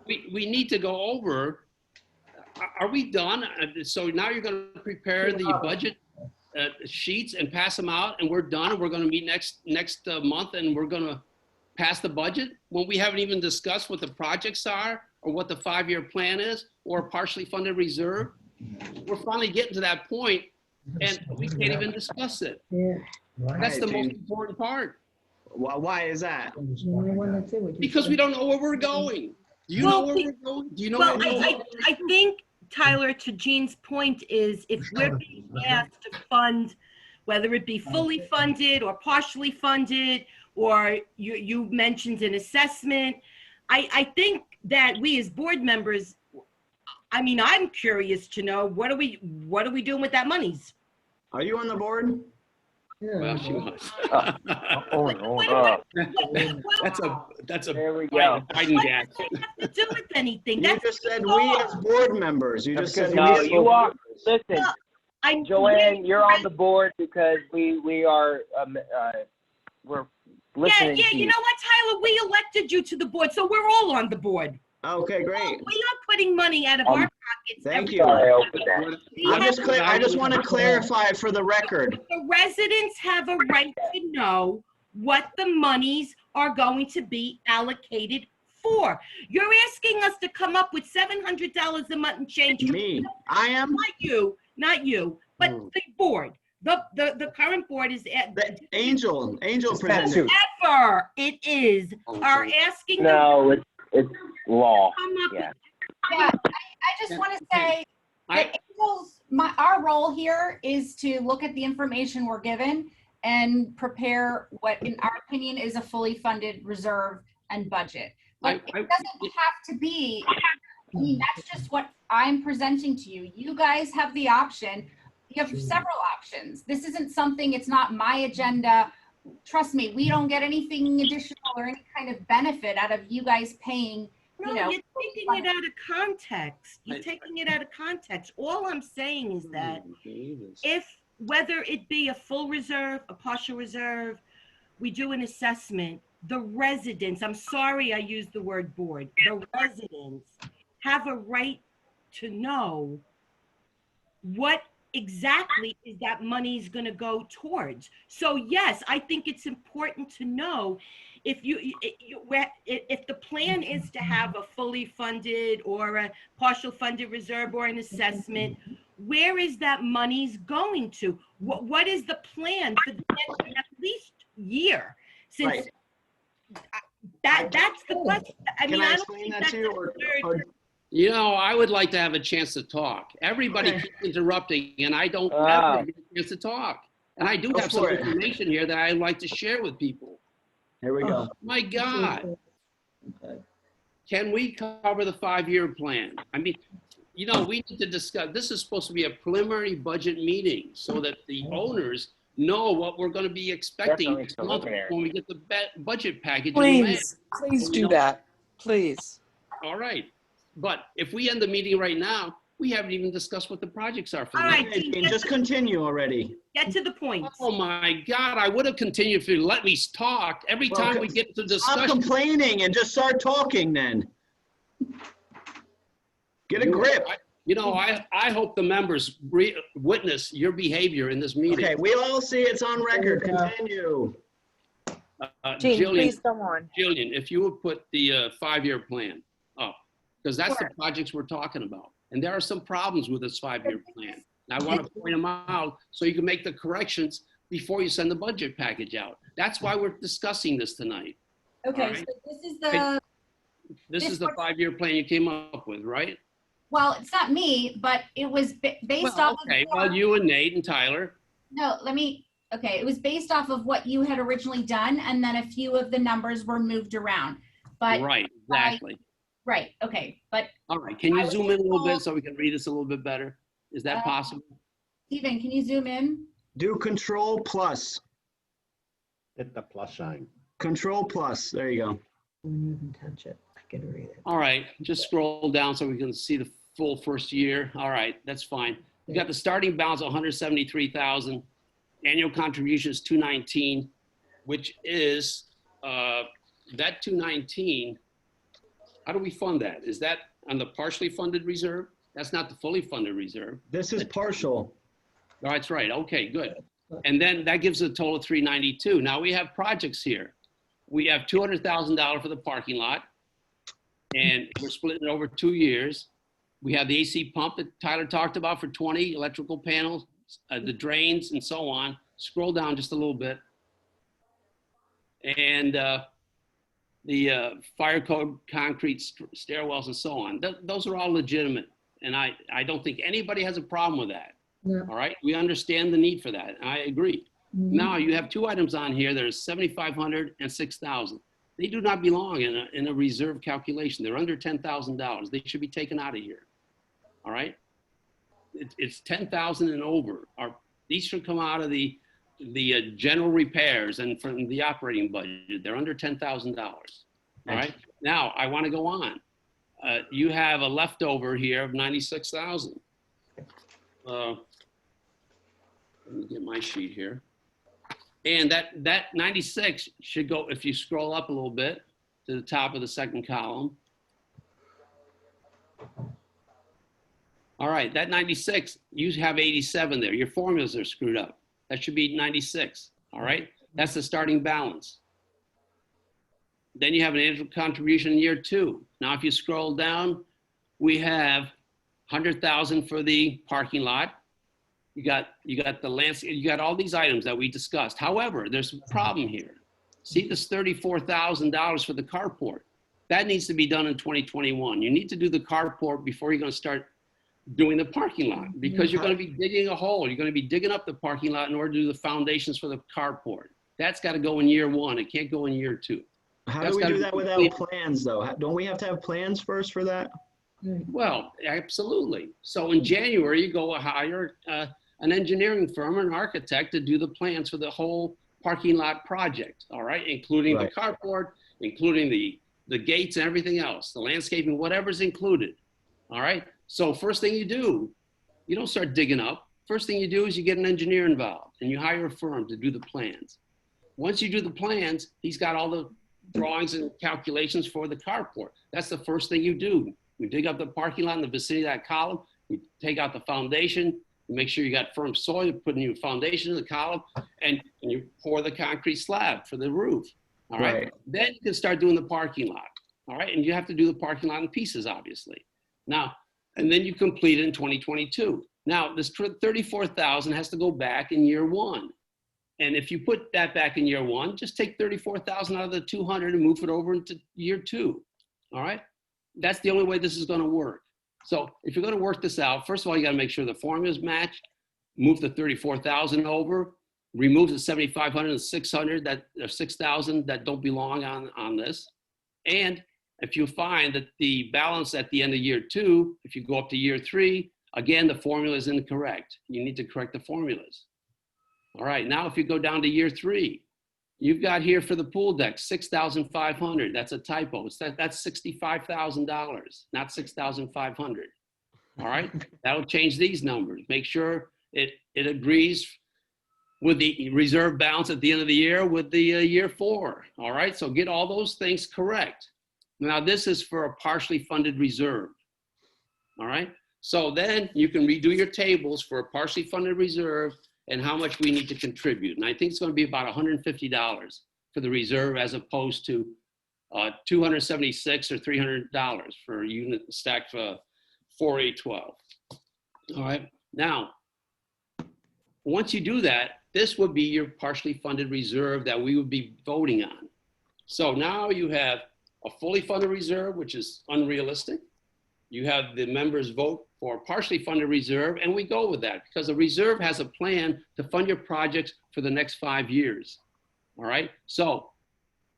We need to go over. Are we done? So now you're going to prepare the budget sheets and pass them out, and we're done. And we're going to meet next month, and we're going to pass the budget when we haven't even discussed what the projects are, or what the 5-year plan is, or a partially funded reserve. We're finally getting to that point, and we can't even discuss it. That's the most important part. Why is that? Because we don't know where we're going. Do you know where we're going? Do you know Well, where we're going? I think, Tyler, to Jean's point is if we're being asked to fund, whether it be fully funded or partially funded, or you mentioned an assessment, I think that we as board members, I mean, I'm curious to know, what are we doing with that monies? Are you on the board? Well, she was. That's a there we go. Biden gag. To do with anything? You just said we as board members. You just said No, we as you are. board Listen, Joanne, you're on the board because we are we're listening. Yeah, to you know what, Tyler? We elected you to the board, so we're all on the board. Okay, great. We are putting money out of our pockets. Thank every you. month. I just want to clarify for the record. The residents have a right to know what the monies are going to be allocated for. You're asking us to come up with $700 a month and change. Me, I am. Not you, but the board. The current board is Angel presented. Whoever it is are asking. No, it's law. Yeah. Yeah, I just want to say that our role here is to look at the information we're given and prepare what, in our opinion, is a fully funded reserve and budget. But it doesn't have to be. I mean, that's just what I'm presenting to you. You guys have the option. You have several options. This isn't something, it's not my agenda. Trust me, we don't get anything additional or any kind of benefit out of you guys paying. No, you're taking it out of context. You're taking it out of context. All I'm saying is that whether it be a full reserve, a partial reserve, we do an assessment, the residents, I'm sorry I used the word board, the residents have a right to know what exactly is that money is going to go towards. So yes, I think it's important to know if the plan is to have a fully funded or a partial funded reserve or an assessment, where is that money's going to? What is the plan for the next at least year? Since that's the question. I mean, I don't think that's You know, I would like to have a chance to talk. Everybody keeps interrupting, and I don't ever get a chance to talk. And I do have some information here that I'd like to share with people. Here we go. My God. Can we cover the 5-year plan? I mean, we need to discuss. This is supposed to be a preliminary budget meeting so that the owners know what we're gonna be expecting Definitely next month preliminary. when we get the budget package in the mail. Please We do know- that, please. All right, but if we end the meeting right now, we haven't even discussed what the projects are for the All right, next. Dean, Dean, just continue already. get to the point. Oh my God, I would have continued if you let me talk. Every Well, time we get to Stop discussion. complaining and just start talking then. Get a grip. You know, I hope the members witness your behavior in this meeting. Okay, we all see it's on record. Continue. Gene, Jillian, please go on. Jillian, if you would put the 5-year plan up, because that's the Sure. projects we're talking about. And there are some problems with this 5-year plan. And I want to point them out so you can make the corrections before you send the budget package out. That's why we're discussing this tonight. Okay, All right. so this is the, This This is the one- 5-year plan you came up with, right? well, it's not me, but it was based Well, off okay, of. well, you and Nate and Tyler. No, okay, it was based off of what you had originally done, and then a few of the numbers were moved around. But Right, exactly. Right, okay, but All right, can I you was zoom in a little bit told- so we can read this a little bit better? Is that possible? Stephen, can you zoom in? Do control plus. Hit the plus sign. Control plus. There you go. Don't even touch it. I can read it. All right, just scroll down so we can see the full first year. All right, that's fine. You got the starting balance, 173,000. Annual contribution is 219, which is, that 219, how do we fund that? Is that on the partially funded reserve? That's not the fully funded reserve. This is partial. Oh, that's right. Okay, good. And then that gives a total of 392. Now we have projects here. We have $200,000 for the parking lot, and we're splitting it over 2 years. We have the AC pump that Tyler talked about for 20, electrical panels, the drains and so on. Scroll down just a little bit. And the fire code, concrete stairwells and so on. Those are all legitimate. And I don't think anybody has a problem with that. No. All right, we understand the need for that, and I agree. Now you have 2 items on here. There's 7,500 and 6,000. They do not belong in a reserve calculation. They're under $10,000. They should be taken out of here. All right, it's 10,000 and over. These should come out of the general repairs and from the operating budget. They're under $10,000. All right. Now I want to go on. You have a leftover here of 96,000. Let me get my sheet here. And that 96 should go, if you scroll up a little bit to the top of the second column. All right, that 96, you have 87 there. Your formulas are screwed up. That should be 96, all right? That's the starting balance. Then you have an annual contribution in year 2. Now, if you scroll down, we have 100,000 for the parking lot. You got the landscape, you got all these items that we discussed. However, there's a problem here. See this $34,000 for the carport. That needs to be done in 2021. You need to do the carport before you're gonna start doing the parking lot, because you're gonna be digging a hole. You're gonna be digging up the parking lot in order to do the foundations for the carport. That's gotta go in year 1. It can't go in year 2. How That's do we gotta do be that without complete. plans though? Don't we have to have plans first for that? Well, absolutely. So in January, you go hire an engineering firm, or an architect to do the plans for the whole parking lot project, all right? Including Right. the carport, including the gates and everything else, the landscaping, whatever's included, all right? So first thing you do, you don't start digging up. First thing you do is you get an engineer involved and you hire a firm to do the plans. Once you do the plans, he's got all the drawings and calculations for the carport. That's the first thing you do. You dig up the parking lot in the vicinity of that column, you take out the foundation, you make sure you got firm soil, you put a new foundation in the column, and you pour the concrete slab for the roof, all right? Right. Then you can start doing the parking lot, all right? And you have to do the parking lot in pieces, obviously. Now, and then you complete it in 2022. Now, this 34,000 has to go back in year 1. And if you put that back in year 1, just take 34,000 out of the 200 and move it over into year 2, all right? That's the only way this is gonna work. So if you're gonna work this out, first of all, you gotta make sure the formulas match, move the 34,000 over, remove the 7,500 and 600 or 6,000 that don't belong on this. And if you find that the balance at the end of year 2, if you go up to year 3, again, the formula is incorrect. You need to correct the formulas. All right, now if you go down to year 3, you've got here for the pool deck, 6,500. That's a typo. That's $65,000, not 6,500. All right, that'll change these numbers. Make sure it agrees with the reserve balance at the end of the year with the year 4. All right, so get all those things correct. Now this is for a partially funded reserve. All right, so then you can redo your tables for a partially funded reserve and how much we need to contribute. And I think it's going to be about $150 for the reserve as opposed to $276 or $300 for a unit stacked for 4812. All right, now, once you do that, this would be your partially funded reserve that we would be voting on. So now you have a fully funded reserve, which is unrealistic. You have the members vote for a partially funded reserve, and we go with that because the reserve has a plan to fund your projects for the next 5 years. All right. So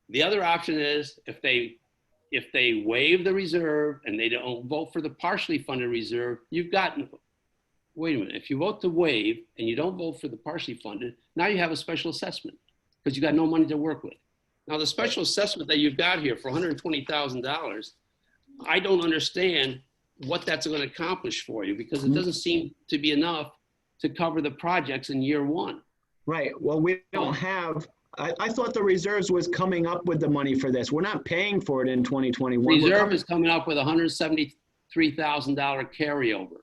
the other option is if they waive the reserve and they don't vote for the partially funded reserve, you've got, wait a minute, if you vote to waive and you don't vote for the partially funded, now you have a special assessment because you got no money to work with. Now the special assessment that you've got here for $120,000, I don't understand what that's going to accomplish for you because it doesn't seem to be enough to cover the projects in year 1. Right. Well, we don't have, I thought the reserves was coming up with the money for this. We're not paying for it in 2021. Reserve is coming up with $173,000 carryover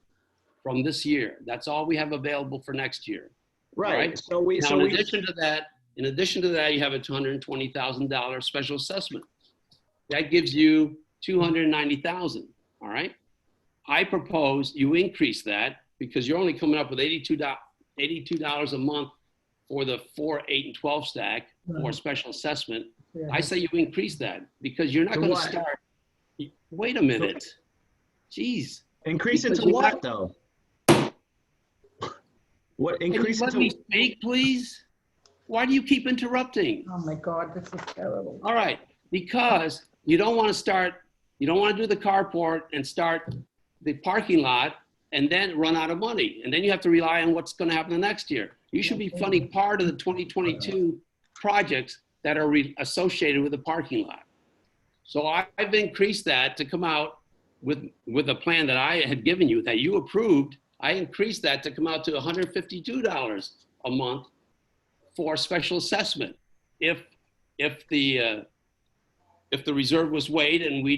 from this year. That's all we have available for next year. Right. So in addition to that, you have a $220,000 special assessment. That gives you $290,000. All right. I propose you increase that because you're only coming up with $82 a month for the 4, 8, and 12 stack or special assessment. Yeah. I say you increase that because you're not going to start. Wait a minute. Jeez. Increase it to what though? What increase it to? Let me speak, please. Why do you keep interrupting? Oh my God, this is terrible. All right, because you don't want to start, you don't want to do the carport and start the parking lot and then run out of money. And then you have to rely on what's going to happen the next year. You should be funding part of the 2022 projects that are associated with the parking lot. So I've increased that to come out with a plan that I had given you that you approved. I increased that to come out to $152 a month for special assessment if the reserve was waived and we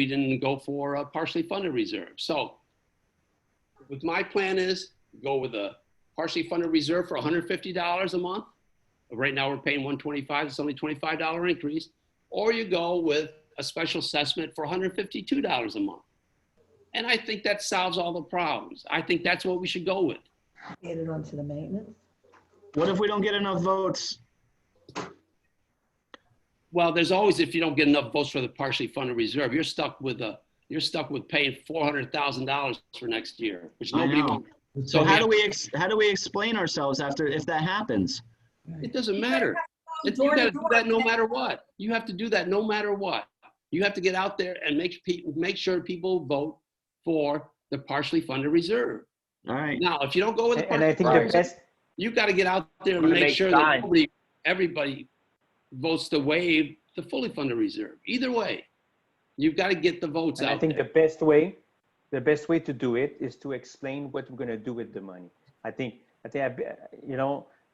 didn't go for a partially funded reserve. So with my plan is go with a partially funded reserve for $150 a month. Right now we're paying $125. It's only $25 increase. Or you go with a special assessment for $152 a month. And I think that solves all the problems. I think that's what we should go with. Get it onto the maintenance. What if we don't get enough votes? Well, there's always, if you don't get enough votes for the partially funded reserve, you're stuck with paying $400,000 for next year, which nobody wants. So how do we explain ourselves if that happens? It doesn't matter. You got to do that no matter what. You have to do that no matter what. You have to get out there and make sure people vote for the partially funded reserve. All right. Now, if you don't go with the And I think the best, you've got to get out there and make sure that everybody votes to waive the fully funded reserve. Either way, you've got to get the votes out there. I think the best way to do it is to explain what we're going to do with the money.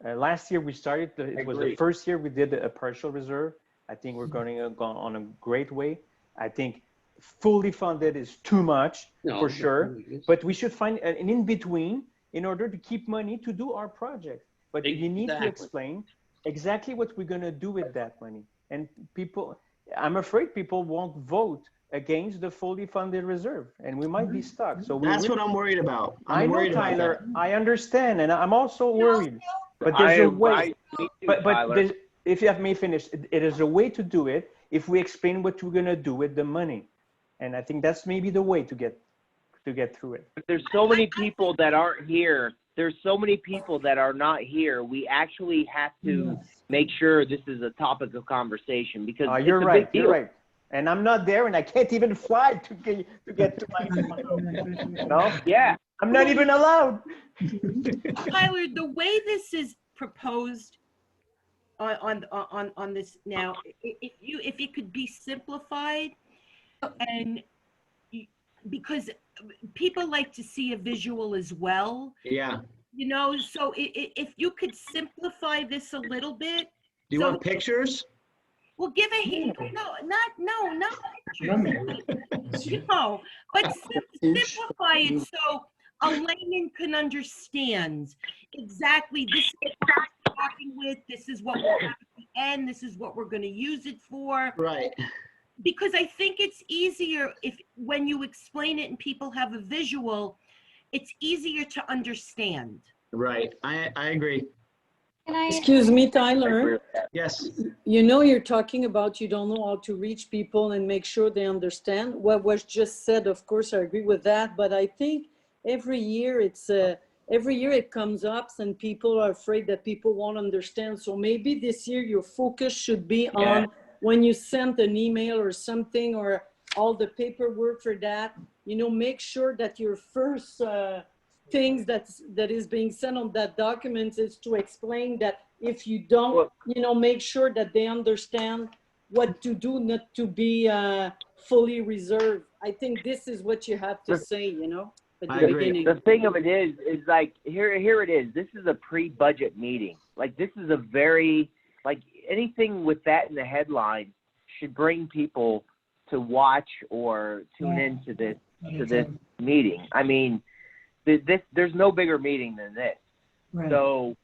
Last year we started, it was the first year we did a partial reserve. I think we're going to go on a great way. I think fully funded is too much for sure, but we should find an in-between in order to keep money to do our project. But you need to explain exactly what we're going to do with that money. And I'm afraid people won't vote against the fully funded reserve and we might be stuck. So that's what I'm worried about. I know, Tyler, I understand. And I'm also worried, but there's a way, but if you have me finish, it is a way to do it if we explain what we're going to do with the money. And I think that's maybe the way to get through it. But there's so many people that aren't here. There's so many people that are not here. We actually have to make sure this is a topic of conversation because you're right. You're right. And I'm not there, and I can't even fly to get to my. No. Yeah. I'm not even allowed. Tyler, the way this is proposed on this now, if it could be simplified, and because people like to see a visual as well, Yeah. you know, so if you could simplify this a little bit. Do you want pictures? Well, give a hint. No, but simplify it so a layman can understand exactly this is what we're talking with, this is what we'll have at the end, this is what we're going to use it for. Right. Because I think it's easier when you explain it and people have a visual, it's easier to understand. Right. I agree. Excuse me, Tyler. Yes. You know, you're talking about you don't know how to reach people and make sure they understand. What was just said, of course, I agree with that. But I think every year it comes up and people are afraid that people won't understand. So maybe this year your focus should be on when you send an email or something or all the paperwork for that, you know, make sure that your first things that is being sent on that document is to explain that if you don't, you know, make sure that they understand what to do, not to be fully reserved. I think this is what you have to say, you know, at the beginning. The thing of it is like, here it is. This is a pre-budget meeting. Like, this is a very, like, anything with that in the headline should bring people to watch or tune into this meeting. I mean, there's no bigger meeting than this. Right. So,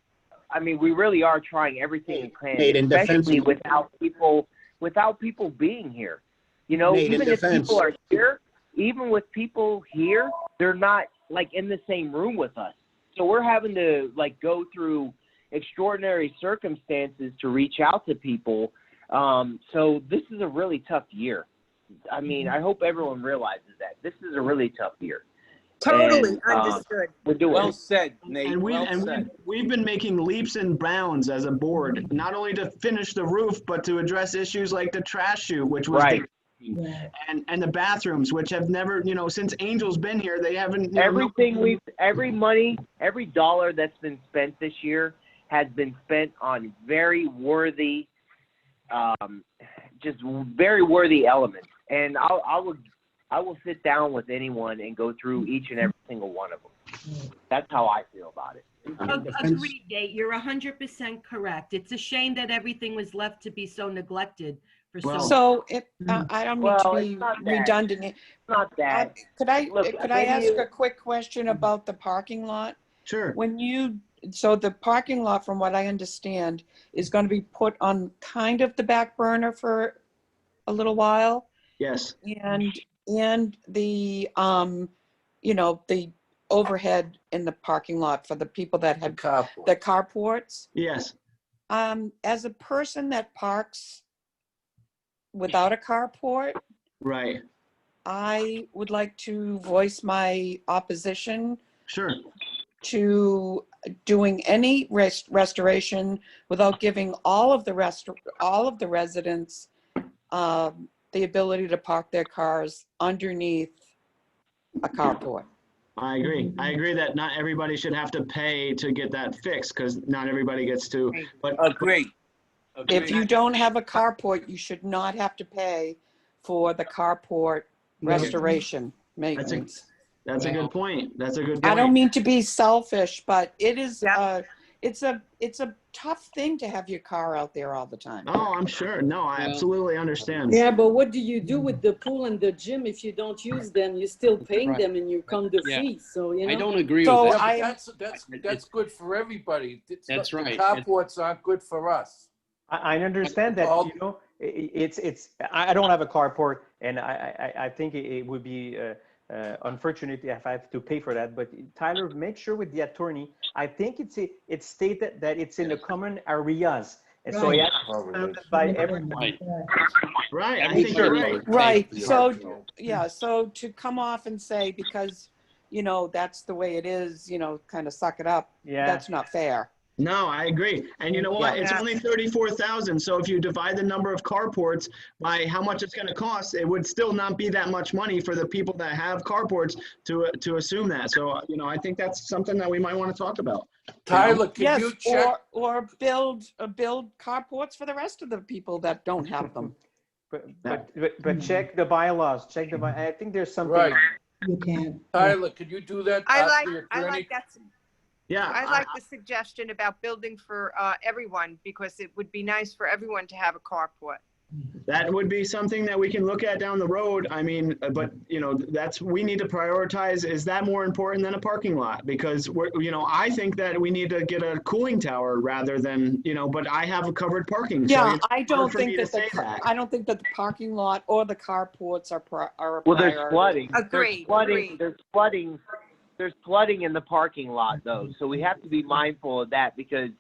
I mean, we really are trying everything we can, Nate, in especially defense- without people being here. You know, Nate, in even if defense- people are here, even with people here, they're not like in the same room with us. So we're having to like go through extraordinary circumstances to reach out to people. So this is a really tough year. I mean, I hope everyone realizes that this is a really tough year. Totally And, understood. We're doing Well it. said, Nate. And we've been making leaps and bounds as a board, not only to finish the roof, but to address issues like the trash chute, which was Right. and the bathrooms, which have never, you know, since Angel's been here, they haven't. You know, every dollar that's been spent this year has been spent on very worthy, just very worthy elements. And I will sit down with anyone and go through each and every single one of them. That's how I feel about it. Agreed, Nate. You're 100% correct. It's a shame that everything was left to be so neglected for so long. So if, I don't mean to Well, be it's not that. redundant. It's not that. Could I maybe ask a quick question about the parking lot? Sure. So the parking lot, from what I understand, is going to be put on kind of the back burner for a little while. Yes. And the, you know, the overhead in the parking lot for the people that had the carports. Yes. As a person that parks without a carport, Right. I would like to voice my opposition. Sure. To doing any restoration without giving all of the residents the ability to park their cars underneath a carport. I agree. I agree that not everybody should have to pay to get that fixed because not everybody gets to. But Agree. If you don't have a carport, you should not have to pay for the carport restoration maintenance. That's a good point. That's a good point. I don't mean to be selfish, but it is it's a tough thing to have your car out there all the time. Oh, I'm sure. No, I absolutely understand. Yeah, but what do you do with the pool and the gym if you don't use them? You're still paying Right. them and you come to Yeah. fees. So, you know. I don't agree So with Yeah, that. but that's good for everybody. That's The right. carports aren't good for us. I understand that, you know, I don't have a carport, and I think it would be unfortunate if I have to pay for that. But Tyler, make sure with the attorney, I think it's stated that it's in the common areas. And so it has to be funded by everyone. Right. I Everybody think you're knows. right. Right. So, yeah, so to come off and say, because, you know, that's the way it is, you know, kind of suck it up. Yeah. That's not fair. No, I agree. And you know what? It's only 34,000. So if you divide the number of carports by how much it's going to cost, it would still not be that much money for the people that have carports to assume that. So, you know, I think that's something that we might want to talk about. Tyler, can Yes, you check? or build carports for the rest of the people that don't have them. But check the bylaws, check the I think there's something. Right. You can't. Tyler, could you do that? I after your like attorney? that. Yeah. I like the suggestion about building for everyone, because it would be nice for everyone to have a carport. That would be something that we can look at down the road. I mean, but you know, we need to prioritize. Is that more important than a parking lot? Because you know, I think that we need to get a cooling tower rather than, you know, but I have a covered parking. Yeah, so it's I hard don't for think me to that the say that. I don't think that the parking lot or the carports are a Well, there's priority. flooding. Agreed, agreed. There's flooding in the parking lot though. So we have to be mindful of that, because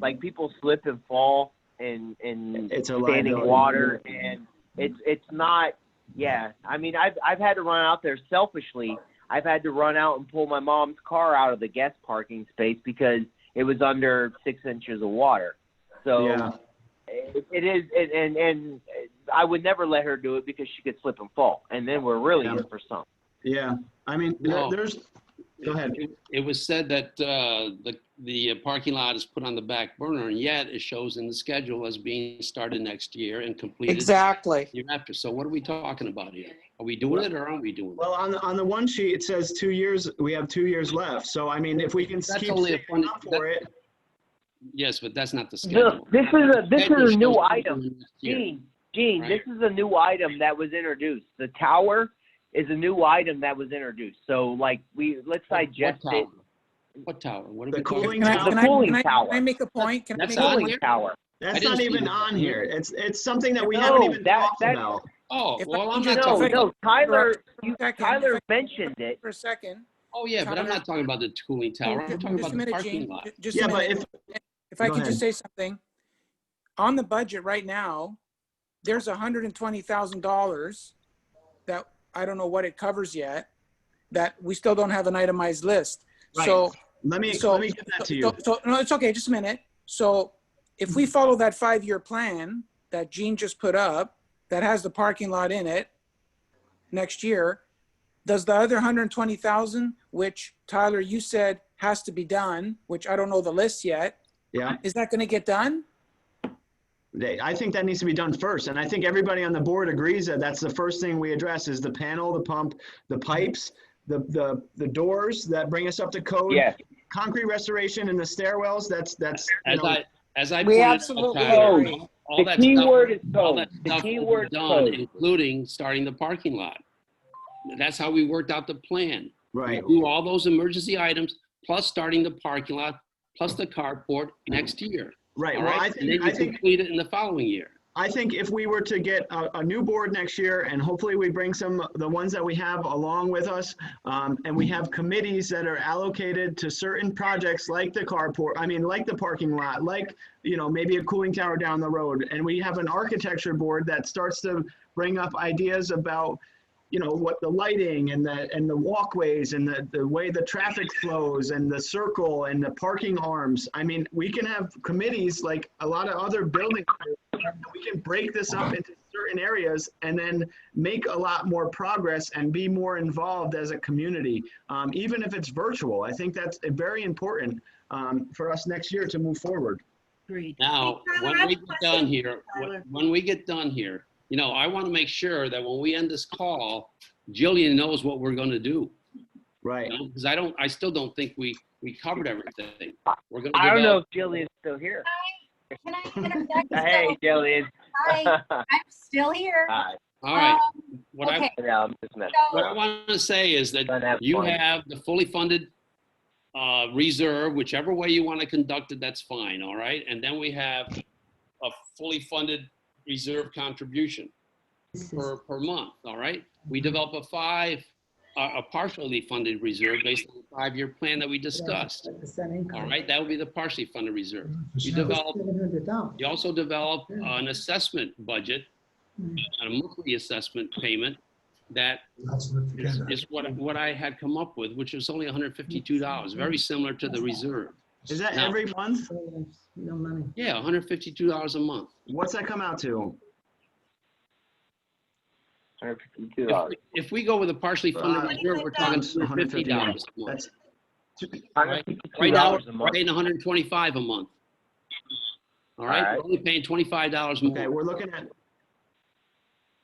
like people slip and fall in It's a standing liability. water, and it's not, yeah. I mean, I've had to run out there selfishly. I've had to run out and pull my mom's car out of the guest parking space because it was under 6 inches of water. So Yeah. it is, and I would never let her do it because she could slip and fall, and then we're really in for something. Yeah. I mean, No. there's, go ahead. It was said that the parking lot is put on the back burner, and yet it shows in the schedule as being started next year and completed Exactly. year after. So what are we talking about here? Are we doing it or aren't we doing it? Well, on the one sheet, it says 2 years, we have 2 years left. So, I mean, if we can That's keep only a saving funny- up for it. Yes, but that's not the schedule. This is a new Schedule item. shows next year. Gene, Right. this is a new item that was introduced. The tower is a new item that was introduced. So like let's digest What it. tower? What tower? What are The we talking cooling about? tower. The cooling Can tower. I make a point? Can I That's make a on Cooling here? tower. I That's didn't not see even that. on here. It's something that we No, haven't even that- talked that's- about. Oh, If I well, I'm can not just- No, talking if I- about. Tyler, Second, Tyler if I- mentioned it. For a second. Oh, yeah, but I'm Tyler- not talking about the cooling tower. I'm talking Just about a the minute, parking Gene. lot. Just Yeah, a but minute. If I Go could just ahead. say something. On the budget right now, there's $120,000 that I don't know what it covers yet, that we still don't have an itemized list. Right. So Let me so- give that to you. So, no, it's okay, just a minute. So if we follow that 5-year plan that Gene just put up, that has the parking lot in it next year, does the other 120,000, which Tyler, you said has to be done, which I don't know the list yet, Yeah. is that gonna get done? I think that needs to be done first. And I think everybody on the board agrees that that's the first thing we address is the panel, the pump, the pipes, the doors that bring us up to code. Yeah. Concrete restoration and the stairwells, that's, you know, As I We pointed out, absolutely Tyler, agree. all The that key stuff- word is all code. that The stuff key was word is done, code. including starting the parking lot. That's how we worked out the plan. right. Do all those emergency items, plus starting the parking lot, plus the carport next year. Right. All Well, right? And then I you think complete it in the following year. I think if we were to get a new board next year, and hopefully we bring the ones that we have along with us, and we have committees that are allocated to certain projects like the carport, like the parking lot, like, you know, maybe a cooling tower down the road. And we have an architecture board that starts to bring up ideas about, you know, what the lighting and the walkways and the way the traffic flows and the circle and the parking arms. I mean, we can have committees like a lot of other buildings. We can break this up into certain areas and then make a lot more progress and be more involved as a community, even if it's virtual. I think that's very important for us next year to move forward. Agreed. Now, Hey, Tyler, I when have we a get question, done here, Tyler. when we get done here, you know, I want to make sure that when we end this call, Jillian knows what we're going to do. Right. Because I still don't think we covered everything. We're going to I don't know develop. if Jillian's still here. Can I interject? Hey, Jillian. Hi, I'm still here. Hi. All right. Um, okay. Yeah, I'm just messing. What I want to say is that you fun. have the fully funded reserve, whichever way you want to conduct it, that's fine, all right? And then we have a fully funded reserve contribution per month, all right? We develop a partially funded reserve based on the 5-year plan that we discussed, all right? That would be the partially funded reserve. You also develop an assessment budget, a monthly assessment payment that is what I had come up with, which was only $152, very similar to the reserve. Is that Now- every month? No money. Yeah, $152 a month. What's that come out to? If we go with a partially funded Uh, reserve, we're talking That's $150 a month. That's Right now, we're paying $125 a month. All right, Alright. we're only paying $25 more. okay. We're looking at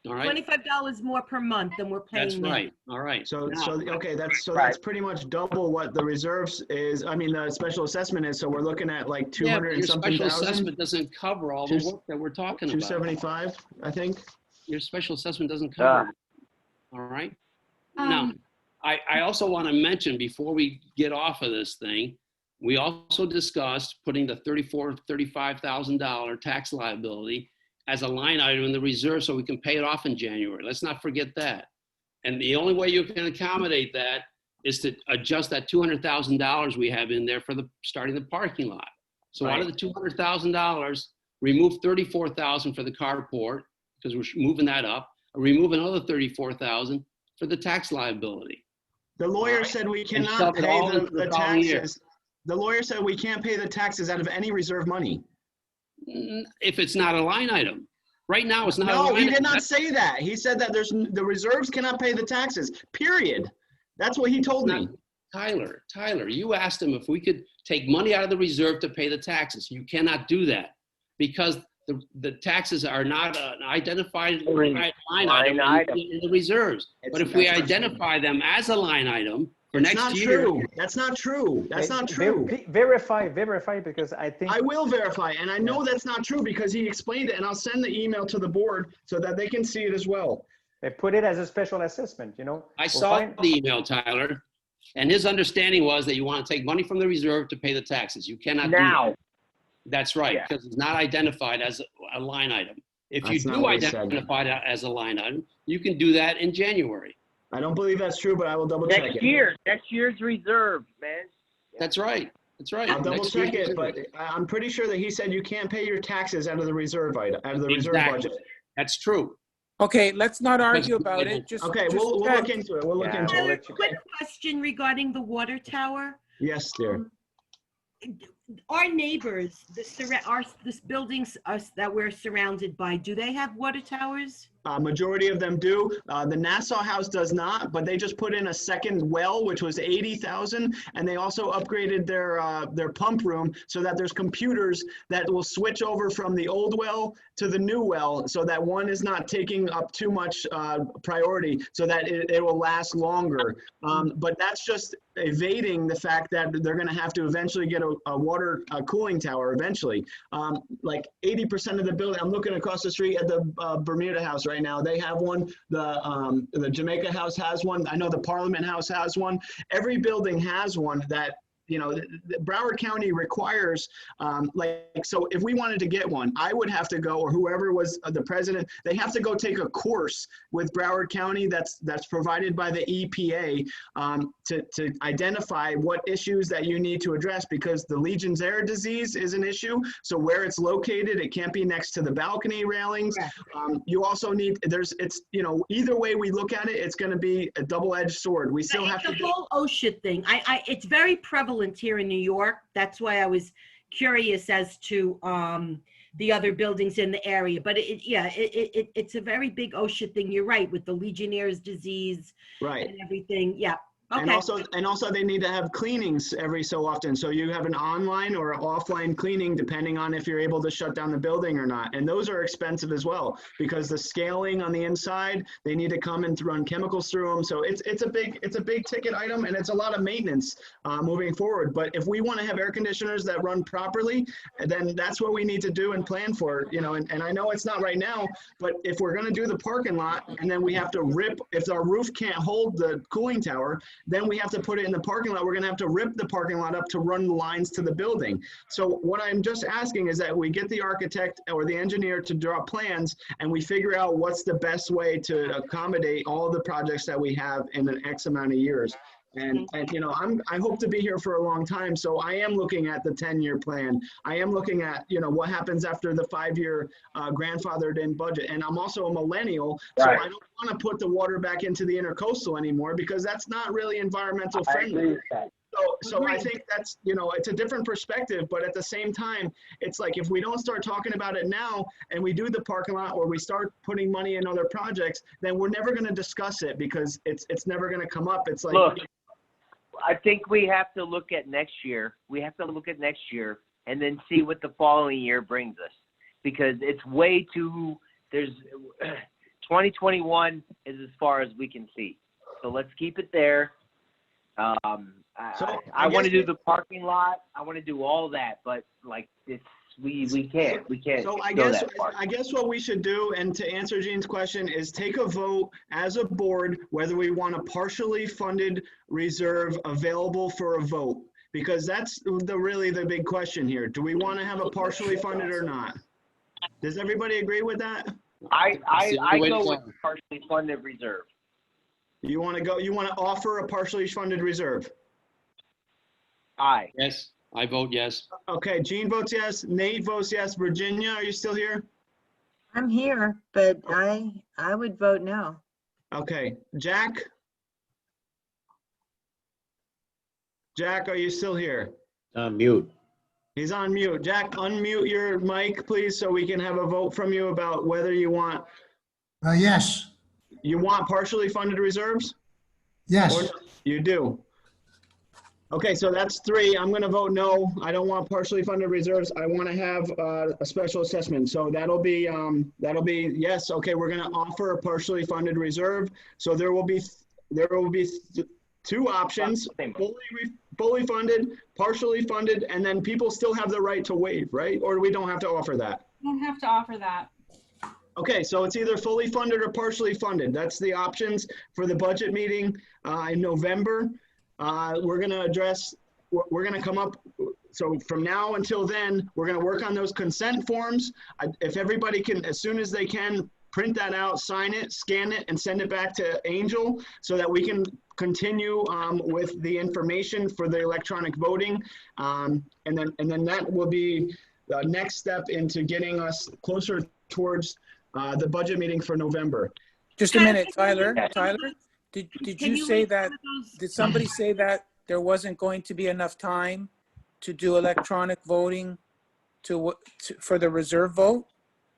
All right, $25 more per month than we're paying that's now. right. All right. so Now, okay. That's Right. pretty much double what the reserves is. I mean, the special assessment is. So we're looking at like 200 yeah, but your and something special thousand. assessment doesn't cover all the Two- work that we're talking about. 275, I think. Your special assessment doesn't cover it. All right. Now, Um, I also want to mention before we get off of this thing, we also discussed putting the $35,000 tax liability as a line item in the reserve so we can pay it off in January. Let's not forget that. And the only way you can accommodate that is to adjust that $200,000 we have in there for the starting the parking lot. So out of the $200,000, remove $34,000 for the carport because we're moving that up. Remove another $34,000 for the tax liability. The lawyer Alright. said we And cannot shove it pay all the into the following year. taxes. The lawyer said we can't pay the taxes out of any reserve money. If it's not a line item. Right now, it's not a No, line he did item. not say that. He said that the reserves cannot pay the taxes, period. That's what he told me. Tyler, you asked him if we could take money out of the reserve to pay the taxes. You cannot do that because the taxes are not an identified line item in the reserves. But if we identify them as a line item for It's next not year. true. That's not true. That's not true. Verify because I think. I will verify, and I know that's not true because he explained it, and I'll send the email to the board so that they can see it as well. They put it as a special assessment, you know? I saw the email, Tyler, and his understanding was that you want to take money from the reserve to pay the taxes. You cannot do Now. that. That's right, Yeah. because it's not identified as a line item. If you That's not do what he said. identify it as a line item, you can do that in January. I don't believe that's true, but I will double check it. Next year's reserve, man. That's right. That's right. I'll double Next check year's it, but reserve. I'm pretty sure that he said you can't pay your taxes out of the reserve item, out of the reserve Exactly. budget. That's true. Okay, let's not argue about it. Just Okay, just we'll check. look into it. We'll look into Tyler, it. quick question regarding the water tower. Yes, dear. Our neighbors, this buildings that we're surrounded by, do they have water towers? Majority of them do. The Nassau House does not, but they just put in a second well, which was 80,000, and they also upgraded their pump room so that there's computers that will switch over from the old well to the new well, so that one is not taking up too much priority, so that it will last longer. But that's just evading the fact that they're going to have to eventually get a water cooling tower eventually. Like 80% of the building, I'm looking across the street at the Bermuda House right now. They have one. The Jamaica House has one. I know the Parliament House has one. Every building has one that, you know, Broward County requires, so if we wanted to get one, I would have to go, or whoever was the president, they have to go take a course with Broward County that's provided by the EPA to identify what issues that you need to address, because the Legion's Air disease is an issue. So where it's located, it can't be next to the balcony railings. You also need, either way we look at it, it's going to be a double-edged sword. We still have to The whole OSHA thing, it's very prevalent here in New York. That's why I was curious as to the other buildings in the area. But it's a very big OSHA thing. You're right, with the Legionnaire's disease Right. and everything. Yeah. Okay. And also they need to have cleanings every so often. So you have an online or offline cleaning depending on if you're able to shut down the building or not. And those are expensive as well, because the scaling on the inside, they need to come and run chemicals through them. So it's a big ticket item, and it's a lot of maintenance moving forward. But if we want to have air conditioners that run properly, then that's what we need to do and plan for, and I know it's not right now, but if we're going to do the parking lot and then we have to if our roof can't hold the cooling tower, then we have to put it in the parking lot. We're going to have to rip the parking lot up to run the lines to the building. So what I'm just asking is that we get the architect or the engineer to draw plans, and we figure out what's the best way to accommodate all of the projects that we have in an X amount of years. And I hope to be here for a long time. So I am looking at the 10-year plan. I am looking at, what happens after the 5-year grandfathered in budget. And I'm also a millennial, so Right. I don't want to put the water back into the intercoastal anymore, because that's not really environmental I friendly. agree with that. So I think that's, it's a different perspective, but at the same time, it's like if we don't start talking about it now and we do the parking lot or we start putting money in other projects, then we're never going to discuss it because it's never going to come up. It's like, Look, I think we have to look at next year. We have to look at next year and then see what the following year brings us, because it's way too, 2021 is as far as we can see. So let's keep it there. I want to do the parking lot. I want to do all that, but like we can't. So I guess what we should do, and to answer Gene's question, is take a vote as a board whether we want a partially funded reserve available for a vote, because that's really the big question here. Do we want to have a partially funded or not? Does everybody agree with that? I go with partially funded reserve. You want to offer a partially funded reserve? Aye. Yes, I vote yes. Okay, Gene votes yes, Nate votes yes. Virginia, are you still here? I'm here, but I would vote no. Okay, Jack? Jack, are you still here? Mute. He's on mute. Jack, unmute your mic, please, so we can have a vote from you about whether you want. Yes. You want partially funded reserves? Yes. Or you do? Okay, so that's 3. I'm going to vote no. I don't want partially funded reserves. I want to have a special assessment. So that'll be yes. Okay, we're going to offer a partially funded reserve. So there will be 2 options: fully funded, partially funded, and then people still have the right to waive, right? Or we don't have to offer that. You don't have to offer that. Okay, so it's either fully funded or partially funded. That's the options for the budget meeting in November. We're going to come up, so from now until then, we're going to work on those consent forms. If everybody can, as soon as they can, print that out, sign it, scan it, and send it back to Angel so that we can continue with the information for the electronic voting. And then that will be the next step into getting us closer towards the budget meeting for November. Just a minute, Tyler. Did you say that, did somebody say that there wasn't going to be enough time to do electronic voting for the reserve vote?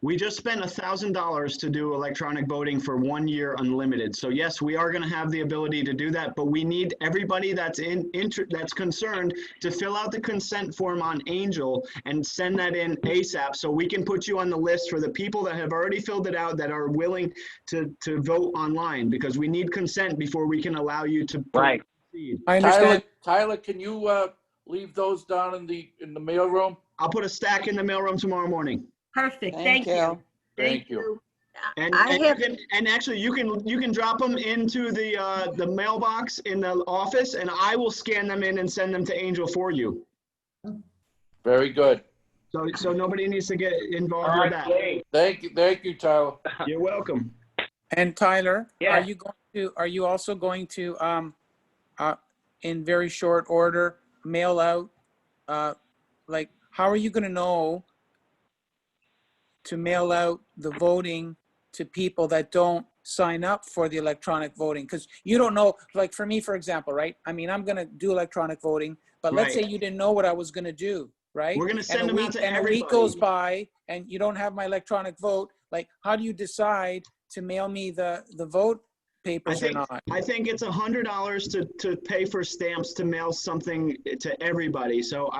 We just spent $1,000 to do electronic voting for 1 year unlimited. So yes, we are going to have the ability to do that, but we need everybody that's that's concerned to fill out the consent form on Angel and send that in ASAP so we can put you on the list for the people that have already filled it out that are willing to vote online, because we need consent before we can allow you to proceed. I understand. Tyler, can you leave those down in the mailroom? I'll put a stack in the mailroom tomorrow morning. Perfect. Thank you. Thank you. And actually you can drop them into the mailbox in the office, and I will scan them in and send them to Angel for you. Very good. So nobody needs to get involved with that. Thank you, Tyler. You're welcome. And Tyler, Yeah. are you also going to in very short order mail out like, how are you going to know to mail out the voting to people that don't sign up for the electronic voting? Because you don't know, like for me, for example, right? I mean, I'm going to do electronic voting, but let's say you didn't know what I was going to do, right? We're going to send them out to everybody. And a week goes by and you don't have my electronic vote. Like, how do you decide to mail me the vote papers or not? I think it's $100 to pay for stamps to mail something to everybody. So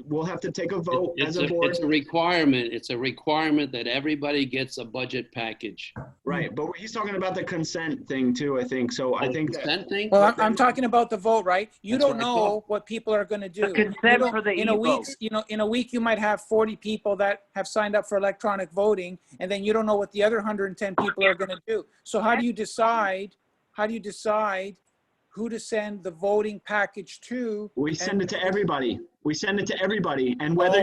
we'll have to take a vote as a board. It's a requirement. It's a requirement that everybody gets a budget package. Right, but he's talking about the consent thing too, I think. So I think consent thing. Well, I'm talking about the vote, right? You don't know what people are going to do. The consent for the in a week, in a week you might have 40 people that have signed up for electronic voting, and then you don't know what the other 110 people are going to do. So how do you decide? How do you decide who to send the voting package to? We send it to everybody. We send it to everybody. And whether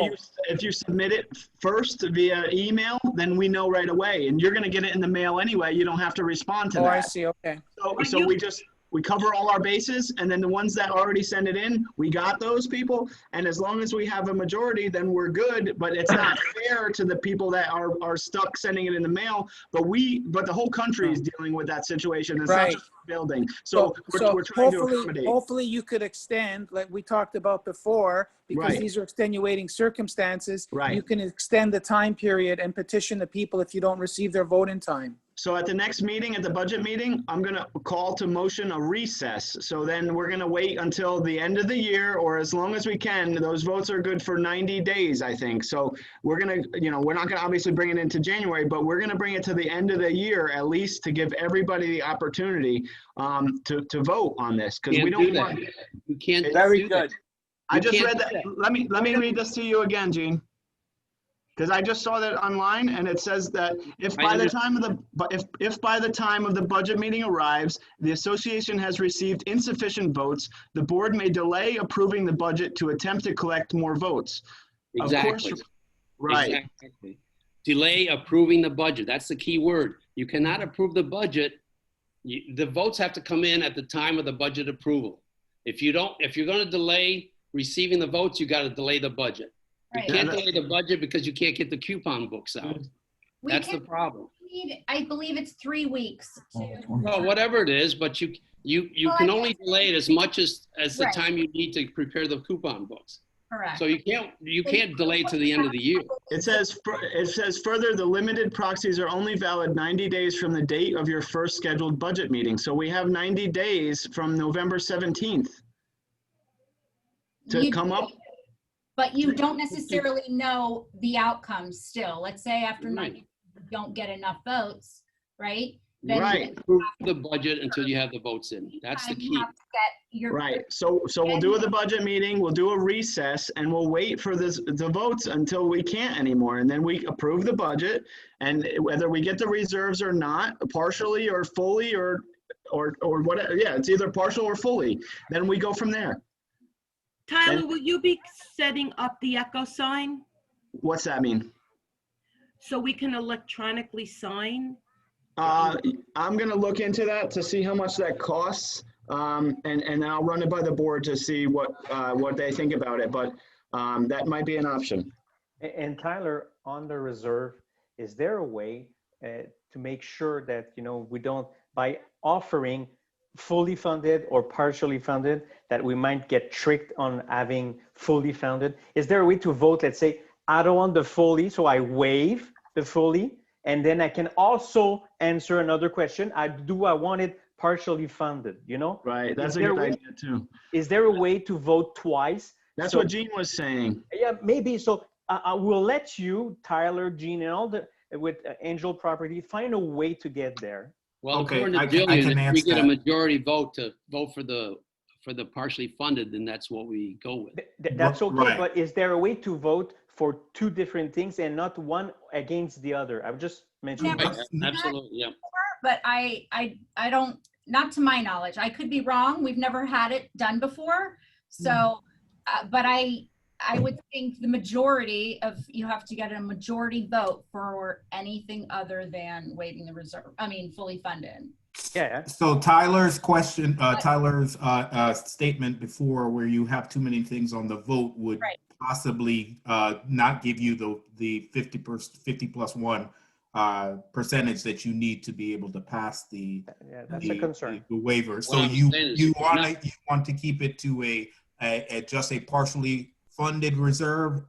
if you submit it first via email, then we know right away. And you're going to get it in the mail anyway. You don't have to respond to that. Oh, I see. Okay. So we just, we cover all our bases, and then the ones that already send it in, we got those people. And as long as we have a majority, then we're good, but it's not fair to the people that are stuck sending it in the mail. But the whole country is dealing with that situation. It's not Right. just our building. So we're trying to accommodate. Hopefully you could extend, like we talked about before, because Right. these are extenuating circumstances. Right. You can extend the time period and petition the people if you don't receive their vote in time. So at the next meeting, at the budget meeting, I'm gonna call to motion a recess. So then we're gonna wait until the end of the year, or as long as we can. Those votes are good for 90 days, I think. So we're gonna, we're not gonna obviously bring it into January, but we're gonna bring it to the end of the year at least to give everybody the opportunity to vote on this, because we Can't do don't that. want. You can't. Very do that. good. I You just can't read do that. Let me read this to you again, Gene. Because I just saw that online, and it says that if by the time of the budget meeting arrives, the association has received insufficient votes, the board may delay approving the budget to attempt to collect more votes. Exactly. Of course, right. Exactly. Delay approving the budget. That's the key word. You cannot approve the budget. The votes have to come in at the time of the budget approval. If you're going to delay receiving the votes, you got to delay the budget. Right. You can't delay the budget because you can't get the coupon books out. That's the problem. I believe it's 3 weeks. Well, whatever it is, but you can only delay it as much as the Right. time you need to prepare the coupon books. Correct. So you can't delay to the end of the year. It says further, the limited proxies are only valid 90 days from the date of your first scheduled budget meeting. So we have 90 days from November 17th to come up. But you don't necessarily know the outcomes still. Let's say after 90, you don't get enough votes, right? Then Right. Approve the budget until you have the votes in. That's the key. Right. So we'll do the budget meeting, we'll do a recess, and we'll wait for the votes until we can't anymore. And then we approve the budget, and whether we get the reserves or not, partially or fully or whatever, yeah, it's either partial or fully. Then we go from there. Tyler, will you be setting up the Echo sign What's that mean? so we can electronically sign? I'm gonna look into that to see how much that costs, and I'll run it by the board to see what they think about it. But that might be an option. And Tyler, on the reserve, is there a way to make sure that, we don't, by offering fully funded or partially funded, that we might get tricked on having fully funded? Is there a way to vote, let's say, I don't want the fully, so I waive the fully, and then I can also answer another question. I want it partially funded, Right, that's a good idea too. Is there a way to vote twice? That's what Gene was saying. Yeah, maybe. So I will let you, Tyler, Gene, and all with Angel Property, find a way to get there. Well, Okay, according to I can Jillian, if we answer get a that. majority vote to vote for the partially funded, then that's what we go with. That's okay, Right. but is there a way to vote for two different things and not one against the other? I would just mention Right, that. absolutely, yeah. But I don't, not to my knowledge. I could be wrong. We've never had it done before. So, but I would think the majority you have to get a majority vote for anything other than waiving the reserve. I mean, fully funded. Yeah. So Tyler's question, Tyler's statement before, where you have too many things on the vote, would possibly not give you the 50 plus 1 percentage that you need to be able to pass the that's a concern. the waiver. So What I'm you saying is you you're not- want to keep it to a just a partially funded reserve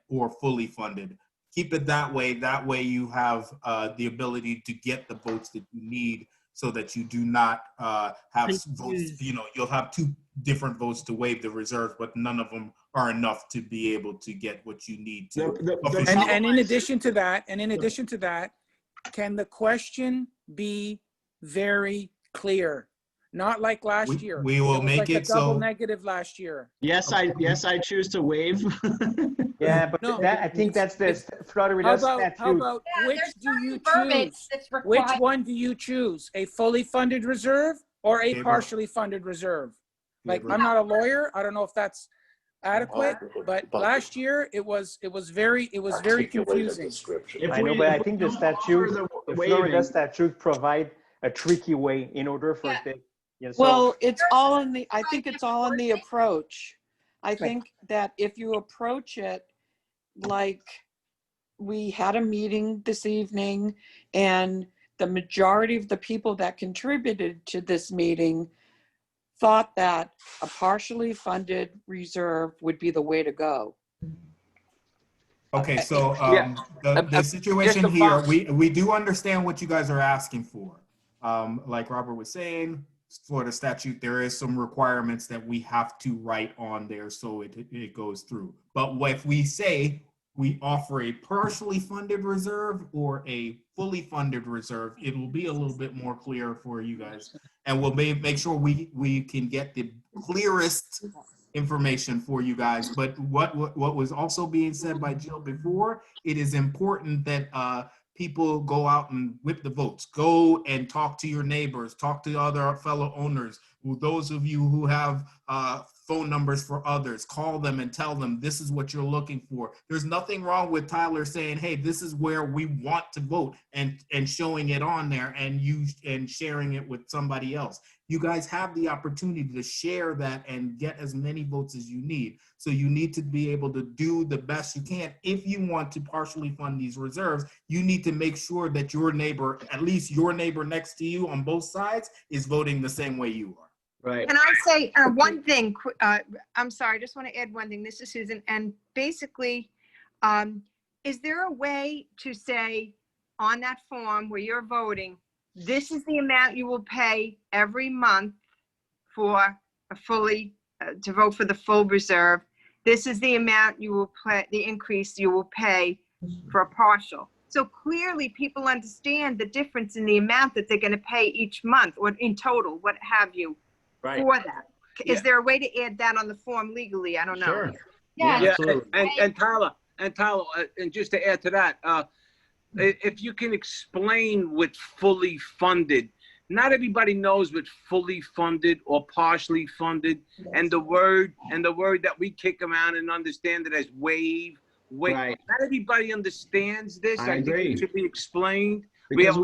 or fully funded. Keep it that way. That way you have the ability to get the votes that you need, so that you do not have votes. You'll have two different votes to waive the reserves, but none of them are enough to be able to get what you need to. And in addition to that, can the question be very clear? Not like last year. we will was make like it a double so- negative last year. Yes, I choose to waive. Yeah, but No. I think that's the Florida statute. How about which do you verbiage choose? that's Which required. one do you choose? A fully funded reserve or a Favor. partially funded reserve? Like, Favor. I'm not a lawyer. I don't know if that's adequate, but last year it was very confusing. I know, but I think the statute, the Florida statute provide a tricky way in order for it Yeah, so- Well, it's all in the, I think it's all in the approach. I think that if you approach it like we had a meeting this evening and the majority of the people that contributed to this meeting thought that a partially funded reserve would be the way to go. Okay, so Yeah. the situation Just a here, box. we do understand what you guys are asking for. Like Robert was saying, Florida statute, there is some requirements that we have to write on there so it goes through. But if we say we offer a partially funded reserve or a fully funded reserve, it will be a little bit more clear for you guys. And we'll make sure we can get the clearest information for you guys. But what was also being said by Jill before, it is important that people go out and whip the votes. Go and talk to your neighbors, talk to other fellow owners. Those of you who have phone numbers for others, call them and tell them this is what you're looking for. There's nothing wrong with Tyler saying, hey, this is where we want to vote, and showing it on there and sharing it with somebody else. You guys have the opportunity to share that and get as many votes as you need. So you need to be able to do the best you can. If you want to partially fund these reserves, you need to make sure that your neighbor, at least your neighbor next to you on both sides, is voting the same way you are. Right. Can I say one thing? I'm sorry, I just want to add one thing. This is Susan. And basically, is there a way to say on that form where you're voting, this is the amount you will pay every month for a fully, to vote for the full reserve. This is the amount you will pay, the increase you will pay for a partial. So clearly people understand the difference in the amount that they're going to pay each month or in total, what have you. Right. For that. Yeah. Is there a way to add that on the form legally? I don't know. Sure. Yeah. And Tyler, and just to add to that, if you can explain what fully funded, not everybody knows what fully funded or partially funded, and the word that we kick around and understand it as waive. Right. Not everybody understands this. I think agree. it should be explained. Because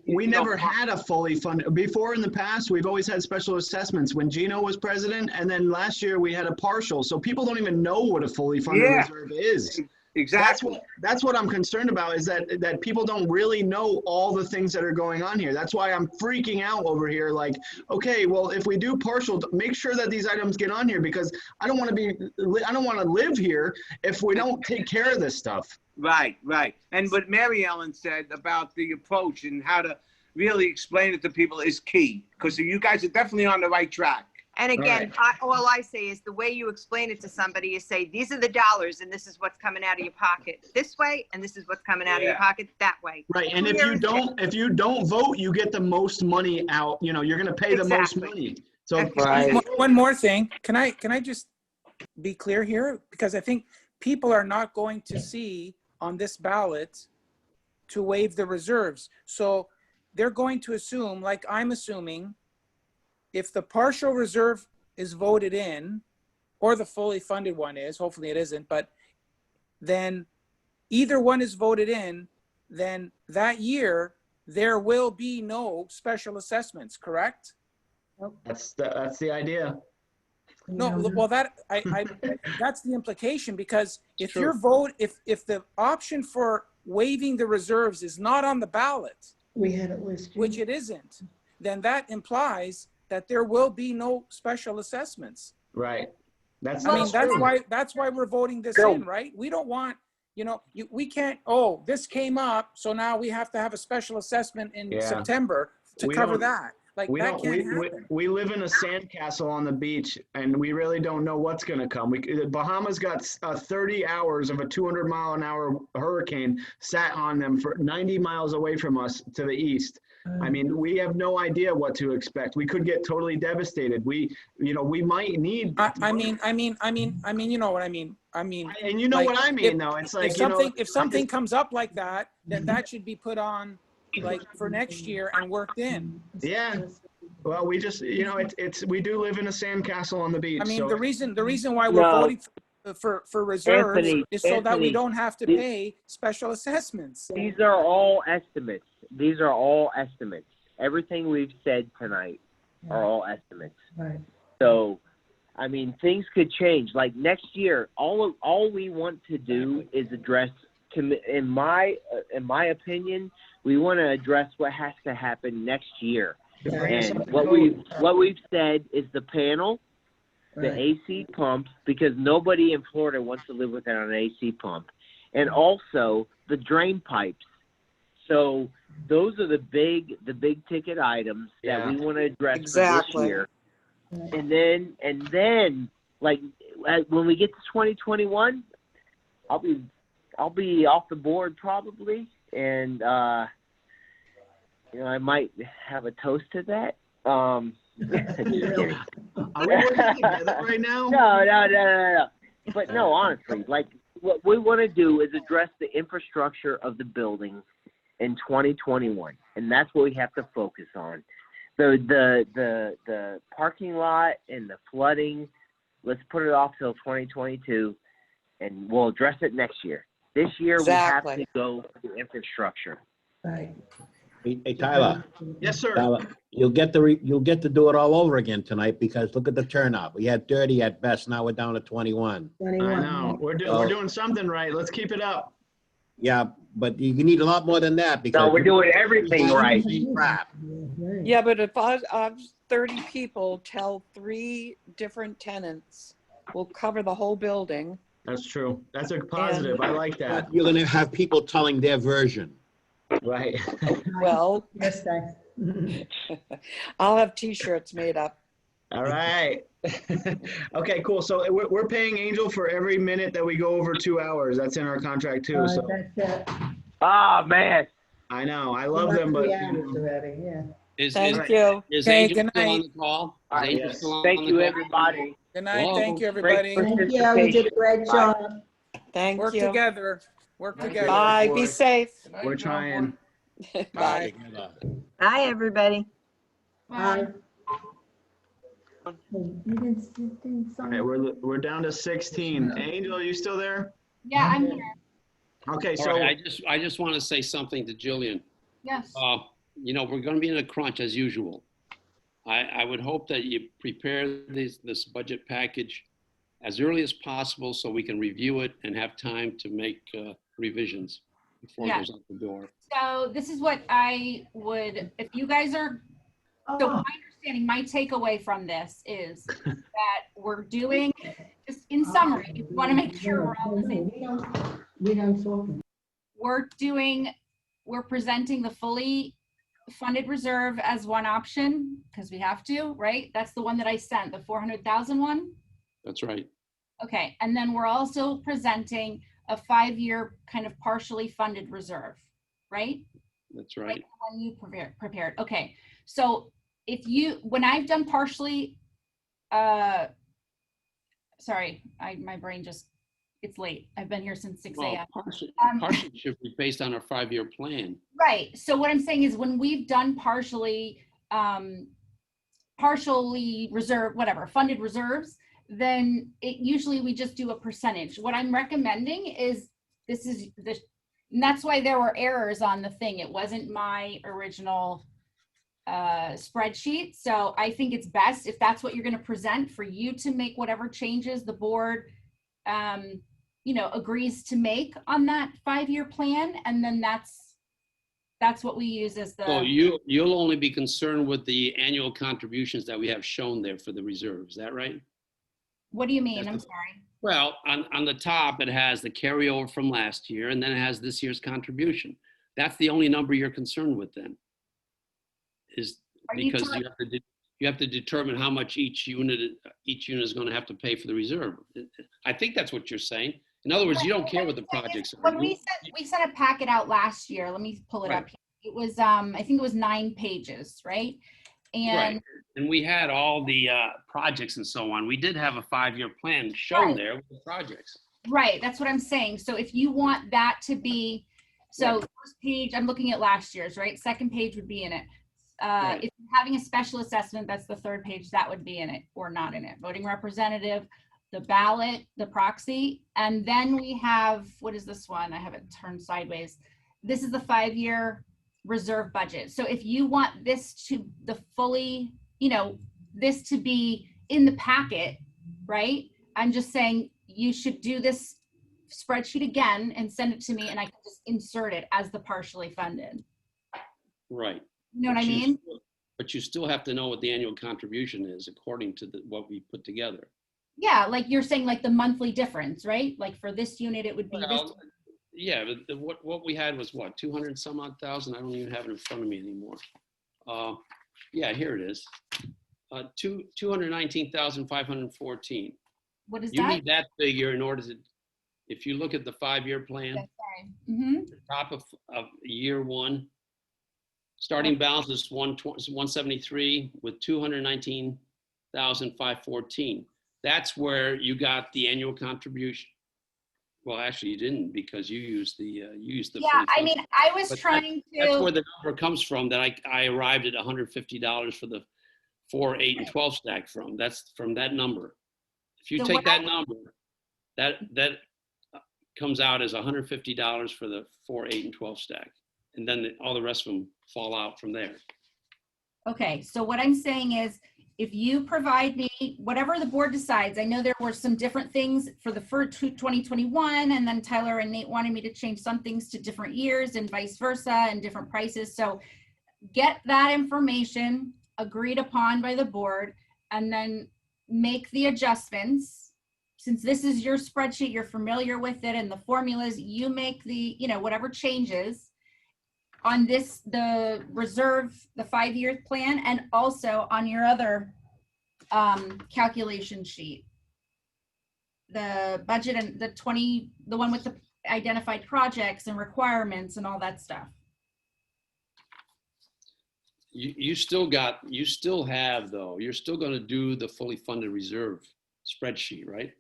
We never had a fully funded, before in the past, we've always had special assessments when Gino was president, and then last year we had a partial. So people don't even know what a fully funded reserve is. Exactly. That's what I'm concerned about, is that people don't really know all the things that are going on here. That's why I'm freaking out over here. Like, okay, well, if we do partial, make sure that these items get on here, because I don't want to live here if we don't take care of this stuff. Right. And what Mary Ellen said about the approach and how to really explain it to people is key, because you guys are definitely on the right track. And again, all I say is the way you explain it to somebody is say, these are the dollars and this is what's coming out of your pocket this way, and this is what's coming out of your pocket that way. Right. And if you don't vote, you get the most money out. You know, you're going to pay the most money. So One more thing. Can I just be clear here? Because I think people are not going to see on this ballot to waive the reserves. So they're going to assume, like I'm assuming, if the partial reserve is voted in, or the fully funded one is, hopefully it isn't, but then either one is voted in, then that year there will be no special assessments, correct? that's the idea. No, well, that's the implication, because if True. your vote, if the option for waiving the reserves is not on the ballot, We had it listed. which it isn't, then that implies that there will be no special assessments. Right. That's That's why we're voting this in, right? We don't want, we can't, this came up, so now we have to have a special assessment in September to cover that. Like, that can't happen. We live in a sandcastle on the beach, and we really don't know what's going to come. Bahamas got 30 hours of a 200-mile-an-hour hurricane sat on them for 90 miles away from us to the east. I mean, we have no idea what to expect. We could get totally devastated. We might need. I mean, you know what I mean. And you know what I mean, though. It's like, if something comes up like that, then that should be put on, like, for next year and worked in. Yeah. Well, we just, we do live in a sandcastle on the beach. I mean, so. the reason why we're voting for reserves is so that we don't have to pay special assessments. These are all estimates. Everything we've said tonight are all estimates. Right. So, I mean, things could change. Like next year, all we want to do is address, in my opinion, we want to address what has to happen next year. And what we've said is the panel, the AC pumps, because nobody in Florida wants to live without an AC pump, and also the drain pipes. So those are the big ticket items that we want to address for this year. And then like when we get to 2021, I'll be off the board probably, and I might have a toast to that. Are we working together right now? No. But no, honestly, like what we want to do is address the infrastructure of the building in 2021, and that's what we have to focus on. The parking lot and the flooding, let's put it off till 2022, and we'll address it next year. This year we have to go to infrastructure. Right. Hey, Tyler. Yes, sir. Tyler, you'll get to do it all over again tonight because look at the turnout. We had 30 at best. Now we're down to 21. I know. We're doing something right. Let's keep it up. Yeah, but you need a lot more than that because we're doing everything right. Crap. Yeah, but if 30 people tell 3 different tenants, we'll cover the whole building. That's true. That's a positive. I like that. You're going to have people telling their version. Right. Well, Yes, thanks. I'll have T-shirts made up. All right. Okay, cool. So we're paying Angel for every minute that we go over 2 hours. That's in our contract too. So Oh, man. I know. I love them, but already, yeah. Thank you. Is Okay, Angel good still on night. the call? All right, Is Angel yes. still on Thank the you, call? everybody. Good night. Whoa. Thank you, everybody. Thank you. You did a great job. Thank Work you. together. Work together. Bye. Be safe. we're trying. Bye. Bye, everybody. Bye. Okay, we're down to 16. Angel, are you still there? Yeah, I'm here. Okay, All so right, I just want to say something to Jillian. Yes. We're going to be in a crunch as usual. I would hope that you prepare this budget package as early as possible so we can review it and have time to make revisions before it goes out the door. So this is what I would, if you guys are, so my understanding, my takeaway from this is that we're doing, just in summary, you want to make sure we're all the same. We don't talk. We're presenting the fully funded reserve as one option because we have to, right? That's the one that I sent, the 400,000 one. That's right. Okay, and then we're also presenting a 5-year kind of partially funded reserve, right? That's right. Like the one you prepared. Okay, so when I've done partially, sorry, my brain just, it's late. I've been here since 6 a.m. Partially should be based on our 5-year plan. Right. So what I'm saying is when we've done partially reserved, whatever, funded reserves, then usually we just do a percentage. What I'm recommending is and that's why there were errors on the thing. It wasn't my original spreadsheet. So I think it's best if that's what you're going to present, for you to make whatever changes the board agrees to make on that 5-year plan, and then that's what we use as the. So you'll only be concerned with the annual contributions that we have shown there for the reserve. Is that right? What do you mean? I'm sorry. Well, on the top, it has the carryover from last year, and then it has this year's contribution. That's the only number you're concerned with then, is because you have to determine how much each unit is going to have to pay for the reserve. I think that's what you're saying. In other words, you don't care what the projects are. When we sent a packet out last year, let me pull it up here. It was I think it was 9 pages, right? And and we had all the projects and so on. We did have a 5-year plan shown there with the projects. Right, that's what I'm saying. So if you want that to be, first page, I'm looking at last year's, right? Second page would be in it. If you're having a special assessment, that's the 3rd page, that would be in it or not in it. Voting representative, the ballot, the proxy, and then we have, what is this one? I have it turned sideways. This is the 5-year reserve budget. So if you want this to the fully you know, this to be in the packet, right? I'm just saying you should do this spreadsheet again and send it to me, and I can just insert it as the partially funded. Right. You know what I But mean? But you still have to know what the annual contribution is according to what we put together. Yeah, like you're saying, like the monthly difference, right? Like for this unit, it would be this. Well, yeah, but what we had was what, 200 some odd thousand? I don't even have it in front of me anymore. Yeah, here it is. 219,514. What is You that? need that figure in order to, if you look at the 5-year plan, Okay, sorry. Mm-hmm. top of year one, starting balance is 173 with 219,514. That's where you got the annual contribution. Well, actually, you didn't, because you used the Yeah, fully I mean, funded. I was But trying that's to. where the number comes from, that I arrived at $150 for the 4, 8, and 12 stack from. That's from that number. If you So take what that number, that comes out as $150 for the 4, 8, and 12 stack. And then all the rest of them fall out from there. Okay, so what I'm saying is, if you provide me whatever the board decides, I know there were some different things for the first 2021, and then Tyler and Nate wanted me to change some things to different years and vice versa and different prices. So get that information agreed upon by the board and then make the adjustments. Since this is your spreadsheet, you're familiar with it and the formulas, you make the, you know, whatever changes on this, the reserve, the 5-year plan, and also on your other calculation sheet. The budget and the one with the identified projects and requirements and all that stuff. You still have though, you're still gonna do the fully funded reserve spreadsheet, right?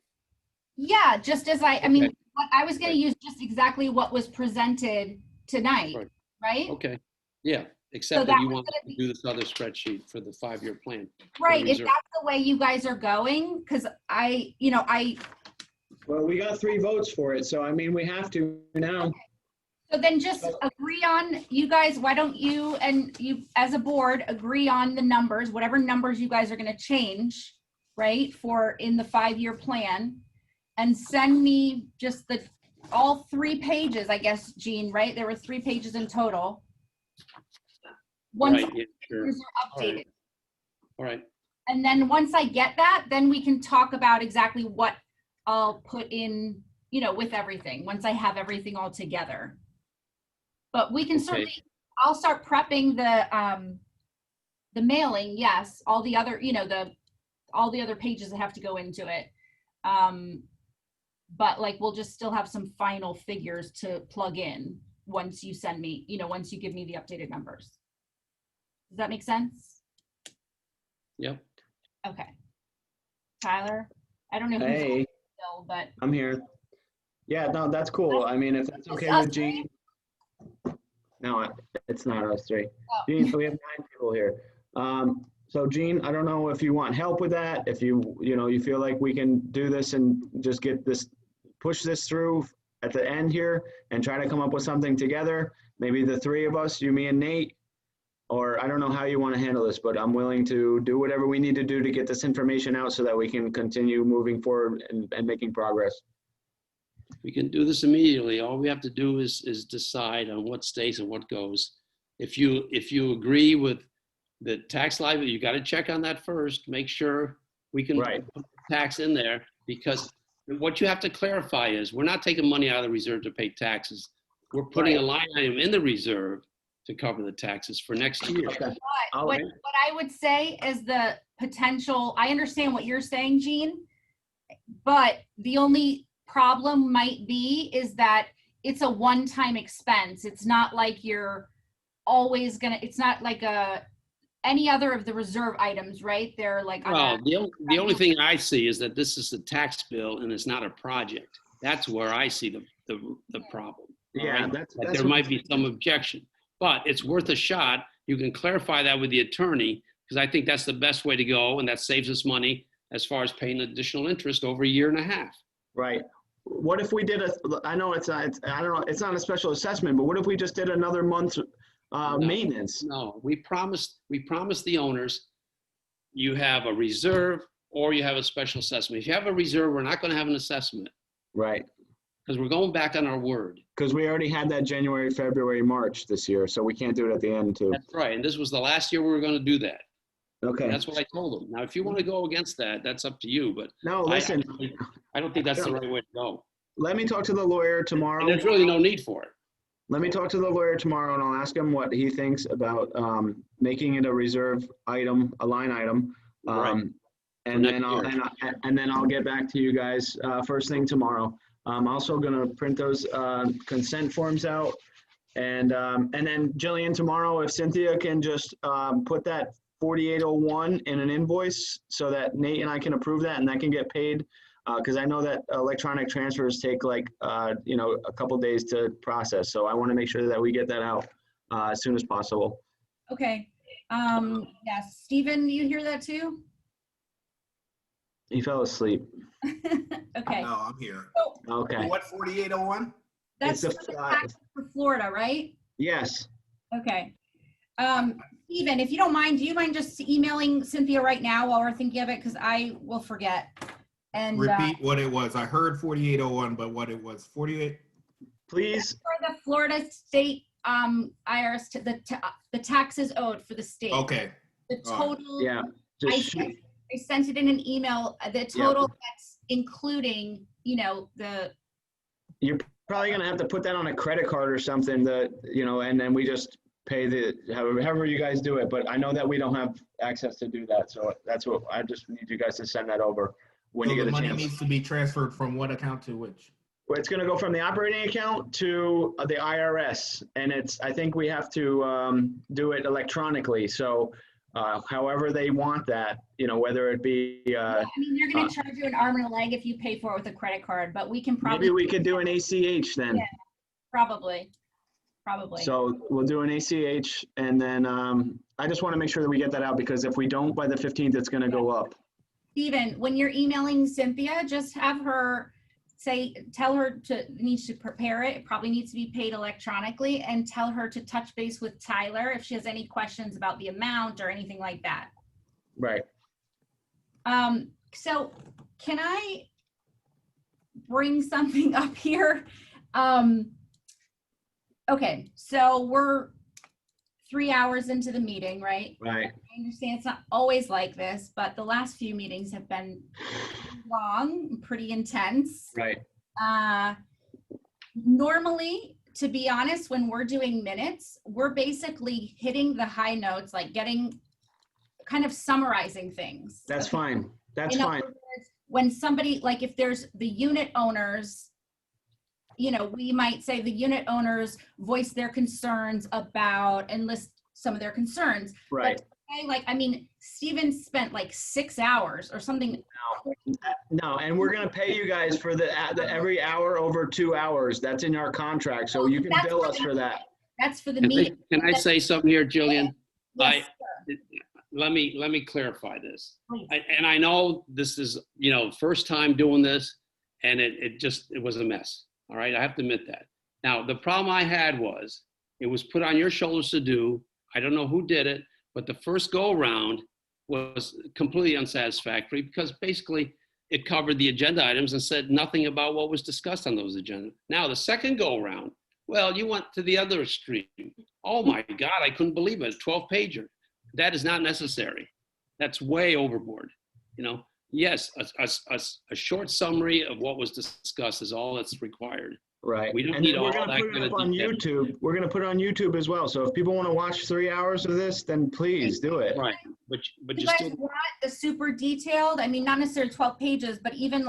Yeah, just as I mean, Okay. what I was gonna use just exactly what was presented tonight, right? Okay, yeah, except that that you was want to do this other spreadsheet for the 5-year plan. for the Right, if reserve. that's the way you guys are going, because Well, we got 3 votes for it, so I mean, we have to now. so then just agree on, you guys, why don't you and you as a board agree on the numbers, whatever numbers you guys are gonna change, right, for in the 5-year plan, and send me just all 3 pages, I guess, Jean, right? There were 3 pages in total. Once Right, yeah, sure. these are updated. All right, And then once I get that, then we can talk about exactly what I'll put in, you know, with everything, once I have everything all together. But we can certainly, I'll start prepping the mailing, yes, all the other, you know, all the other pages that have to go into it. But like, we'll just still have some final figures to plug in once you send me, you know, once you give me the updated numbers. Does that make sense? Yep. Okay. Tyler, I don't know who's Hey. still, but I'm here. Yeah, no, that's cool. I mean, if that's okay with Gene. No, it's not us 3. Gene, so we have 9 people here. So Gene, I don't know if you want help with that, if you feel like we can do this and just push this through at the end here and try to come up with something together. Maybe the 3 of us, you, me, and Nate, or I don't know how you want to handle this, but I'm willing to do whatever we need to do to get this information out so that we can continue moving forward and making progress. we can do this immediately. All we have to do is decide on what stays and what goes. If you agree with the tax liability, you got to check on that first. Make sure we can put tax in there, because what you have to clarify is we're not taking money out of the reserve to pay taxes. We're putting a line item in the reserve to cover the taxes for next year. what I would say is the potential, I understand what you're saying, Gene, but the only problem might be is that it's a one-time expense. It's not like you're always it's not like any other of the reserve items, right? They're like, Well, the only thing I see is that this is a tax bill and it's not a project. That's where I see the problem. Yeah, right? that's there might be some objection, but it's worth a shot. You can clarify that with the attorney, because I think that's the best way to go, and that saves us money as far as paying additional interest over a year and a half. Right. What if we did I know it's not a special assessment, but what if we just did another month's maintenance? No, we promised the owners you have a reserve or you have a special assessment. If you have a reserve, we're not going to have an assessment Right. because we're going back on our word. Because we already had that January, February, March this year, so we can't do it at the end too. That's right. And this was the last year we were going to do that. Okay. And that's what I told them. Now, if you want to go against that, that's up to you. But No, listen. I don't think that's the right way to go. Let me talk to the lawyer tomorrow. And there's really no need for it. Let me talk to the lawyer tomorrow and I'll ask him what he thinks about making it a reserve item, a line item. Right. And then I'll get back to you guys first thing tomorrow. I'm also gonna print those consent forms out. And then Jillian, tomorrow, if Cynthia can just put that 4801 in an invoice so that Nate and I can approve that and that can get paid. Because I know that electronic transfers take like, a couple days to process. So I want to make sure that we get that out as soon as possible. Okay. Yes. Stephen, you hear that too? He fell asleep. Okay. No, I'm here. Okay. What, 4801? That's It's for the tax for Florida, right? Yes. Okay. Stephen, if you don't mind, do you mind just emailing Cynthia right now while we're thinking of it? Because I will forget. And Repeat what it was. I heard 4801, but what it was, 48? Please. For the Florida State IRS, the taxes owed for the state. Okay. The total. Yeah. I sent it in an email. The total that's including, the. You're probably gonna have to put that on a credit card or something that, and then we just pay however you guys do it. But I know that we don't have access to do that. So that's what I just need you guys to send that over when you get a chance. The money needs to be transferred from what account to which? Well, it's going to go from the operating account to the IRS, and I think we have to do it electronically. So, however they want that, whether it be. I mean, they're going to charge you an arm and a leg if you pay for it with a credit card, but we can probably. Maybe we could do an ACH then. Yeah, probably. So we'll do an ACH, and then I just want to make sure that we get that out because if we don't by the 15th, it's going to go up. Steven, when you're emailing Cynthia, just have her tell her needs to prepare it. It probably needs to be paid electronically, and tell her to touch base with Tyler if she has any questions about the amount or anything like that. Right. So can I bring something up here? Okay, so we're 3 hours into the meeting, right? Right. I understand it's not always like this, but the last few meetings have been long, pretty intense. Right. Normally, to be honest, when we're doing minutes, we're basically hitting the high notes, like kind of summarizing things. That's fine. That's In other fine. words, when somebody, like if there's the unit owners, we might say the unit owners voice their concerns about and list some of their concerns. Right. But Steven spent like 6 hours or something. No, and we're going to pay you guys for the every hour over 2 hours. That's in our contract, so you can bill us for that. That's for the meeting. Can I say something here, Jillian? Yes, Let me clarify this. And I know this is, first time doing this, and it was a mess. All right, I have to admit that. Now, the problem I had was it was put on your shoulders to do. I don't know who did it, but the first go around was completely unsatisfactory because basically it covered the agenda items and said nothing about what was discussed on those agendas. Now, the second go around, well, you went to the other extreme. Oh my God, I couldn't believe it, 12-pager. That is not necessary. That's way overboard, Yes, a short summary of what was discussed is all that's required. Right. We don't And need then all we're that going to put kind it of up on detail. YouTube. We're going to put it on YouTube as well. So if people want to watch 3 hours of this, then please do it. Right. But You you guys still want the super detailed? Not necessarily 12 pages, but even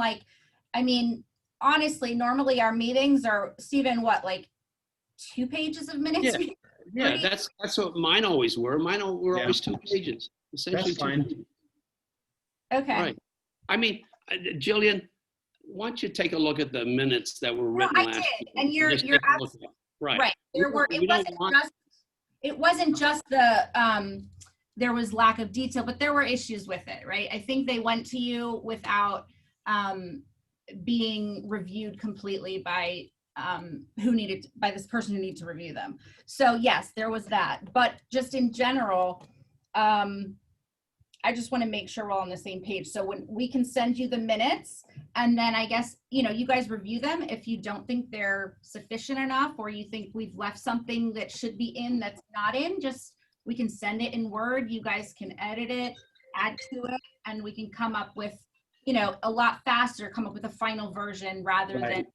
honestly, normally our meetings are, Steven, what, like 2 pages of minutes? Yeah, that's what mine always were. Mine were always 2 pages. Essentially That's fine. 2 pages. Okay. Right. Jillian, why don't you take a look at the minutes that were written I last did, week? and you're Just take a look at absolutely them. Right. right. It wasn't just the there was lack of detail, but there were issues with it, right? I think they went to you without being reviewed completely by by this person who needed to review them. So yes, there was that, but just in general, I just want to make sure we're all on the same page. So when we can send you the minutes, and then I guess, you know, you guys review them. If you don't think they're sufficient enough, or you think we've left something that should be in that's not in, just, we can send it in Word. You guys can edit it, add to it, and we can come up with, you know, a lot faster, come up with a final version rather than.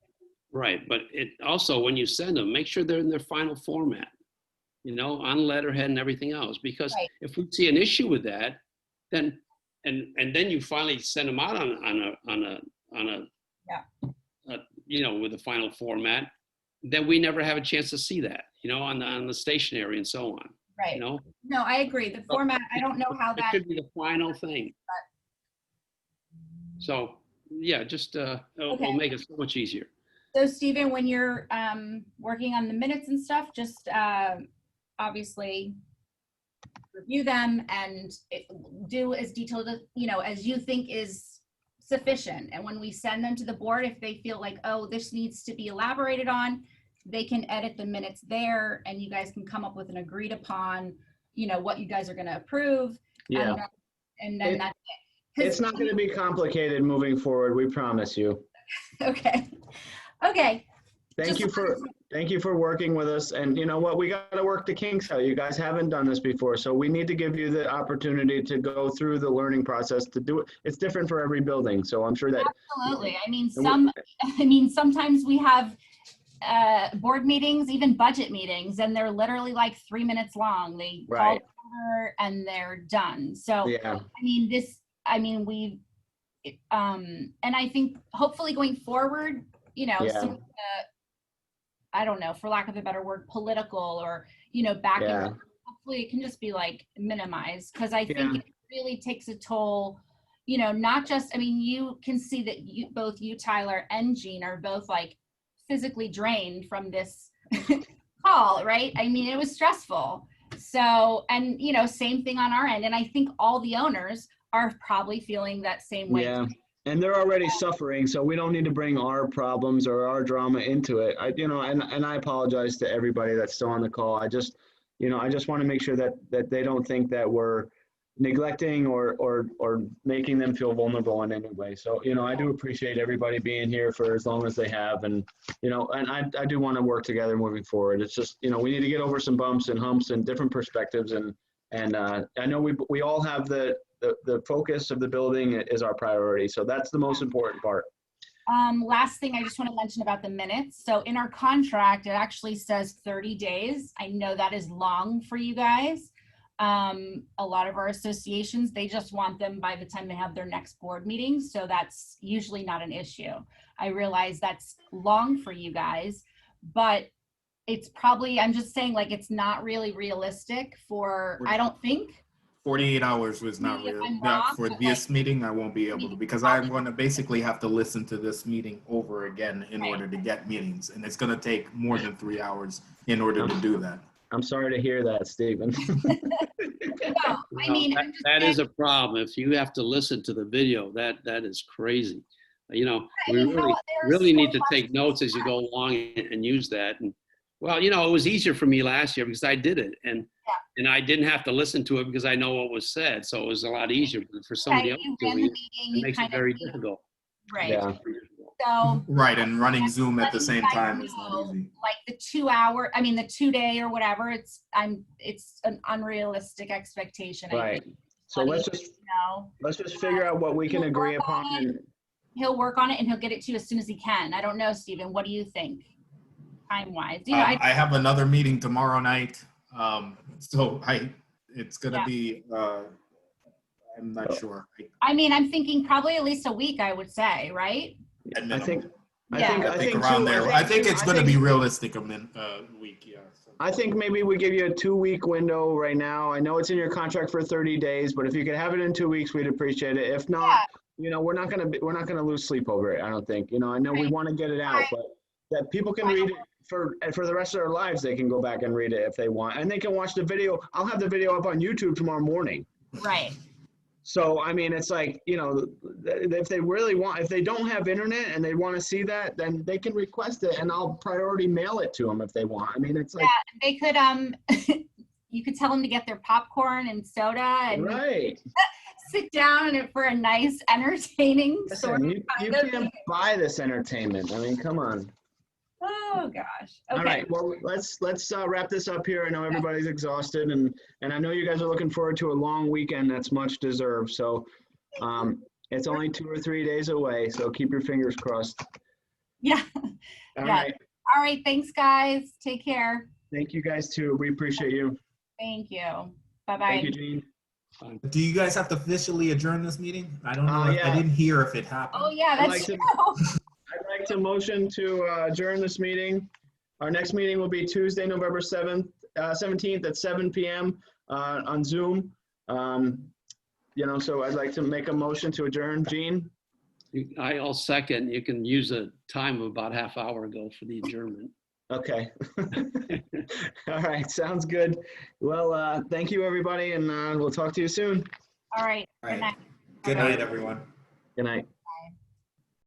Right, but it also, when you send them, make sure they're in their final format, you know, on letterhead and everything else, because if we see an issue with that, then, and then you finally send them out you know, with the final format, then we never have a chance to see that, you know, on the stationery and so on. Right. You know? No, I agree. The format, I don't know how that. It could be the final thing. So, yeah, just, it'll make it so much easier. So Stephen, when you're working on the minutes and stuff, just obviously review them and do as detailed, you know, as you think is sufficient. And when we send them to the board, if they feel like, oh, this needs to be elaborated on, they can edit the minutes there, and you guys can come up with an agreed upon, you know, what you guys are going to approve. Yeah. And then that's it. It's not going to be complicated moving forward. We promise you. Okay. Okay. Thank you for working with us. And you know what? We got to work the kinks out. You guys haven't done this before, so we need to give you the opportunity to go through the learning process to do it. It's different for every building, so I'm sure that. Absolutely. I mean, sometimes we have board meetings, even budget meetings, and they're literally like 3 minutes long. They call over and they're done. So yeah. And I think hopefully going forward, you know, some of the, I don't know, for lack of a better word, political or, you know, back and forth, hopefully it can just be like minimized, because I think it really takes a toll, you know, not just, I mean, you can see that both you, Tyler, and Jean are both like physically drained from this call, right? I mean, it was stressful. So, and, you know, same thing on our end. And I think all the owners are probably feeling that same way. Yeah. And they're already suffering, so we don't need to bring our problems or our drama into it. And I apologize to everybody that's still on the call. I just want to make sure that they don't think that we're neglecting or making them feel vulnerable in any way. So, you know, I do appreciate everybody being here for as long as they have. And, you know, and I do want to work together moving forward. It's just, you know, we need to get over some bumps and humps and different perspectives. And I know we all have the focus of the building is our priority. So that's the most important part. Last thing I just want to mention about the minutes. So in our contract, it actually says 30 days. I know that is long for you guys. A lot of our associations, they just want them by the time they have their next board meeting. So that's usually not an issue. I realize that's long for you guys, but it's probably, I'm just saying, like, it's not really realistic for, I don't think. 48 hours was not real. Not for this meeting, I won't be able to, because I'm going to basically have to listen to this meeting over again in order to get meetings. And it's going to take more than 3 hours in order to do that. I'm sorry to hear that, Stephen. I mean, that is a problem. If you have to listen to the video, that is crazy. You know, we really need to take notes as you go along and use that. And well, you know, it was easier for me last year because I did it, and I didn't have to listen to it because I know what was said, so it was a lot easier. But for somebody else doing it, it makes it very difficult. Right. Yeah. So right, and running Zoom at the same time is not easy. Like the 2 hour, I mean the 2 day or whatever, it's an unrealistic expectation. Right. So let's just figure out what we can agree upon. And he'll work on it and he'll get it to you as soon as he can. I don't know, Stephen, what do you think? Time-wise. You know, I have another meeting tomorrow night. So it's gonna be I'm not sure. I mean, I'm thinking probably at least a week, I would say, right? I think around there. I think it's gonna be realistic a week, yeah. So. I think maybe we give you a 2-week window right now. I know it's in your contract for 30 days, but if you could have it in 2 weeks, we'd appreciate it. If not, you know, we're not gonna lose sleep over it. I don't think. You know, I know we want to get it out, but that people can read it for the rest of their lives. They can go back and read it if they want, and they can watch the video. I'll have the video up on YouTube tomorrow morning. Right. So, I mean, it's like, you know, if they really want, if they don't have internet and they want to see that, then they can request it and I'll priority mail it to them if they want. I mean, it's like. Yeah, they could, you could tell them to get their popcorn and soda. And right. sit down for a nice, entertaining sort Listen, of you kind of can't buy this entertainment. I mean, come on. Oh gosh. All Okay. right, well, let's wrap this up here. I know everybody's exhausted, and I know you guys are looking forward to a long weekend that's much deserved. So it's only 2 or 3 days away, so keep your fingers crossed. Yeah. All Yeah. right. All right. Thanks, guys. Take care. Thank you guys too. We appreciate you. Thank you. Bye-bye. Thank you, Gene. Do you guys have to officially adjourn this meeting? I don't know. Yeah. I didn't hear if it happened. Oh, yeah, I'd that's like true. I'd like to motion to adjourn this meeting. Our next meeting will be Tuesday, November 17th at 7 p.m. On Zoom. So I'd like to make a motion to adjourn. Gene? I'll second. You can use a time of about half hour ago for the adjournment. Okay. All right, sounds good. Well, thank you, everybody, and we'll talk to you soon. All right. All right. Good night. Good night, everyone. Good night.